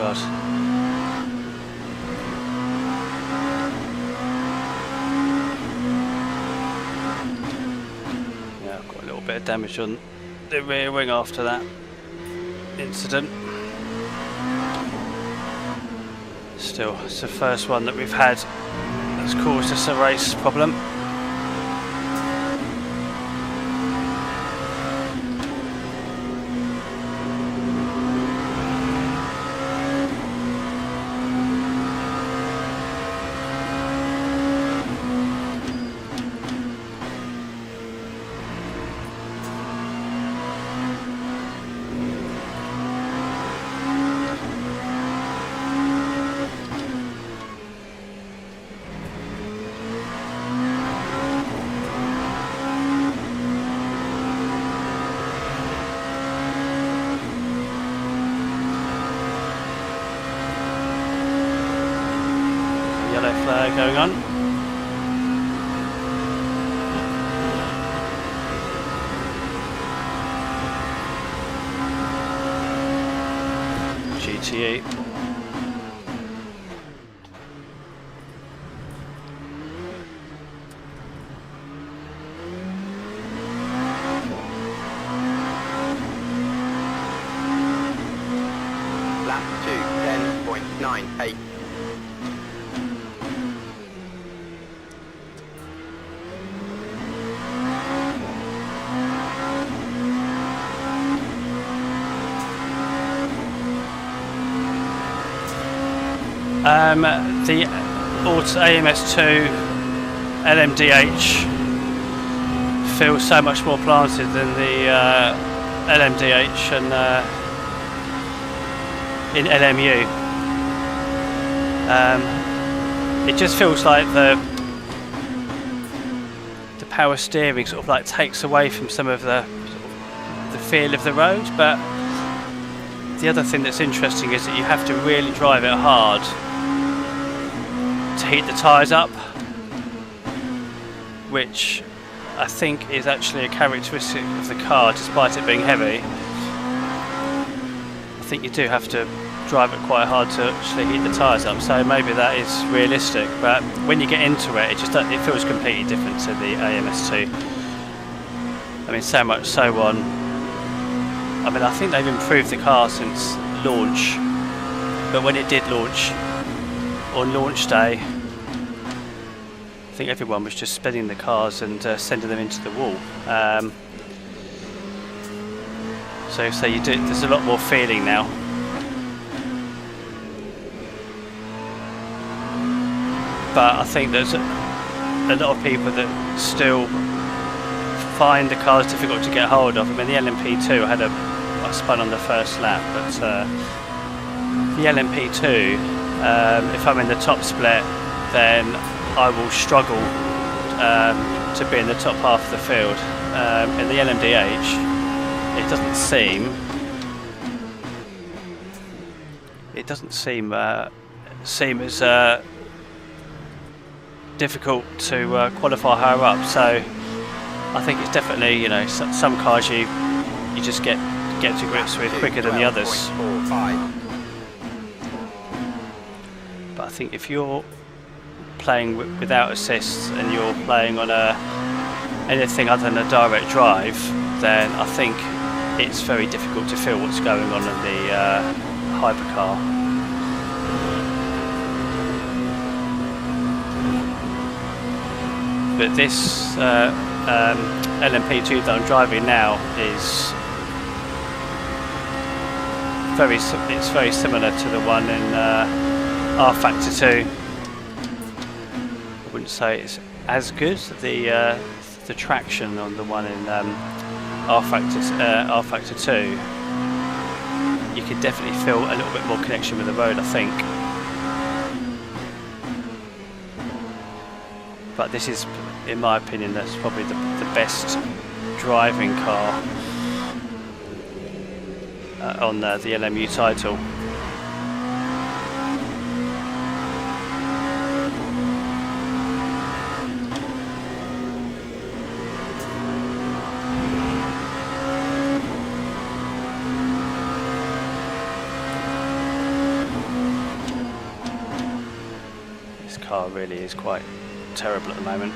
God. Yeah, I've got a little bit of damage on the rear wing after that incident. Still, it's the first one that we've had that's caused us a race problem. Yellow flag going on. GTE.
Lap 2, 10.98.
The AMS2 LMDh feels so much more planted than the LMDh and in LMU. It just feels like the power steering sort of like takes away from some of the feel of the road, but the other thing that's interesting is that you have to really drive it hard to heat the tyres up, which I think is actually a characteristic of the car despite it being heavy. I think you do have to drive it quite hard to actually heat the tyres up, so maybe that is realistic, but when you get into it, it feels completely different to the AMS2. I mean, so much so on, I mean, I think they've improved the car since launch, but when it did launch on launch day, I think everyone was just spinning the cars and sending them into the wall. So there's a lot more feeling now. But I think there's a lot of people that still find the cars difficult to get hold of. I mean, the LMP2 I spun on the first lap, but the LMP2, if I'm in the top split, then I will struggle to be in the top half of the field. In the LMDh, it doesn't seem as difficult to qualify higher up. So I think it's definitely, you know, some cars you just get to grips with quicker than the others. But I think if you're playing without assists and you're playing on anything other than a direct drive, then I think it's very difficult to feel what's going on in the hypercar. But this LMP2 that I'm driving now is very similar to the one in R Factor 2. I wouldn't say it's as good. The traction on the one in R Factor 2, you could definitely feel a little bit more connection with the road, I think. But this is, in my opinion, that's probably the best driving car on the LMU title. car really is quite terrible at the moment.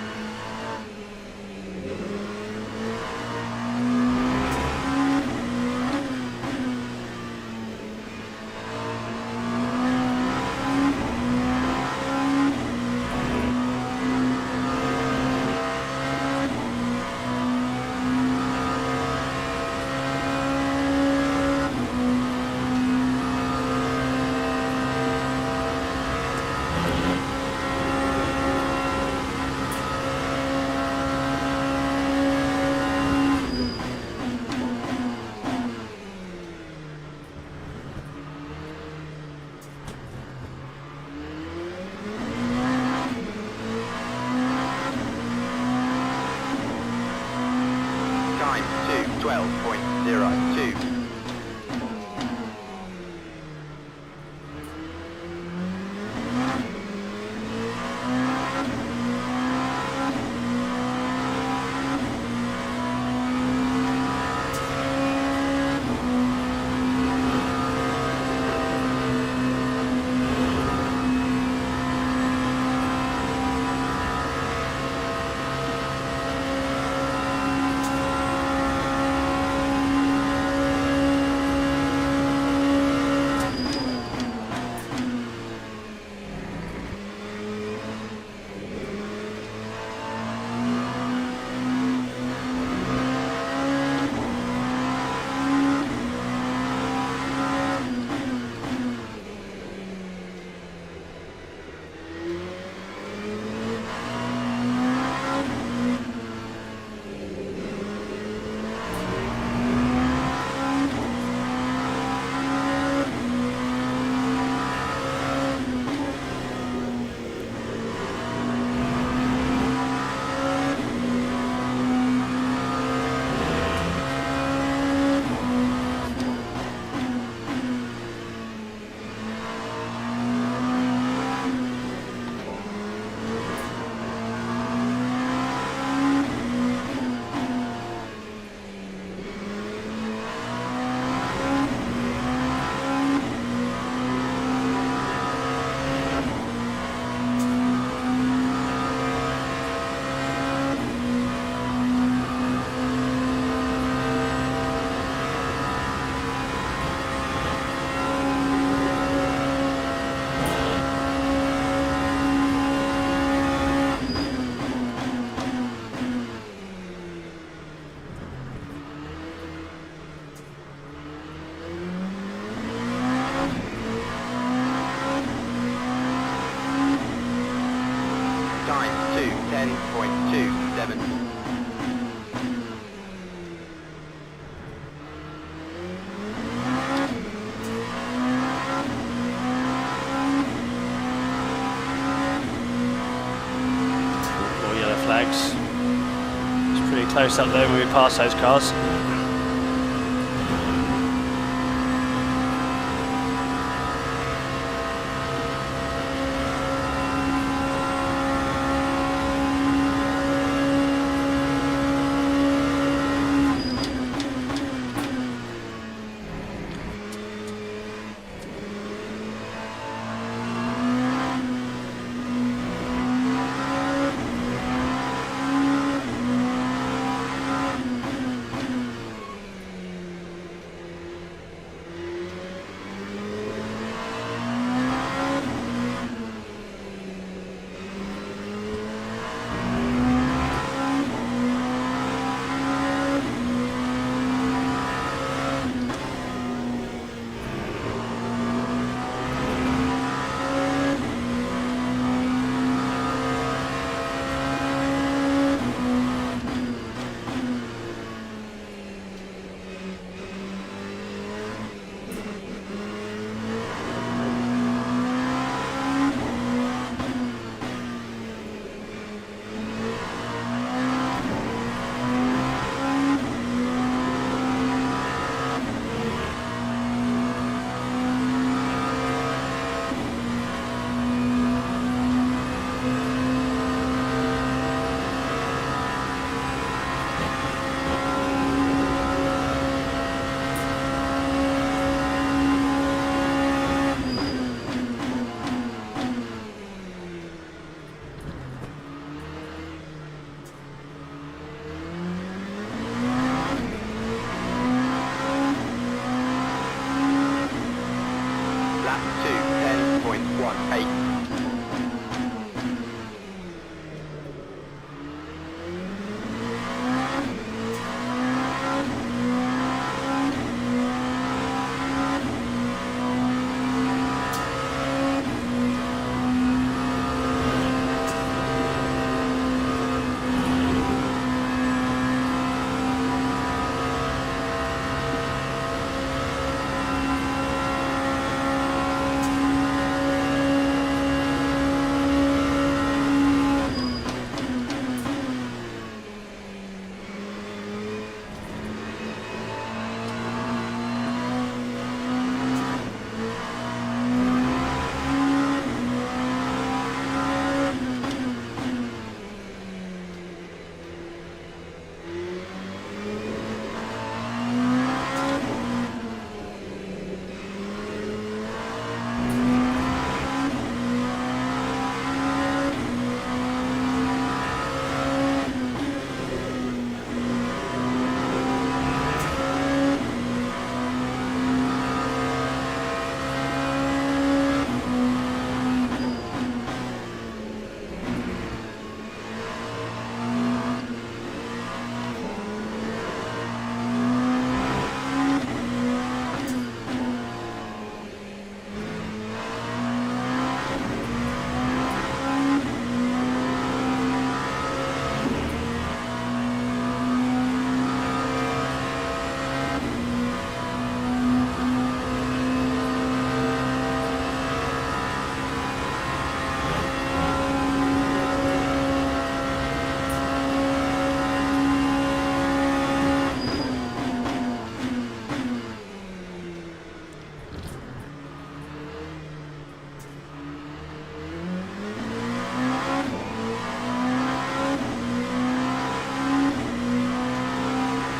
Time 2:12.02. Time 2:10.27.
More yellow flags. It's pretty close up there when we pass those cars.
Lap 2, 10.18.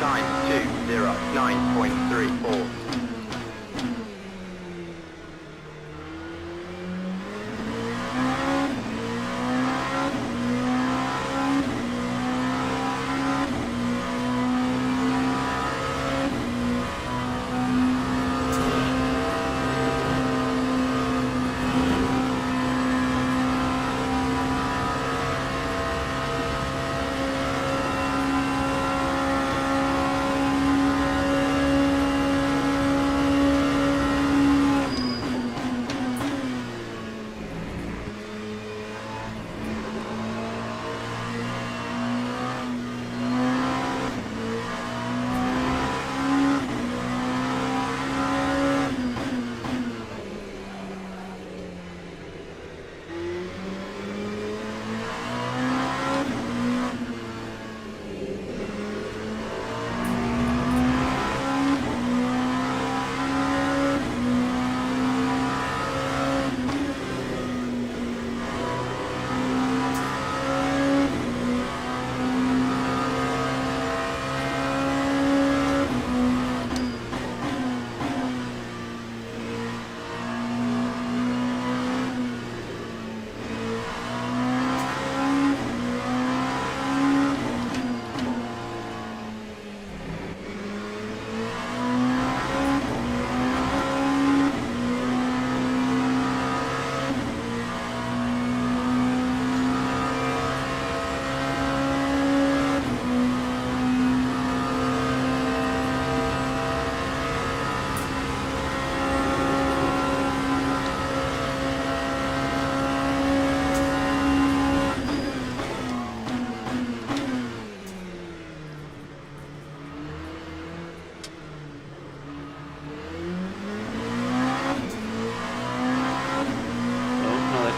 Time 2:09.34.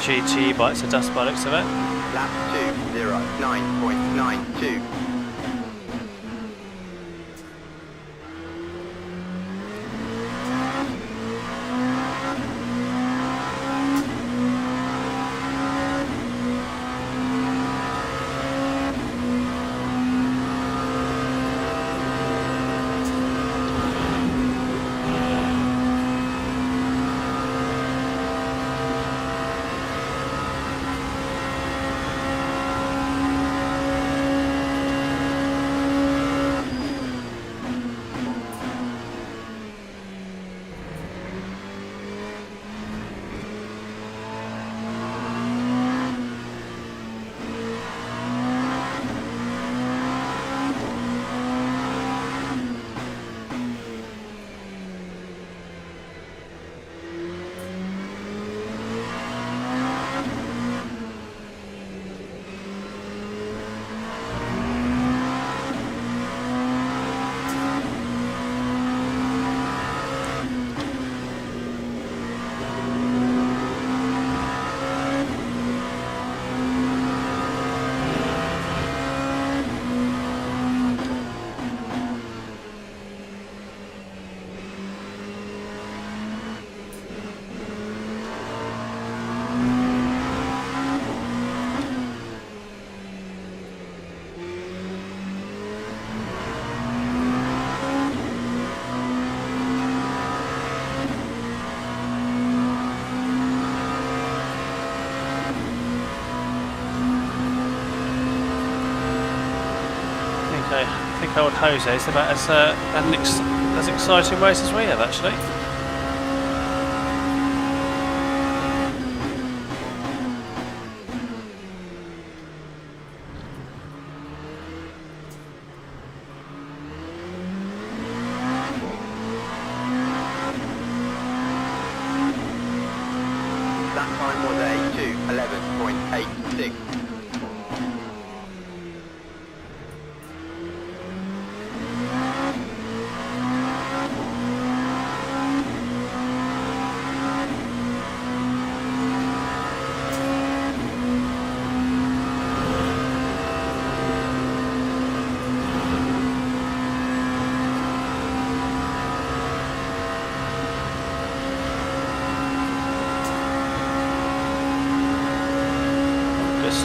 GT bites the dust by the looks of it.
Lap 2:09.92.
told Jose it's about as exciting race as we have actually.
That time was a 2:11.86.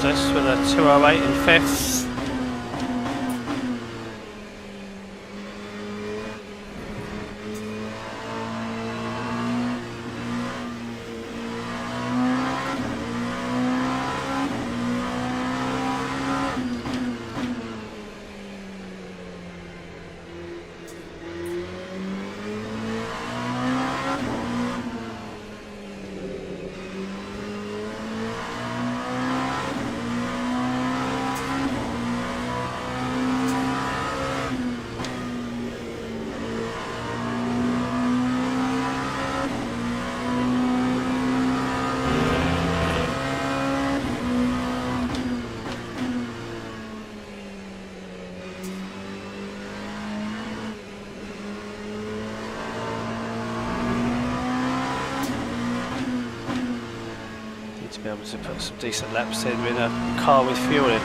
With a 2:08 in 5th. To be able to put some decent laps in with a car with fuel in.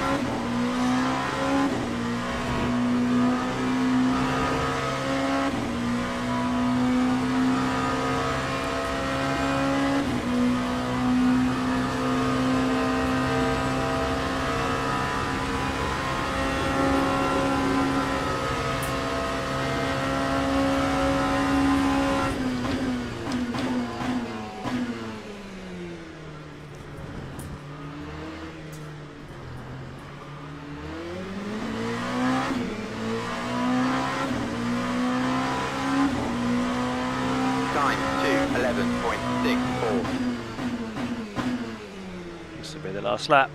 Time 2:11.64.
This will be the last lap.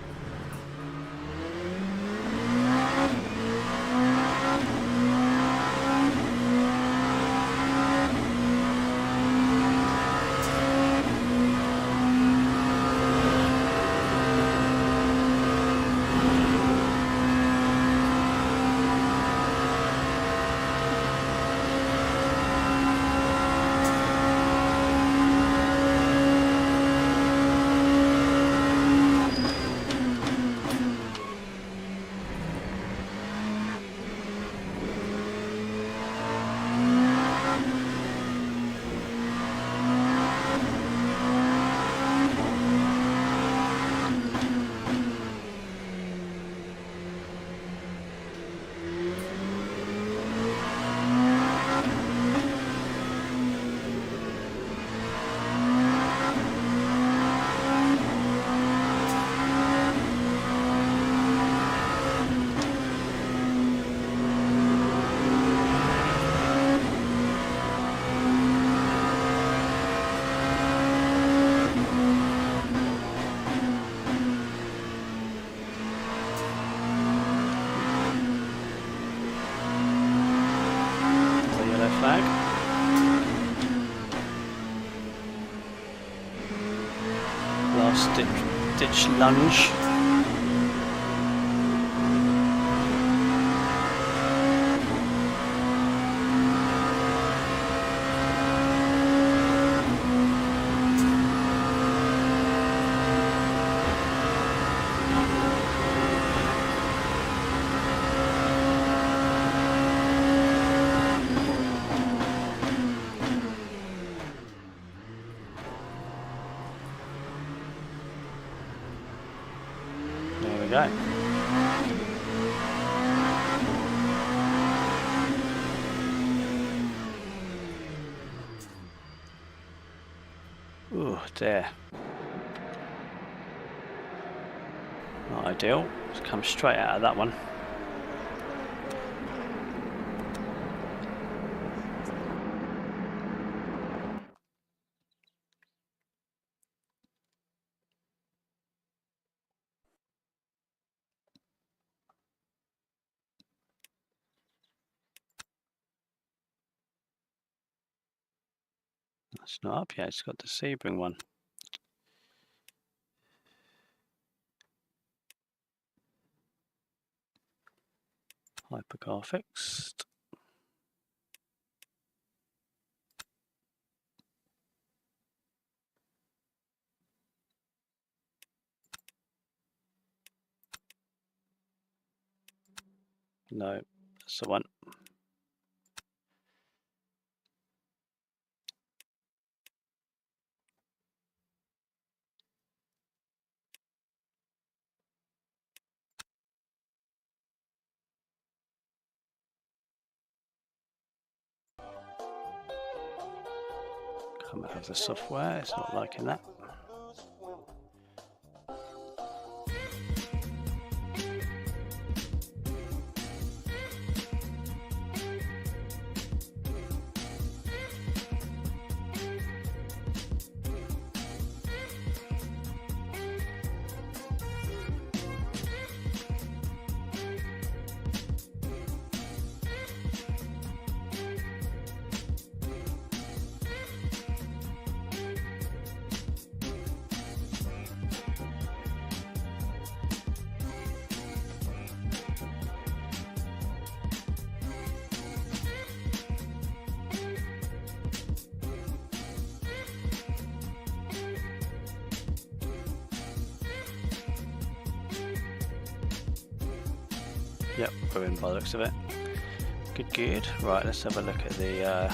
Flag. Last ditch lunge. There we go. Ooh, dear. Not ideal. It's come straight out of that one. It's not up yet, it's got the Sebring one. Hypergraphics. No, that's the one. Come out of the software, it's not liking that. Yep, we're in by the looks of it. Good, good. Right, let's have a look at the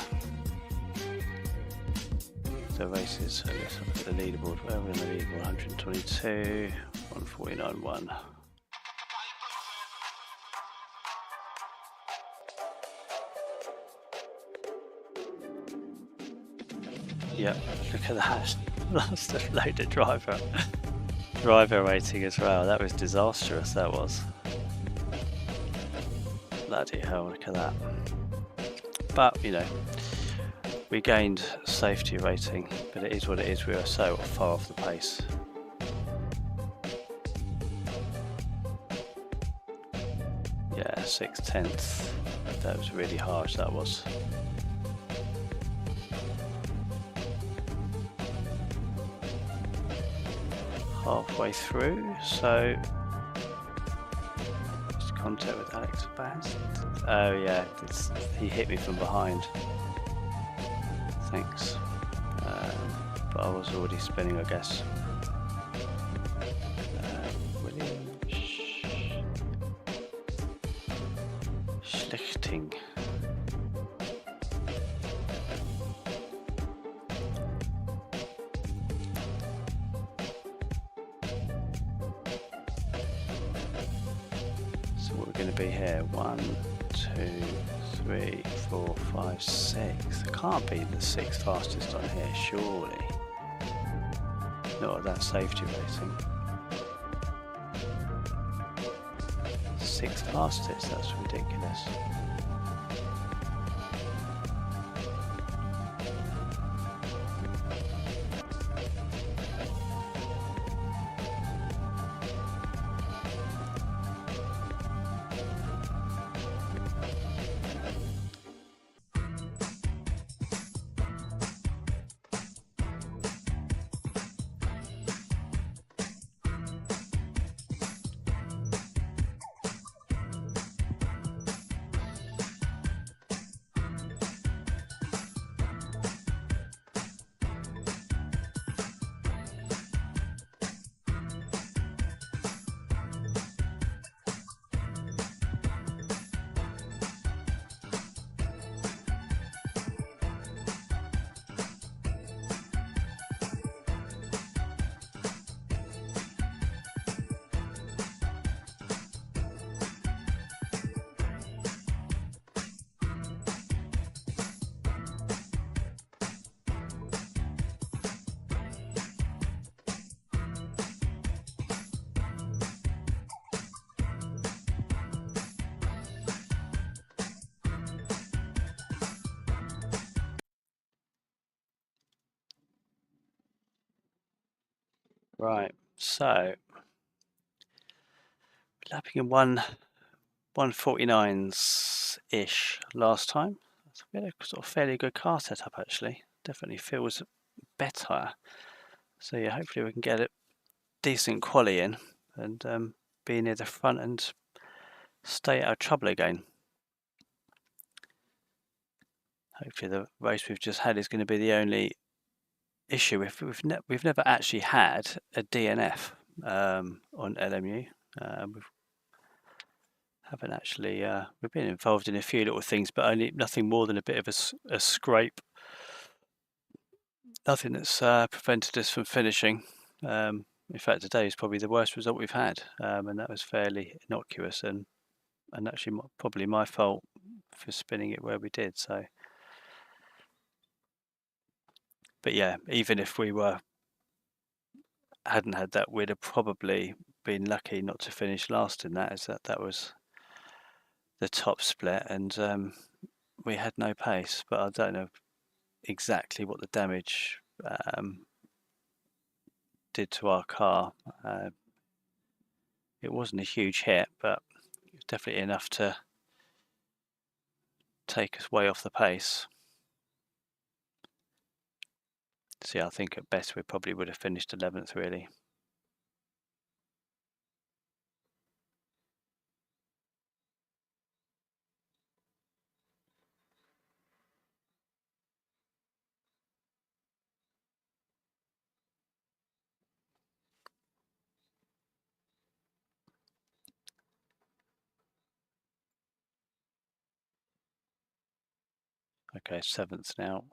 races. So let's have a look at the leaderboard. Where are we in the leaderboard? 122, 149.1. Yep, look at that. Lost a load of driver rating as well. That was disastrous, that was. Bloody hell, look at that. But, you know, we gained safety rating, but it is what it is. We are so far off the pace. Yeah, 6/10. That was really harsh, that was. Halfway through, so just contact with Alex Bast. Oh yeah, he hit me from behind. Thanks. But I was already spinning, I guess. William Schlichting. So what we're going to be here? 1, 2, 3, 4, 5, 6. I can't be the 6th fastest on here, surely. Not at that safety rating. 6th fastest, that's ridiculous. Right, so lapping in 149s ish last time. So we had a sort of fairly good car setup actually. definitely feels better. So yeah, hopefully we can get a decent quali in and be near the front and stay out of trouble again. Hopefully the race we've just had is going to be the only issue. If we've never actually had a DNF on LMU. We haven't actually. We've been involved in a few little things, but only nothing more than a bit of a scrape. Nothing that's prevented us from finishing. In fact, today is probably the worst result we've had, and that was fairly innocuous and actually probably my fault for spinning it where we did. So, but yeah, even if we hadn't had that, we'd have probably been lucky not to finish last in that, as that was the top split, and we had no pace. But I don't know exactly what the damage did to our car. It wasn't a huge hit, but it was definitely enough to take us way off the pace. So yeah, I think at best we probably would have finished 11th really. Okay, 7th now.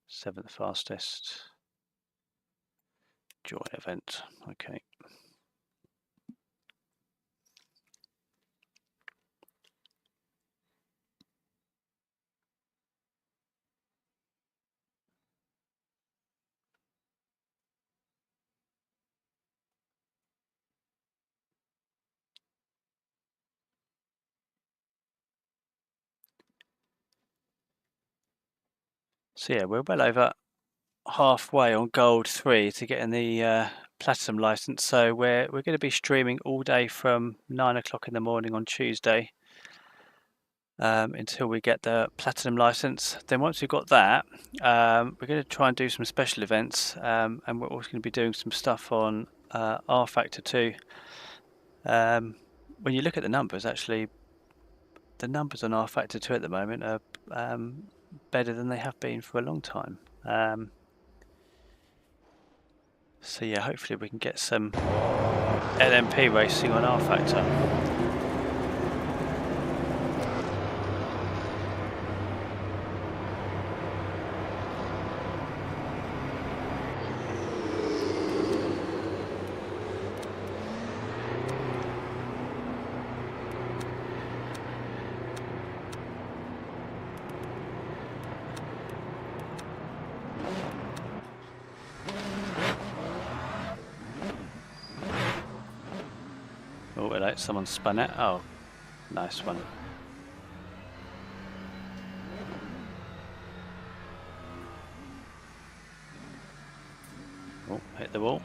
7th fastest. Join event. Okay. So yeah, we're well over halfway on gold 3 to getting the platinum license. So we're going to be streaming all day from 9 o'clock in the morning on Tuesday until we get the platinum license. Then once we've got that, we're going to try and do some special events, and we're also going to be doing some stuff on R Factor 2. When you look at the numbers, actually, the numbers on R Factor 2 at the moment are better than they have been for a long time. So yeah, hopefully we can get some LMP racing on R Factor. Oh, hello, someone spun it. Oh, nice one. Oh, hit the wall.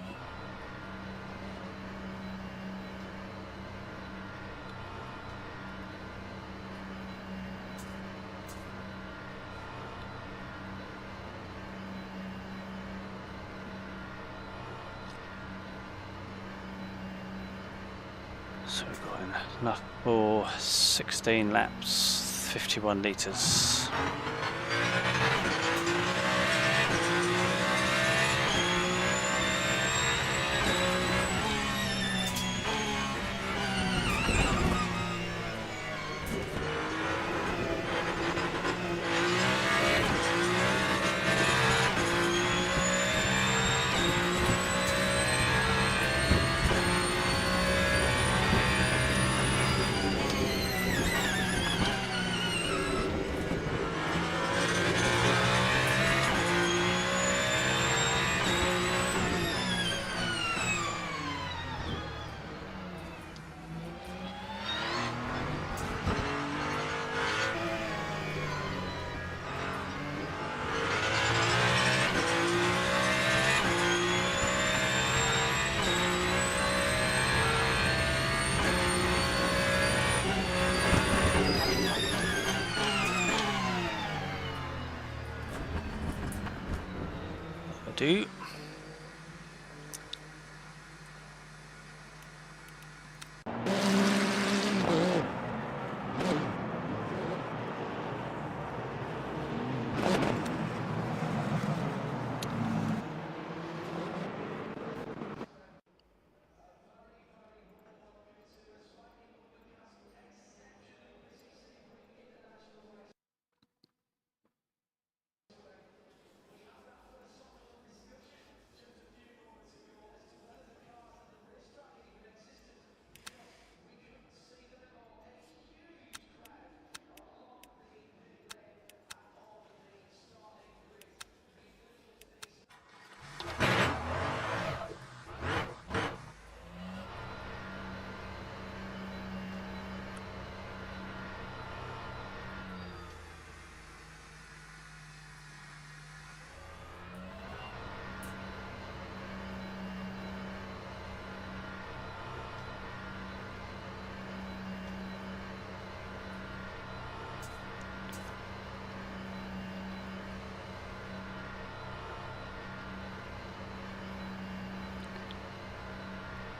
So we've got enough for 16 laps, 51 litres. do.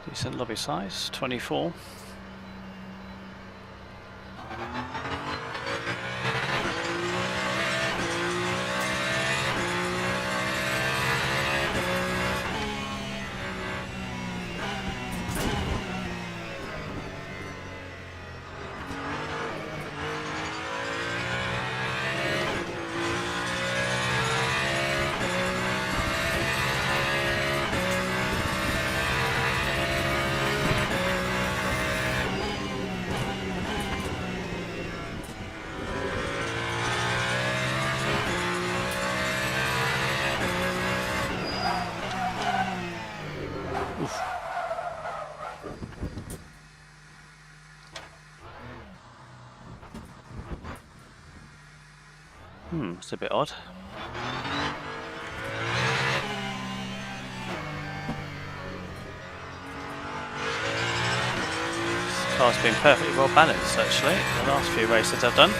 Decent lobby size, 24. It's a bit odd. This car's been perfectly well balanced actually, the last few races I've done.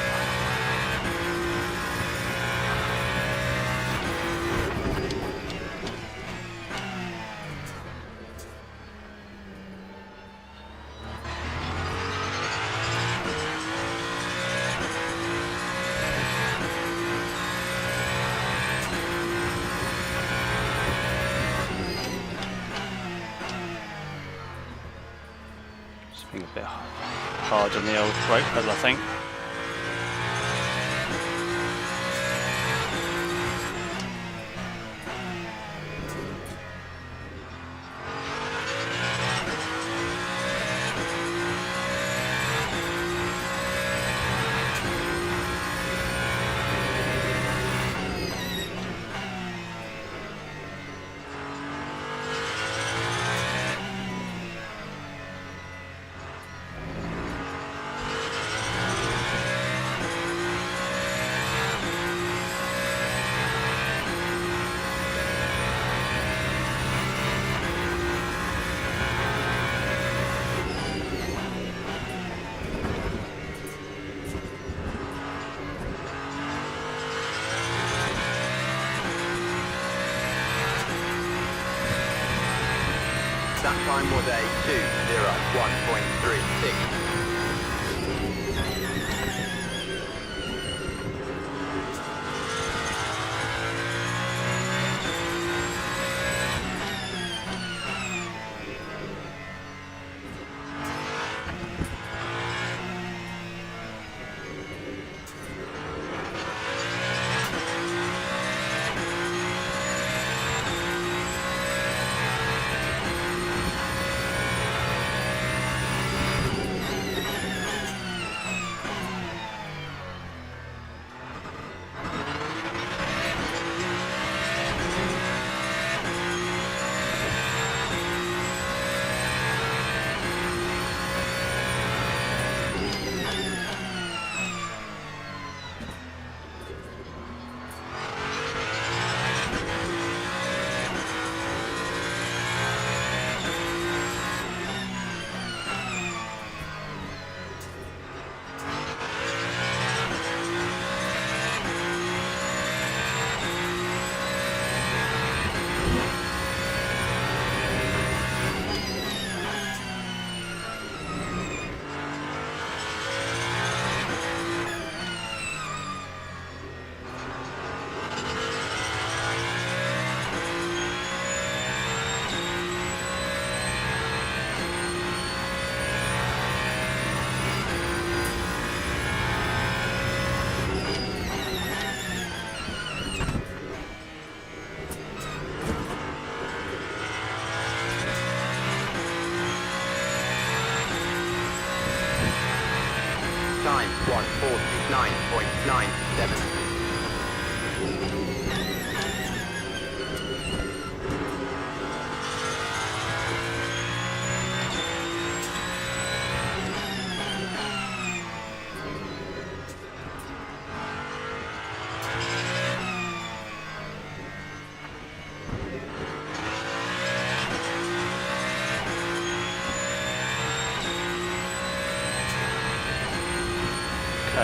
Being a bit hard on the old brake pedal, I think.
That time was a 2:01.36.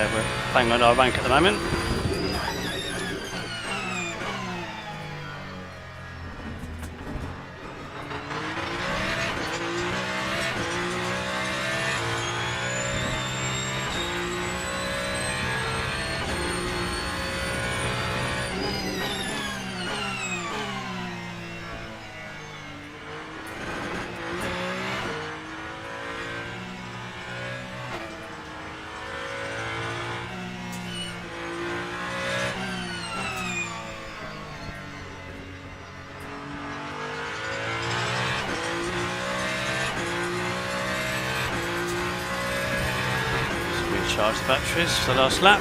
we're bang on our rank at the moment. Recharge the batteries for the last lap.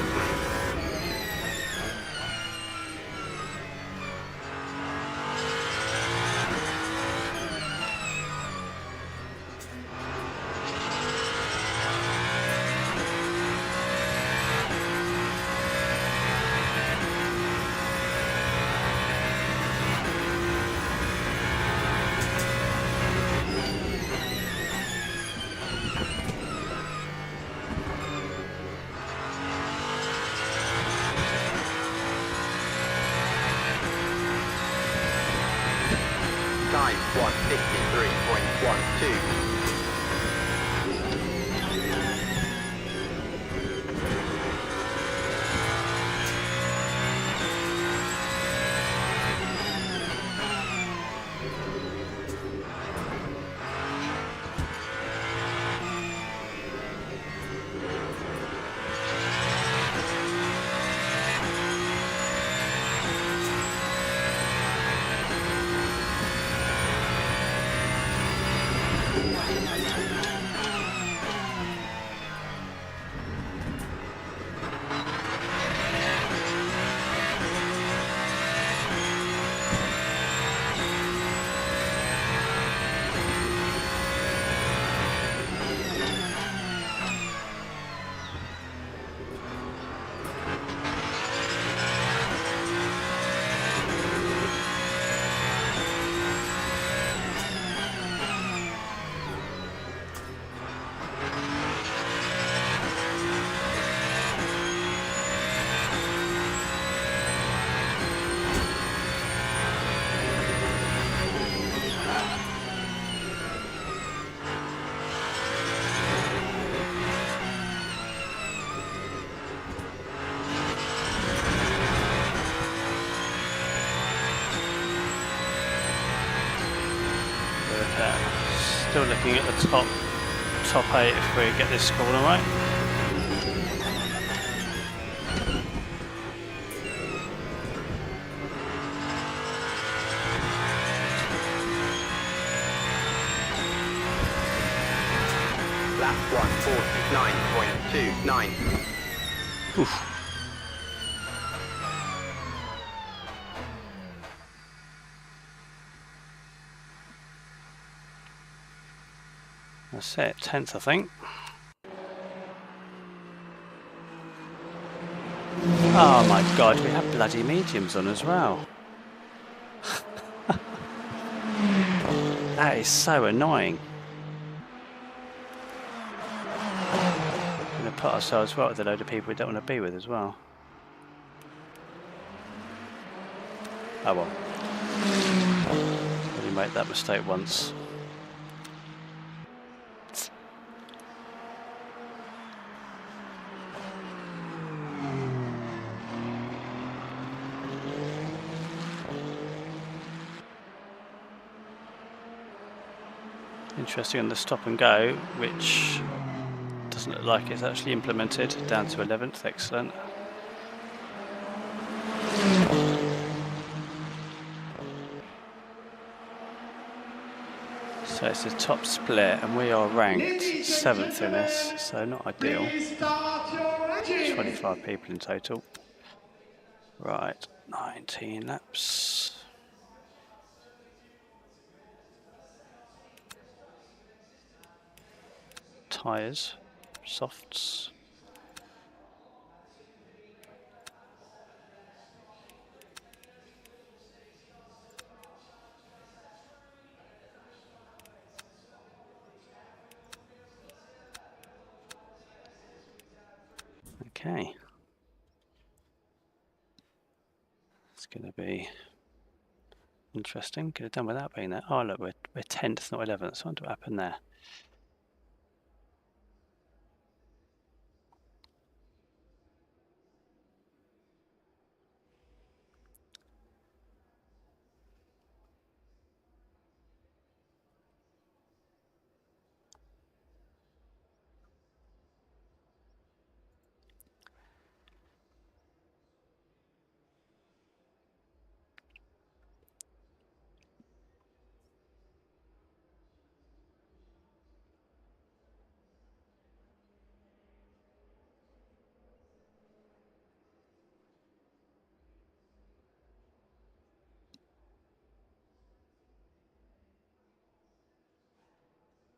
Time 153.12.
Still looking at the top 8 if we get this corner right.
Lap 149.29.
Oof. That's it, 10th I think. Oh my god, we have bloody mediums on as well. That is so annoying. We're going to put ourselves right with a load of people we don't want to be with as well. Oh well. Only made that mistake once. Interesting on the stop and go, which doesn't look like it's actually implemented, down to 11th, excellent. So it's the top split and we are ranked 7th in this, so not ideal. 25 people in total. Right, 19 laps. Tyres, softs. Okay. It's going to be interesting. Could have done without being there. Oh look, we're 10th, not 11th. So I wonder what happened there.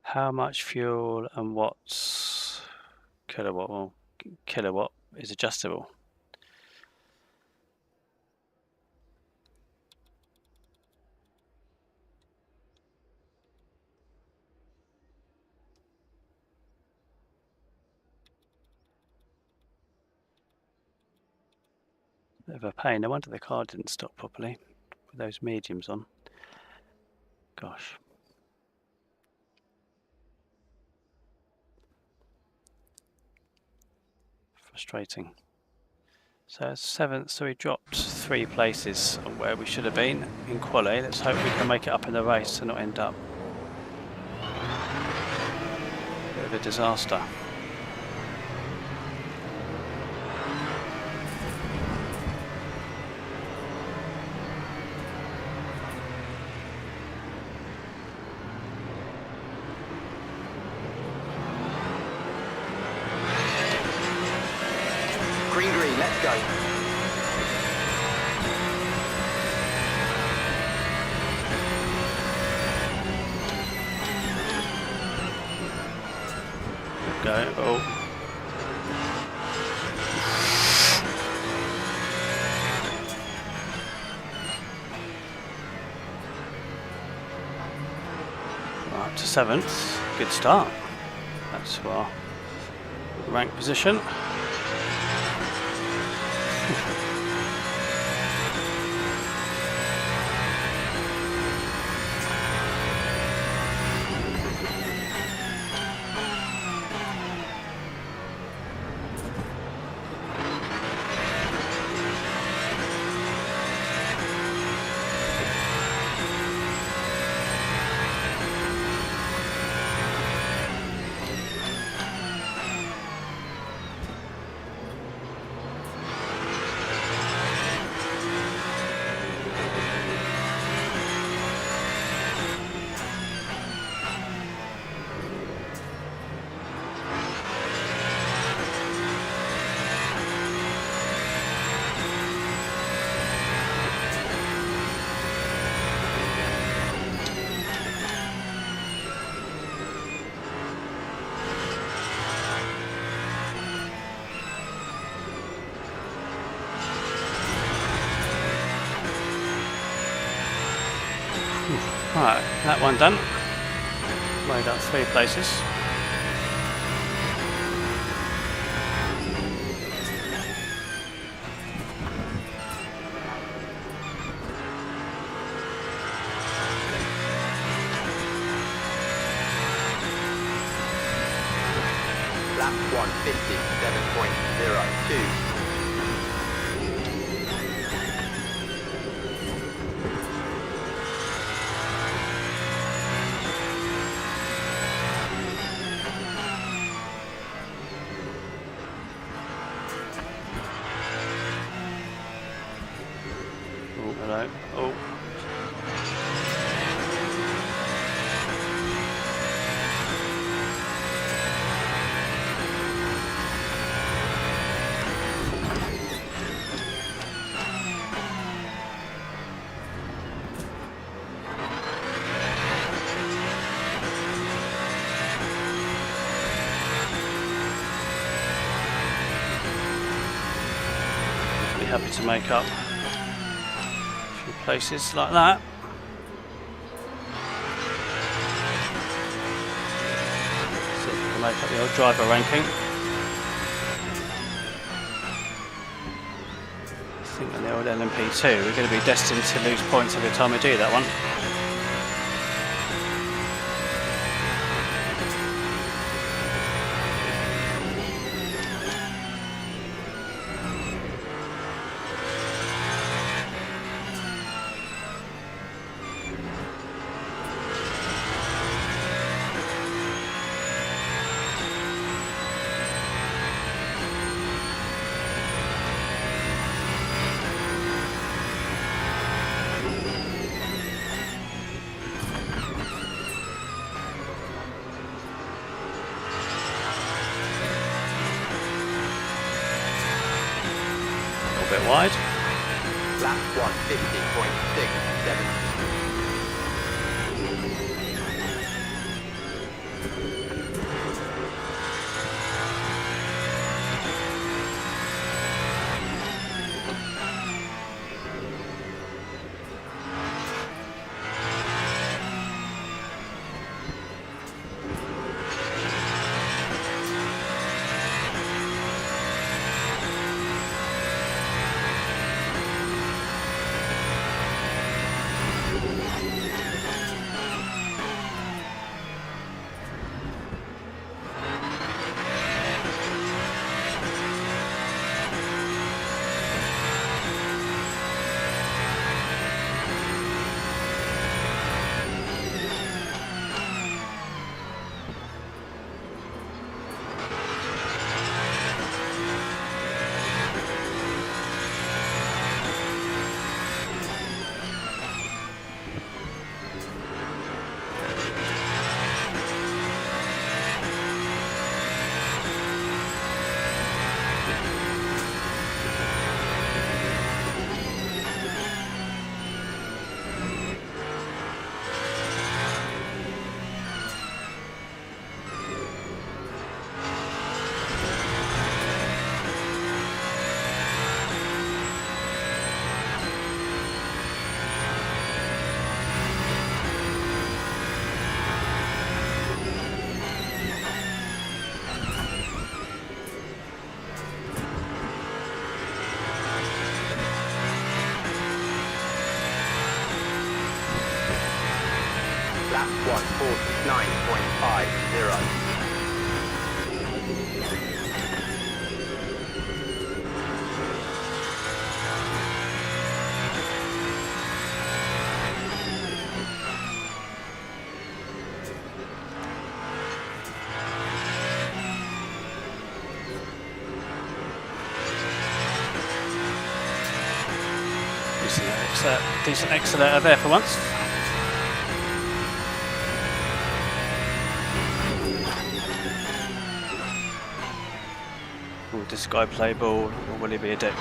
How much fuel and what's kilowatt? Well, kilowatt is adjustable. Bit of a pain. No wonder the car didn't stop properly with those mediums on. Gosh. Frustrating. So 7th, so we dropped 3 places on where we should have been in quali. Let's hope we can make it up in the race and not end up a bit of a disaster.
Green, let's go.
Go. Oh. Right, up to 7th. Good start. That's our rank position. Right, that one done. Made up 3 places.
Lap 157.02.
Oh, hello. Oh. Be happy to make up a few places like that. See if we can make up the old driver ranking. The old LMP2. We're going to be destined to lose points every time we do that one. Bit wide.
Lap 150.67. Lap 149.50.
Decent accelerator there for once. Will this guy play ball or will he be a dick?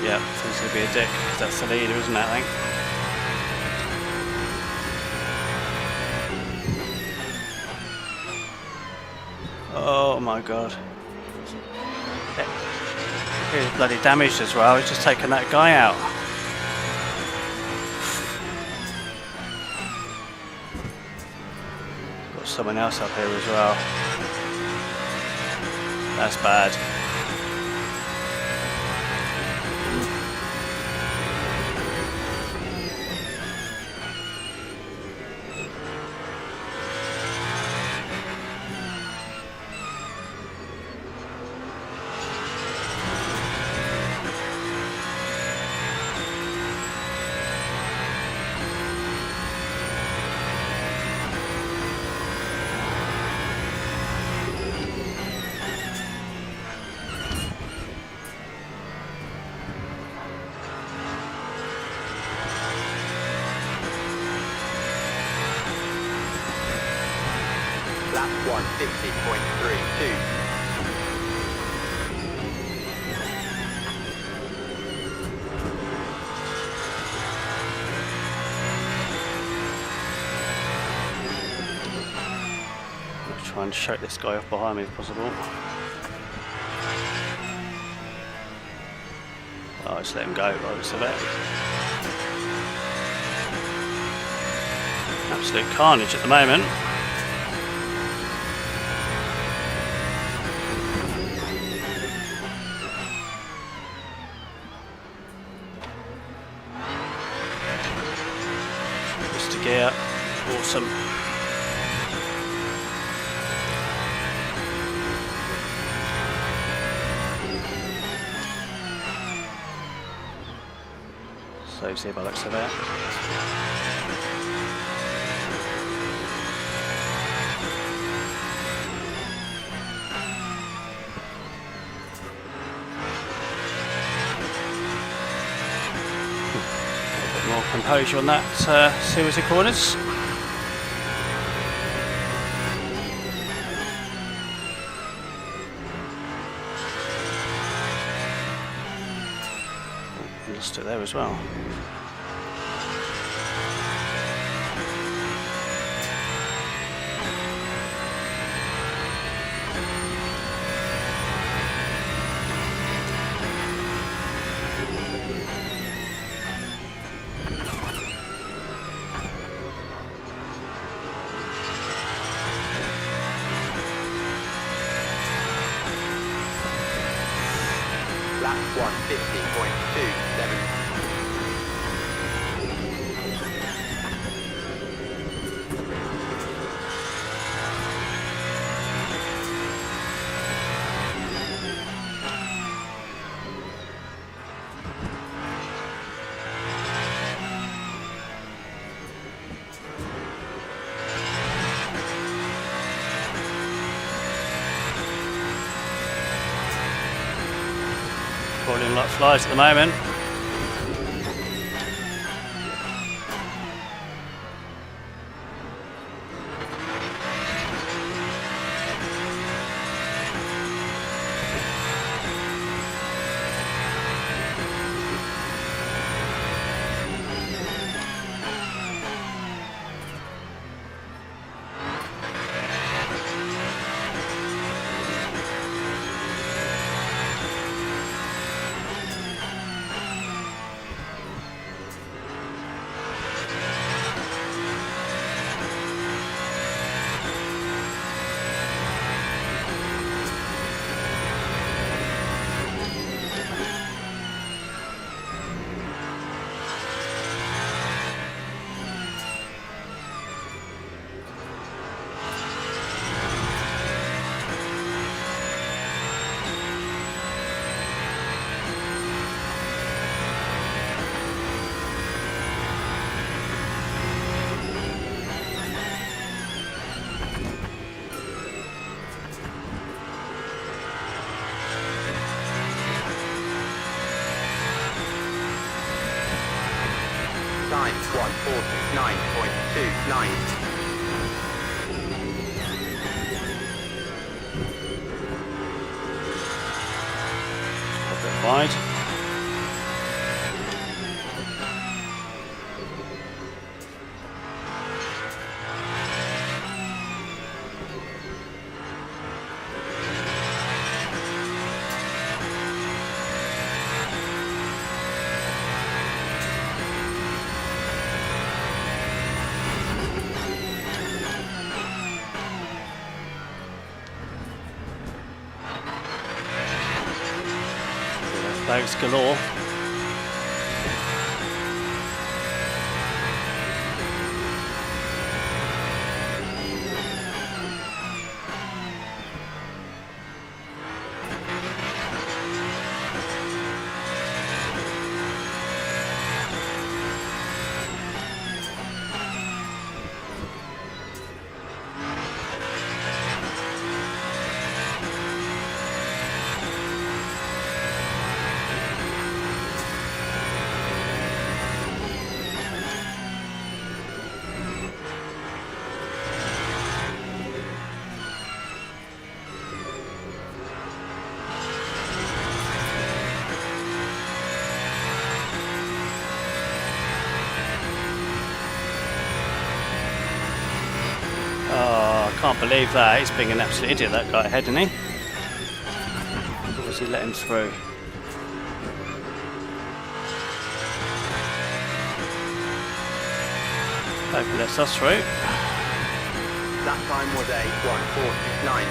Yeah, he's going to be a dick because that's the leader, isn't it, I think? Oh my god. He's bloody damaged as well, he's just taken that guy out. Got someone else up here as well. That's bad.
Lap 150.32.
Try and shake this guy off behind me if possible. Oh, just let him go by the looks of it. Absolute carnage at the moment. gear. Awesome. So you see by the looks of it. More composure on that series of corners. Oh, lost it there as well.
Lap 150.27.
Falling like flies at the moment.
Time 149.29.
A bit wide. Bags galore. Can't believe that. He's being an absolute idiot, that guy ahead, isn't he? Or was he let him through? Hope he lets us through.
That time was a 149.17.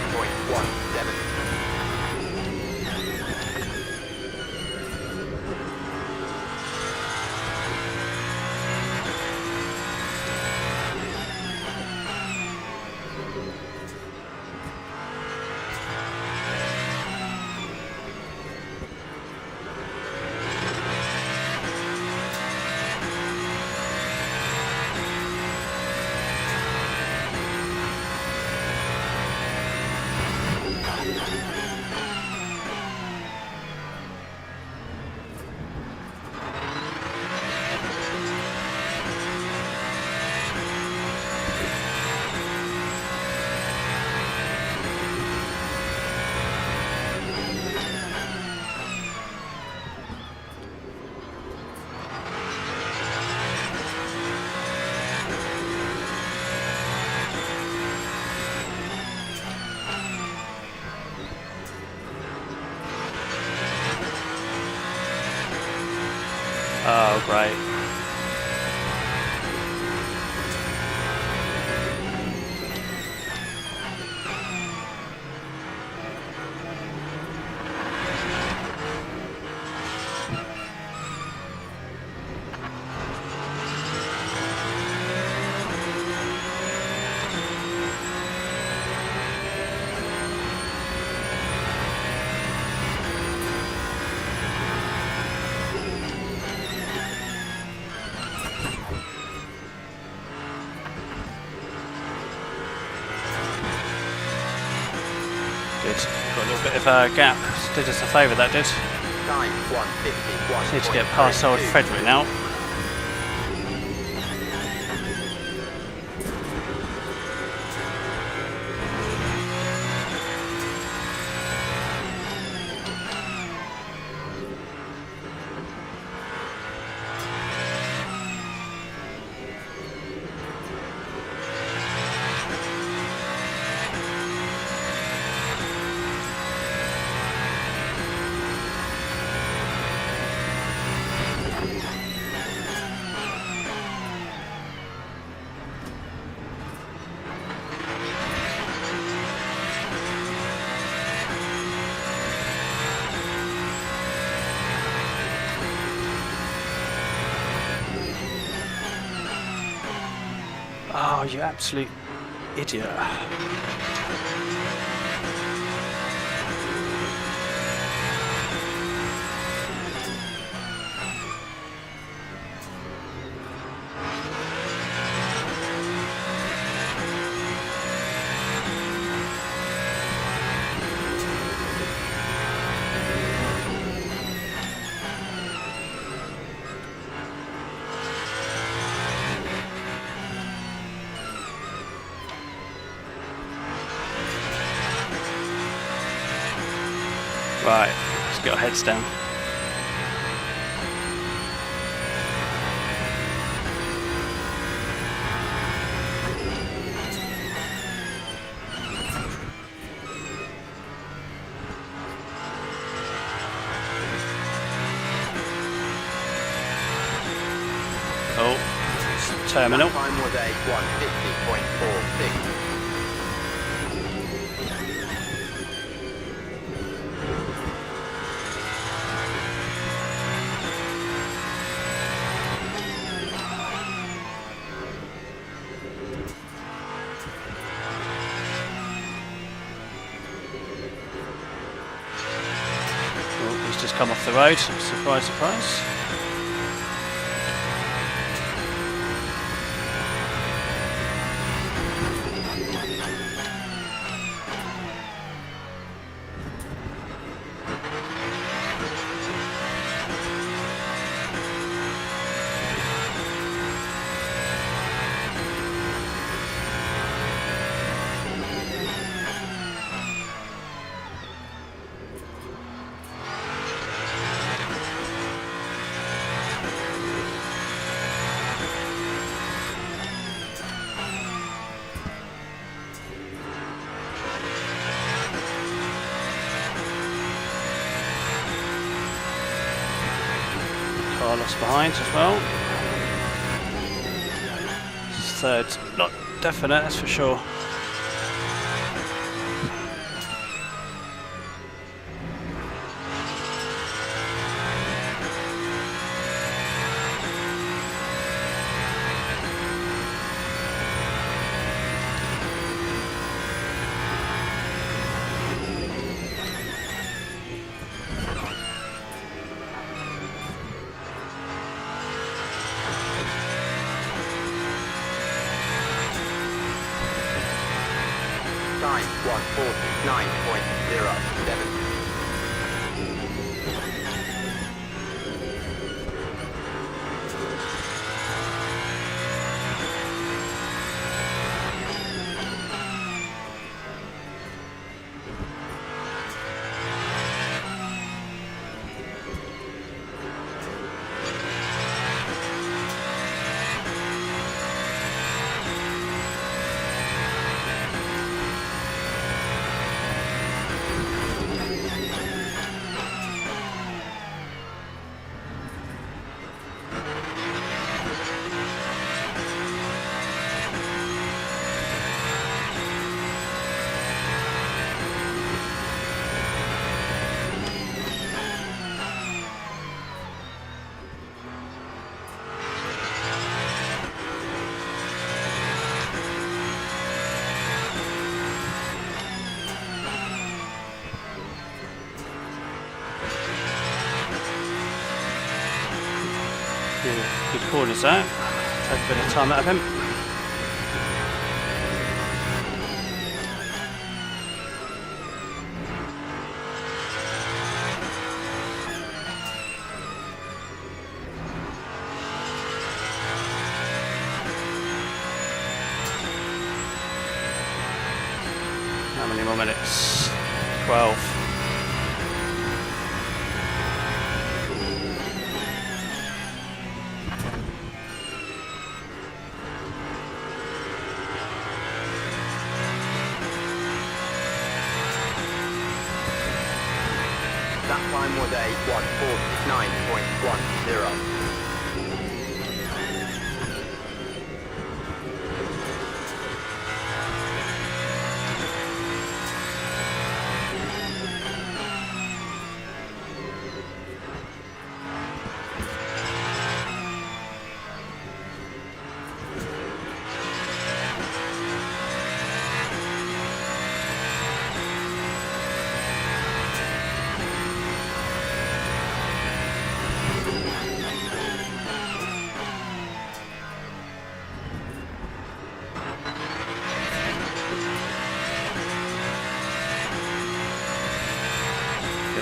Oh, great. Good. Got a little bit of a gap. Did us a favour, that did.
Time 151.
Need to get past old Frederick now. Oh, you absolute idiot. Right, let's get our heads down. Oh, it's terminal.
Time was a 150.46.
Oh, he's just come off the road. Surprise, surprise. Carlos behind as well. Third's not definite, that's for sure.
Time 149.07.
Good corners there. Take a bit of time out of him. How many more minutes? 12.
That time was a 1:49.10.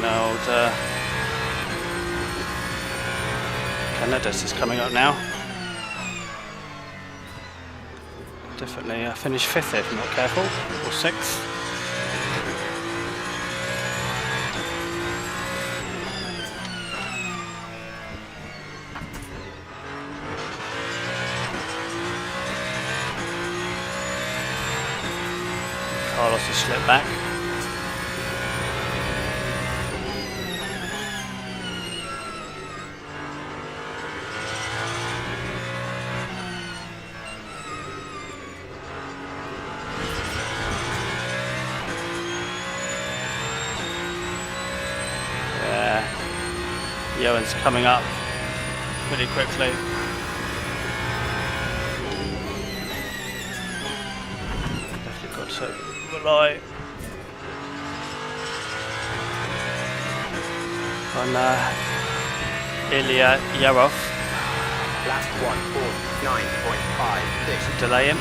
Old Canada's is coming up now. Definitely finish 5th if I'm not careful, or 6th. Carlos has slipped back. Johan's coming up pretty quickly. Definitely got to rely on Ilya Yarov.
Last 1:49.56.
To delay him.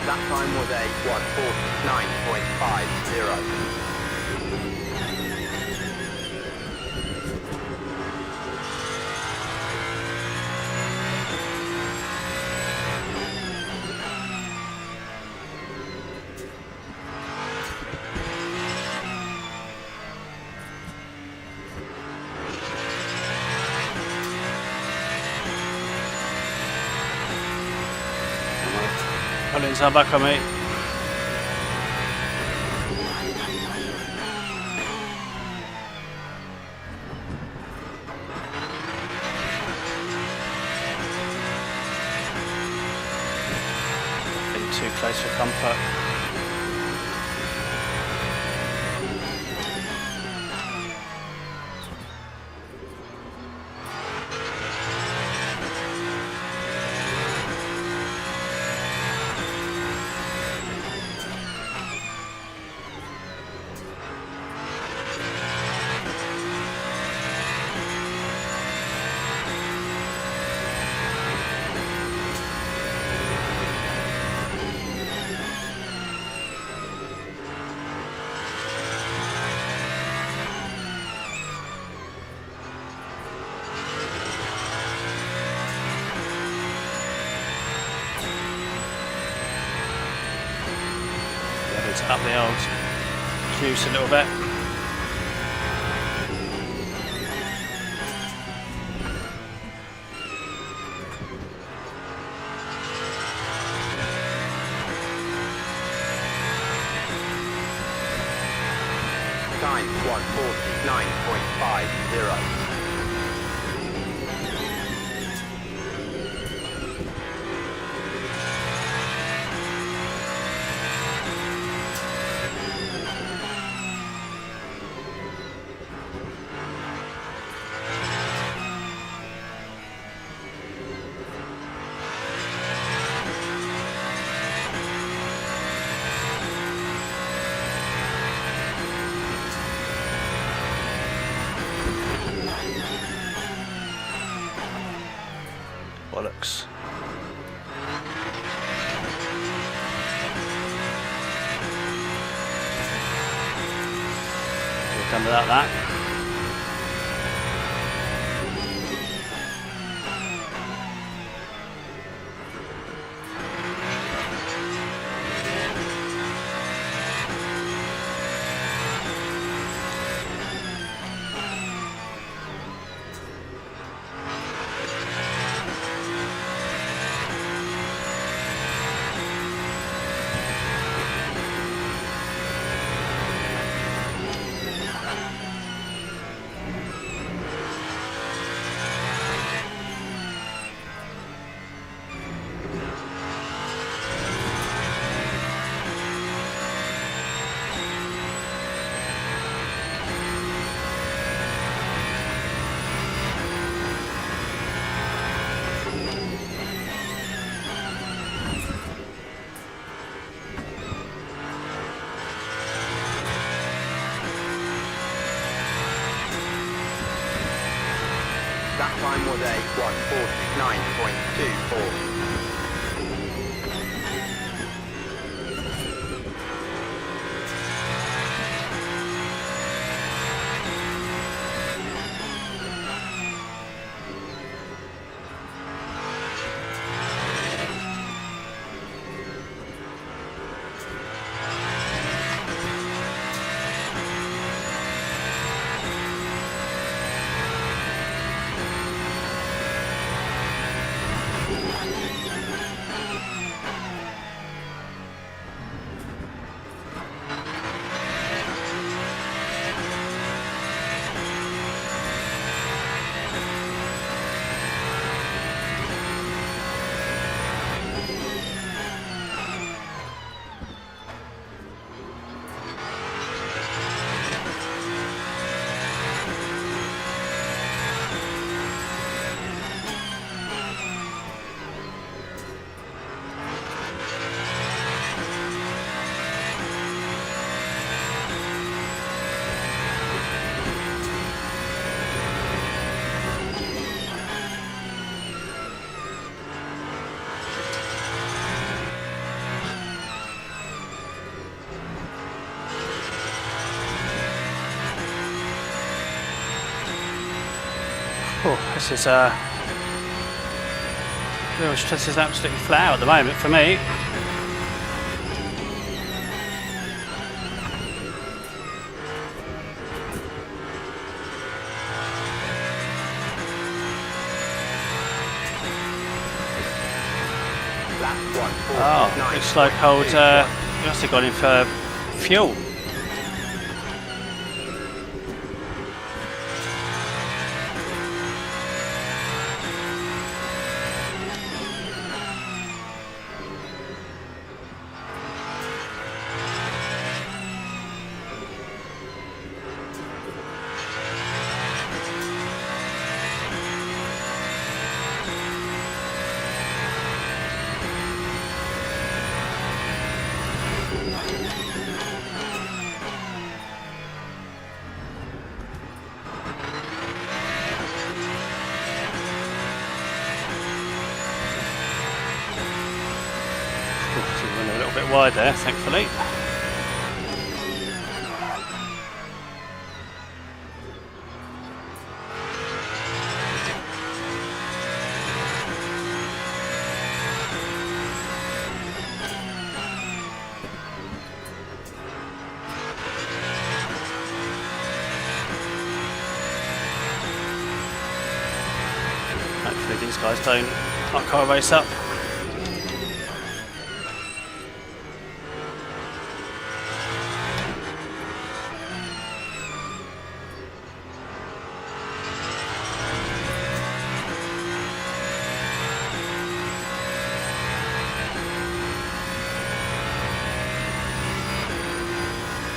That time was a 1:49.50.
Collins are back on me. place for comfort. Up the old juice a little bit.
Time 1:49.50.
Bollocks. We've done without that. That time was a 1:49.24. Oh, this is real stress is absolutely flat out at the moment for me. Oh, looks like old you must have gone in for fuel. bit wide there, thankfully. Hopefully these guys don't knock our race up.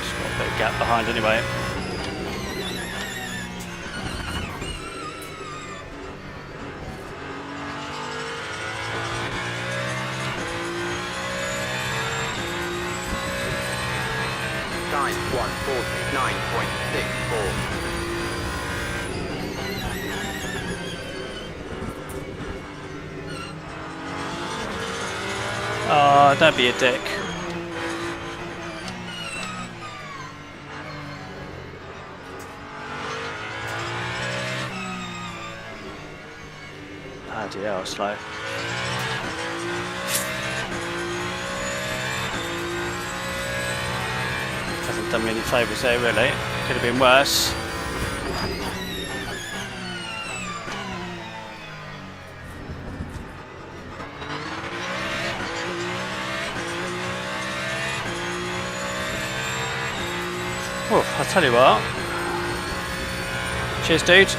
Just got a bit of gap behind anyway.
Time 1:49.64.
Oh, don't be a dick. Bloody hell, slow. Hasn't done me any favours there, really. Could have been worse. Oh, I'll tell you what. Cheers, dude.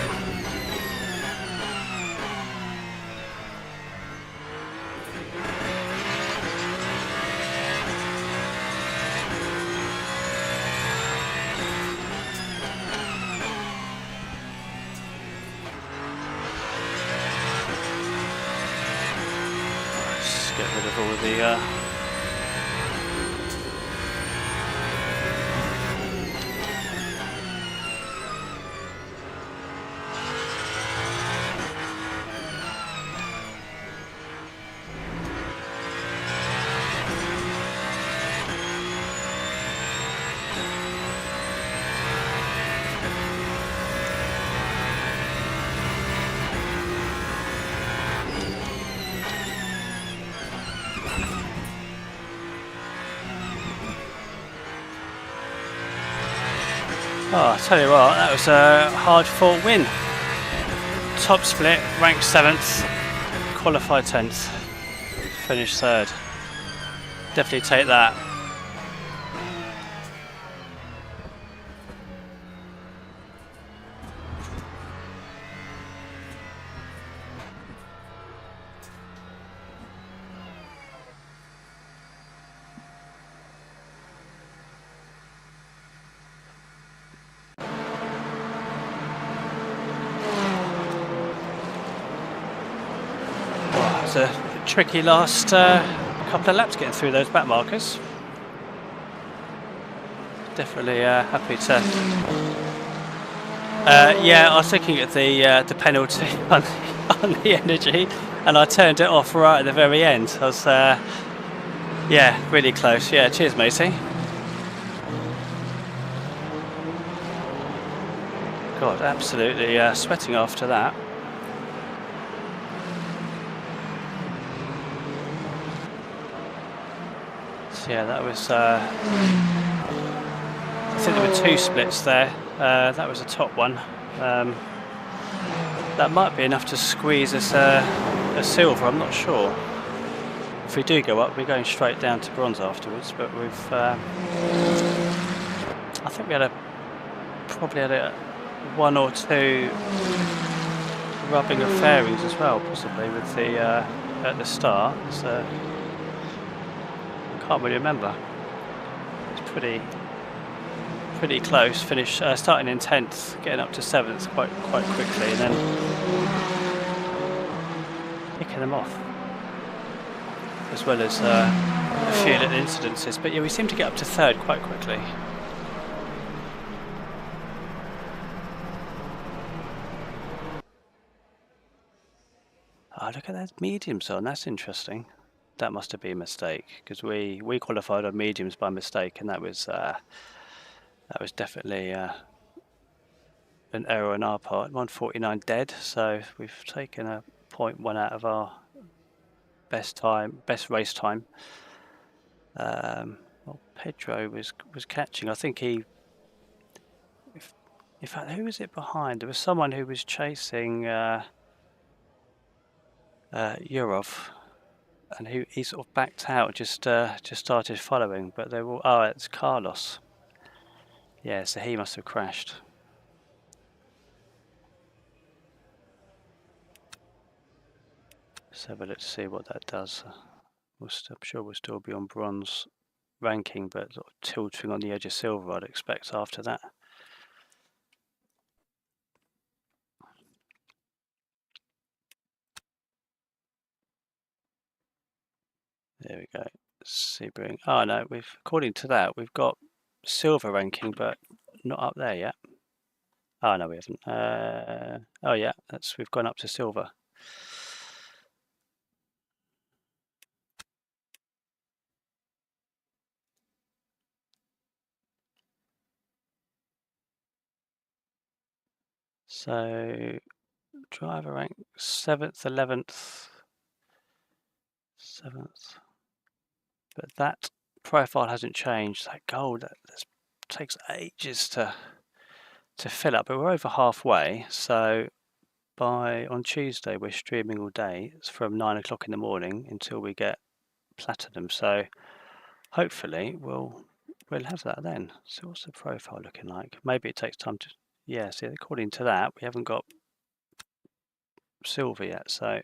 Let's get rid of all the Oh, I tell you what, that was a hard-fought win. Top split, ranked 7th, qualified 10th, finished 3rd. Definitely take that. A tricky last couple of laps getting through those back markers. Definitely happy to. Yeah, I was looking at the penalty on the energy, and I turned it off right at the very end. I was yeah, really close. Yeah, cheers, matey. God, absolutely sweating after that. Yeah, that was. I think there were 2 splits there. That was a top one. That might be enough to squeeze us a silver. I'm not sure. If we do go up, we're going straight down to bronze afterwards. But we've. I think we had probably had 1 or 2 rubbing of fairings as well, possibly with the at the start. So. Can't really remember. It's pretty close. Finish starting in 10th, getting up to 7th quite quickly, and then picking them off, as well as a few little incidences. But yeah, we seem to get up to 3rd quite quickly. Oh, look at that mediums on. That's interesting. that must have been a mistake, because we qualified on mediums by mistake, and that was definitely an error on our part. 149 dead, so we've taken a 0.1 out of our best race time. Well, Pedro was catching. I think he. In fact, who was it behind? There was someone who was chasing Yurov, and he sort of backed out, just started following. But they were. Oh, it's Carlos. Yeah, so he must have crashed. Let's have a look to see what that does. I'm sure we'll still be on bronze ranking, but sort of tilting on the edge of silver, I'd expect after that. There we go. Sebring. Oh no, according to that we've got silver ranking, but not up there yet. Oh no, we haven't. Oh yeah, we've gone up to silver. So driver rank 7th, 11th, 7th. But that profile hasn't changed. That gold that takes ages to fill up, but we're over halfway. So on Tuesday we're streaming all day. It's from 9 o'clock in the morning until we get platinum. So hopefully we'll have that then. So what's the profile looking like? Maybe it takes time to. Yeah, see, according to that we haven't got silver yet. So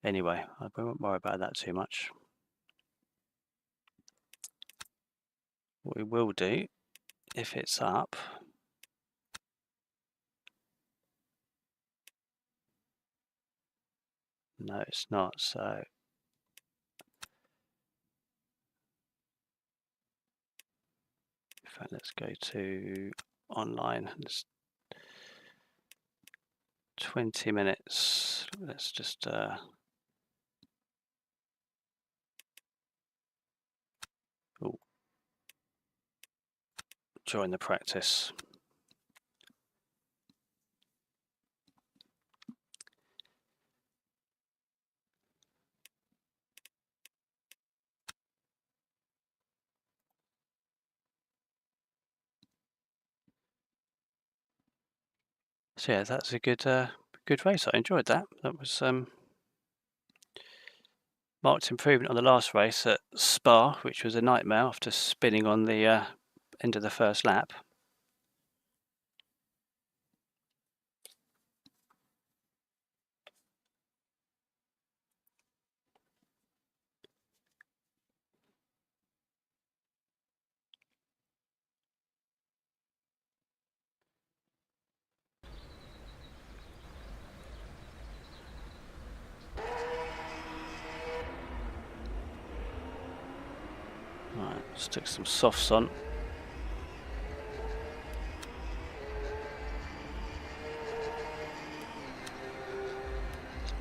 anyway, I won't worry about that too much. What we will do, if it's up, no it's not, so in fact let's go to online. It's 20 minutes. Let's just join the practice. So yeah, that's a good race. I enjoyed that. That was marked improvement on the last race at Spa, which was a nightmare after spinning on the end of the first lap. Right, stick some softs on.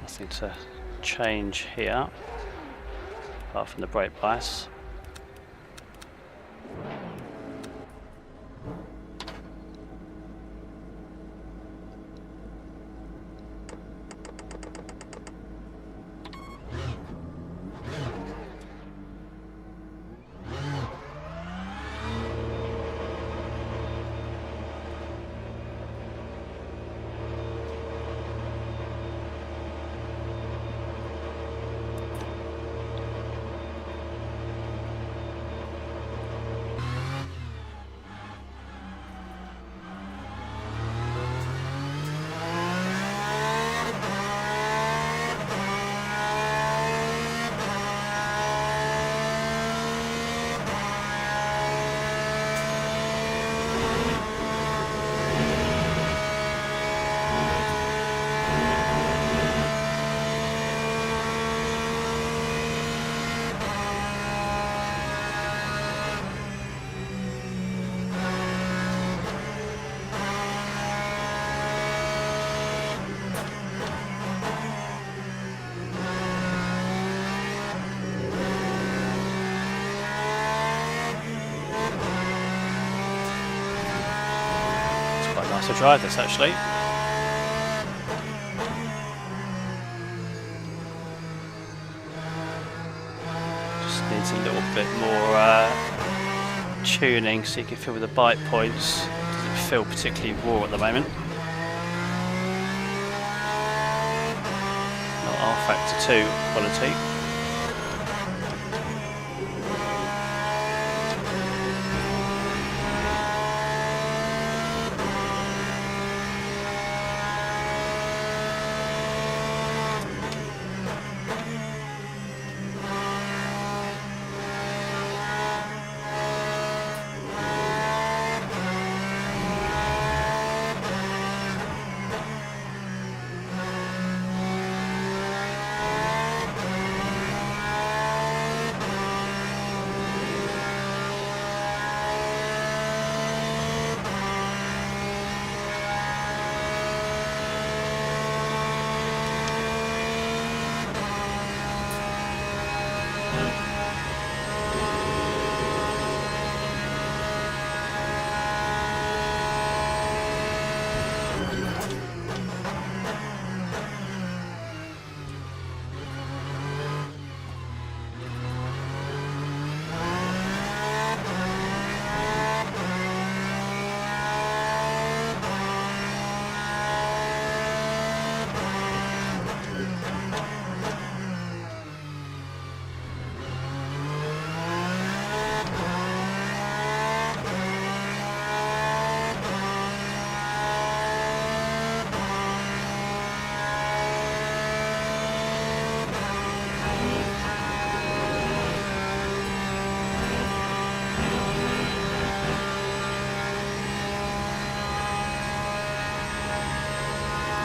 Nothing to change here, apart from the brake bias. to drive this actually. Just needs a little bit more tuning so you can feel the bite points. Doesn't feel particularly raw at the moment. Not R Factor 2 quality.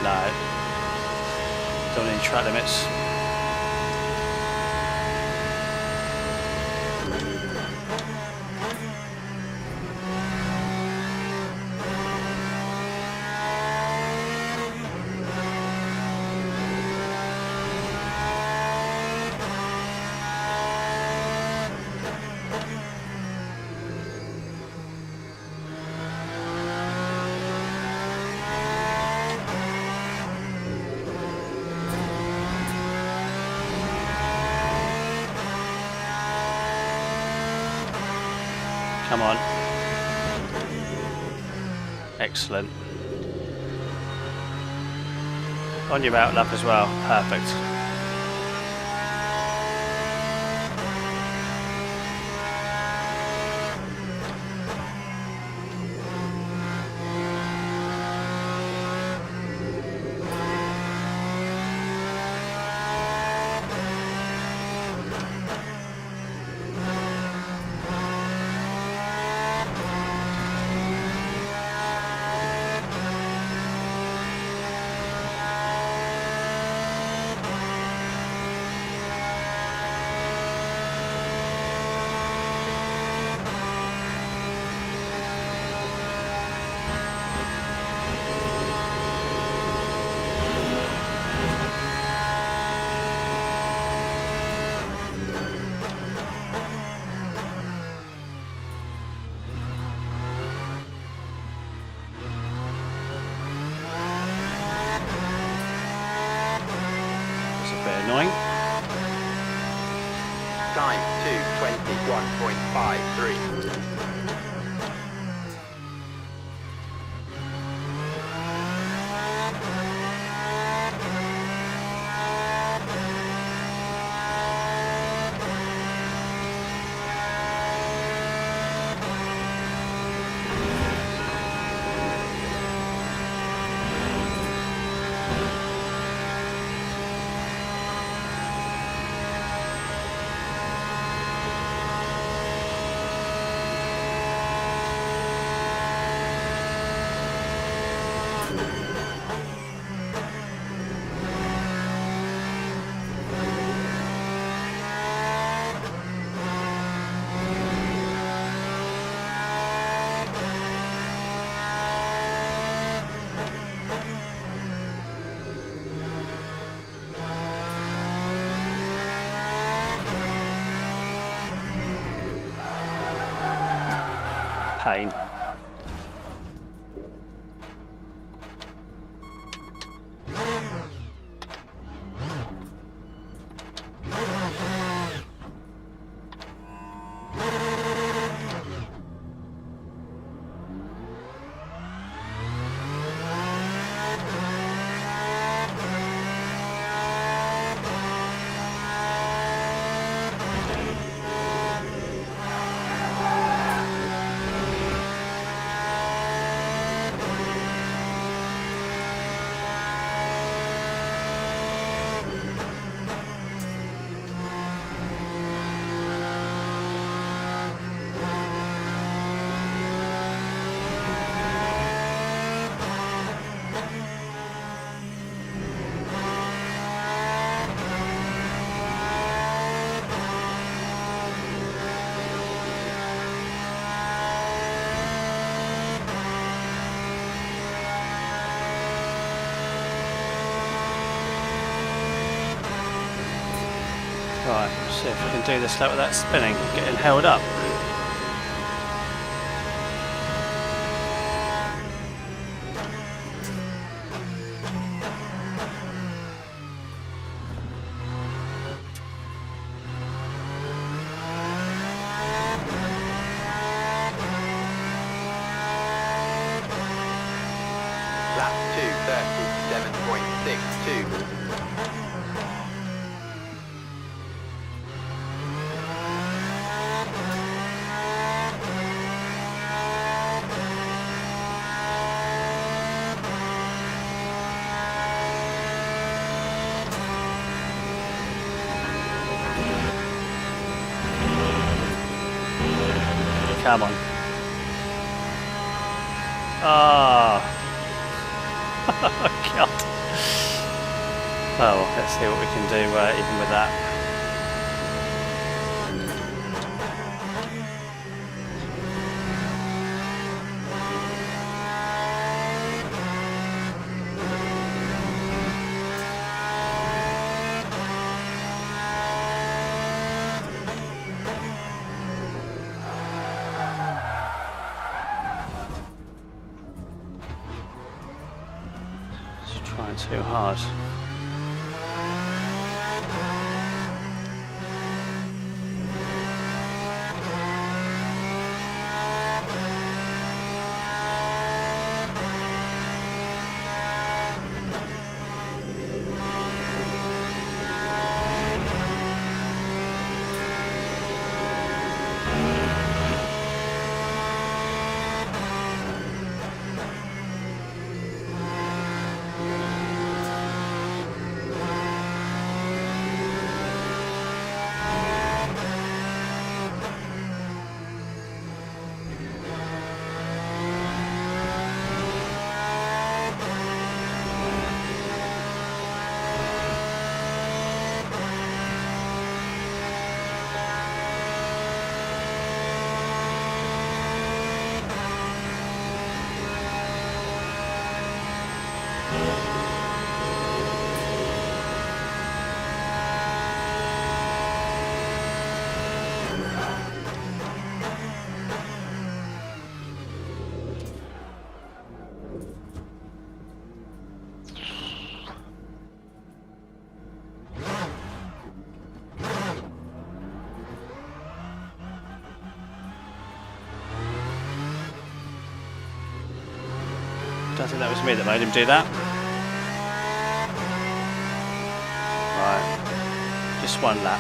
No, don't need track limits. Come on. Excellent. On your out lap as well. Perfect. Annoying.
Time 2:21.53.
Pain. See if we can do this lap without spinning, getting held up.
Lap 2:37.62.
Come on. Ah. Oh, God. Oh, well, let's see what we can do even with that. Trying too hard. I think that was me that made him do that. Right, just one lap.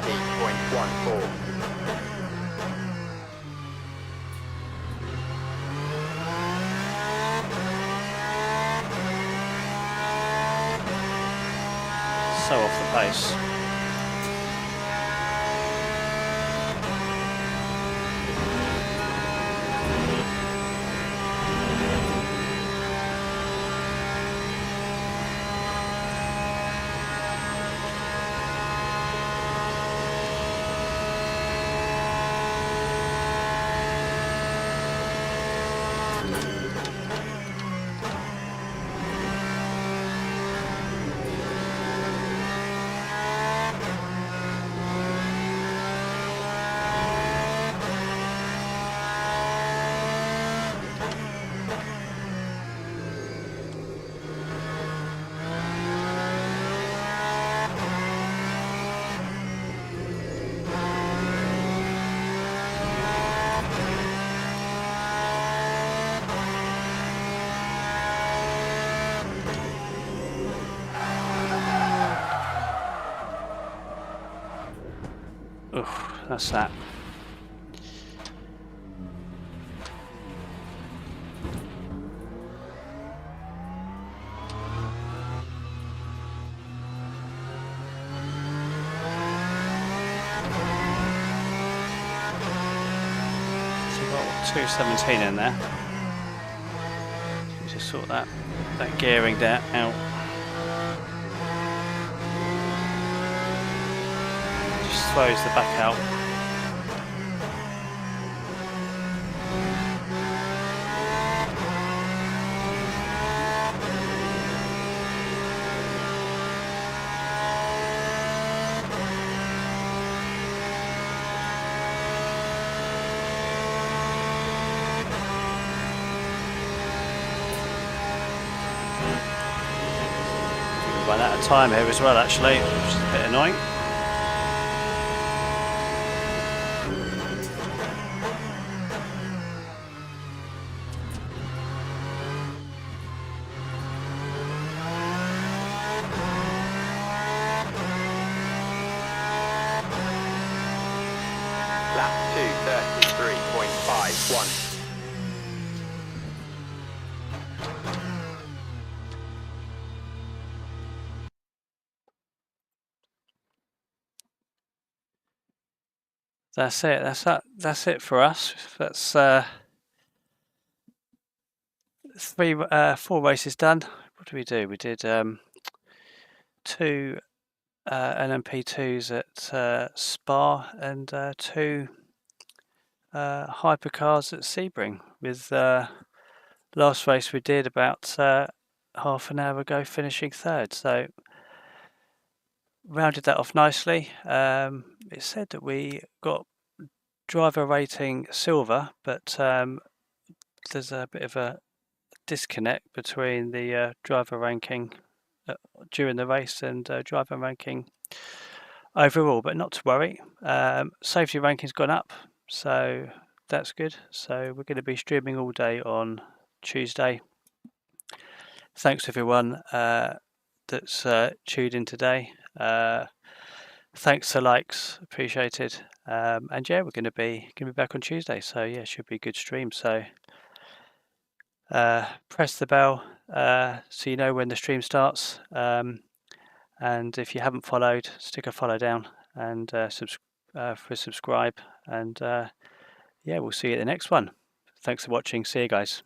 30.14.
So off the pace. Oof, that's that. So we've got 217 in there. Just sort that gearing there out. Just throws the back out. Run out of time here as well, actually, which is a bit annoying.
Lap 2, 33.51.
That's it. That's it for us. That's 4 races done. What did we do? We did 2 LMP2s at Spa and 2 hypercars at Sebring. With last race we did about half an hour ago, finishing 3rd. So rounded that off nicely. It said that we got driver rating silver, but there's a bit of a disconnect between the driver ranking during the race and driver ranking overall, but not to worry. Safety ranking's gone up, so that's good. So we're going to be streaming all day on Tuesday. Thanks everyone that's tuned in today. Thanks to likes, appreciated. And yeah, we're going to be back on Tuesday, so yeah, should be a good stream. So press the bell so you know when the stream starts. And if you haven't followed, stick a follow down and subscribe. And yeah, we'll see you at the next one. Thanks for watching. See you guys.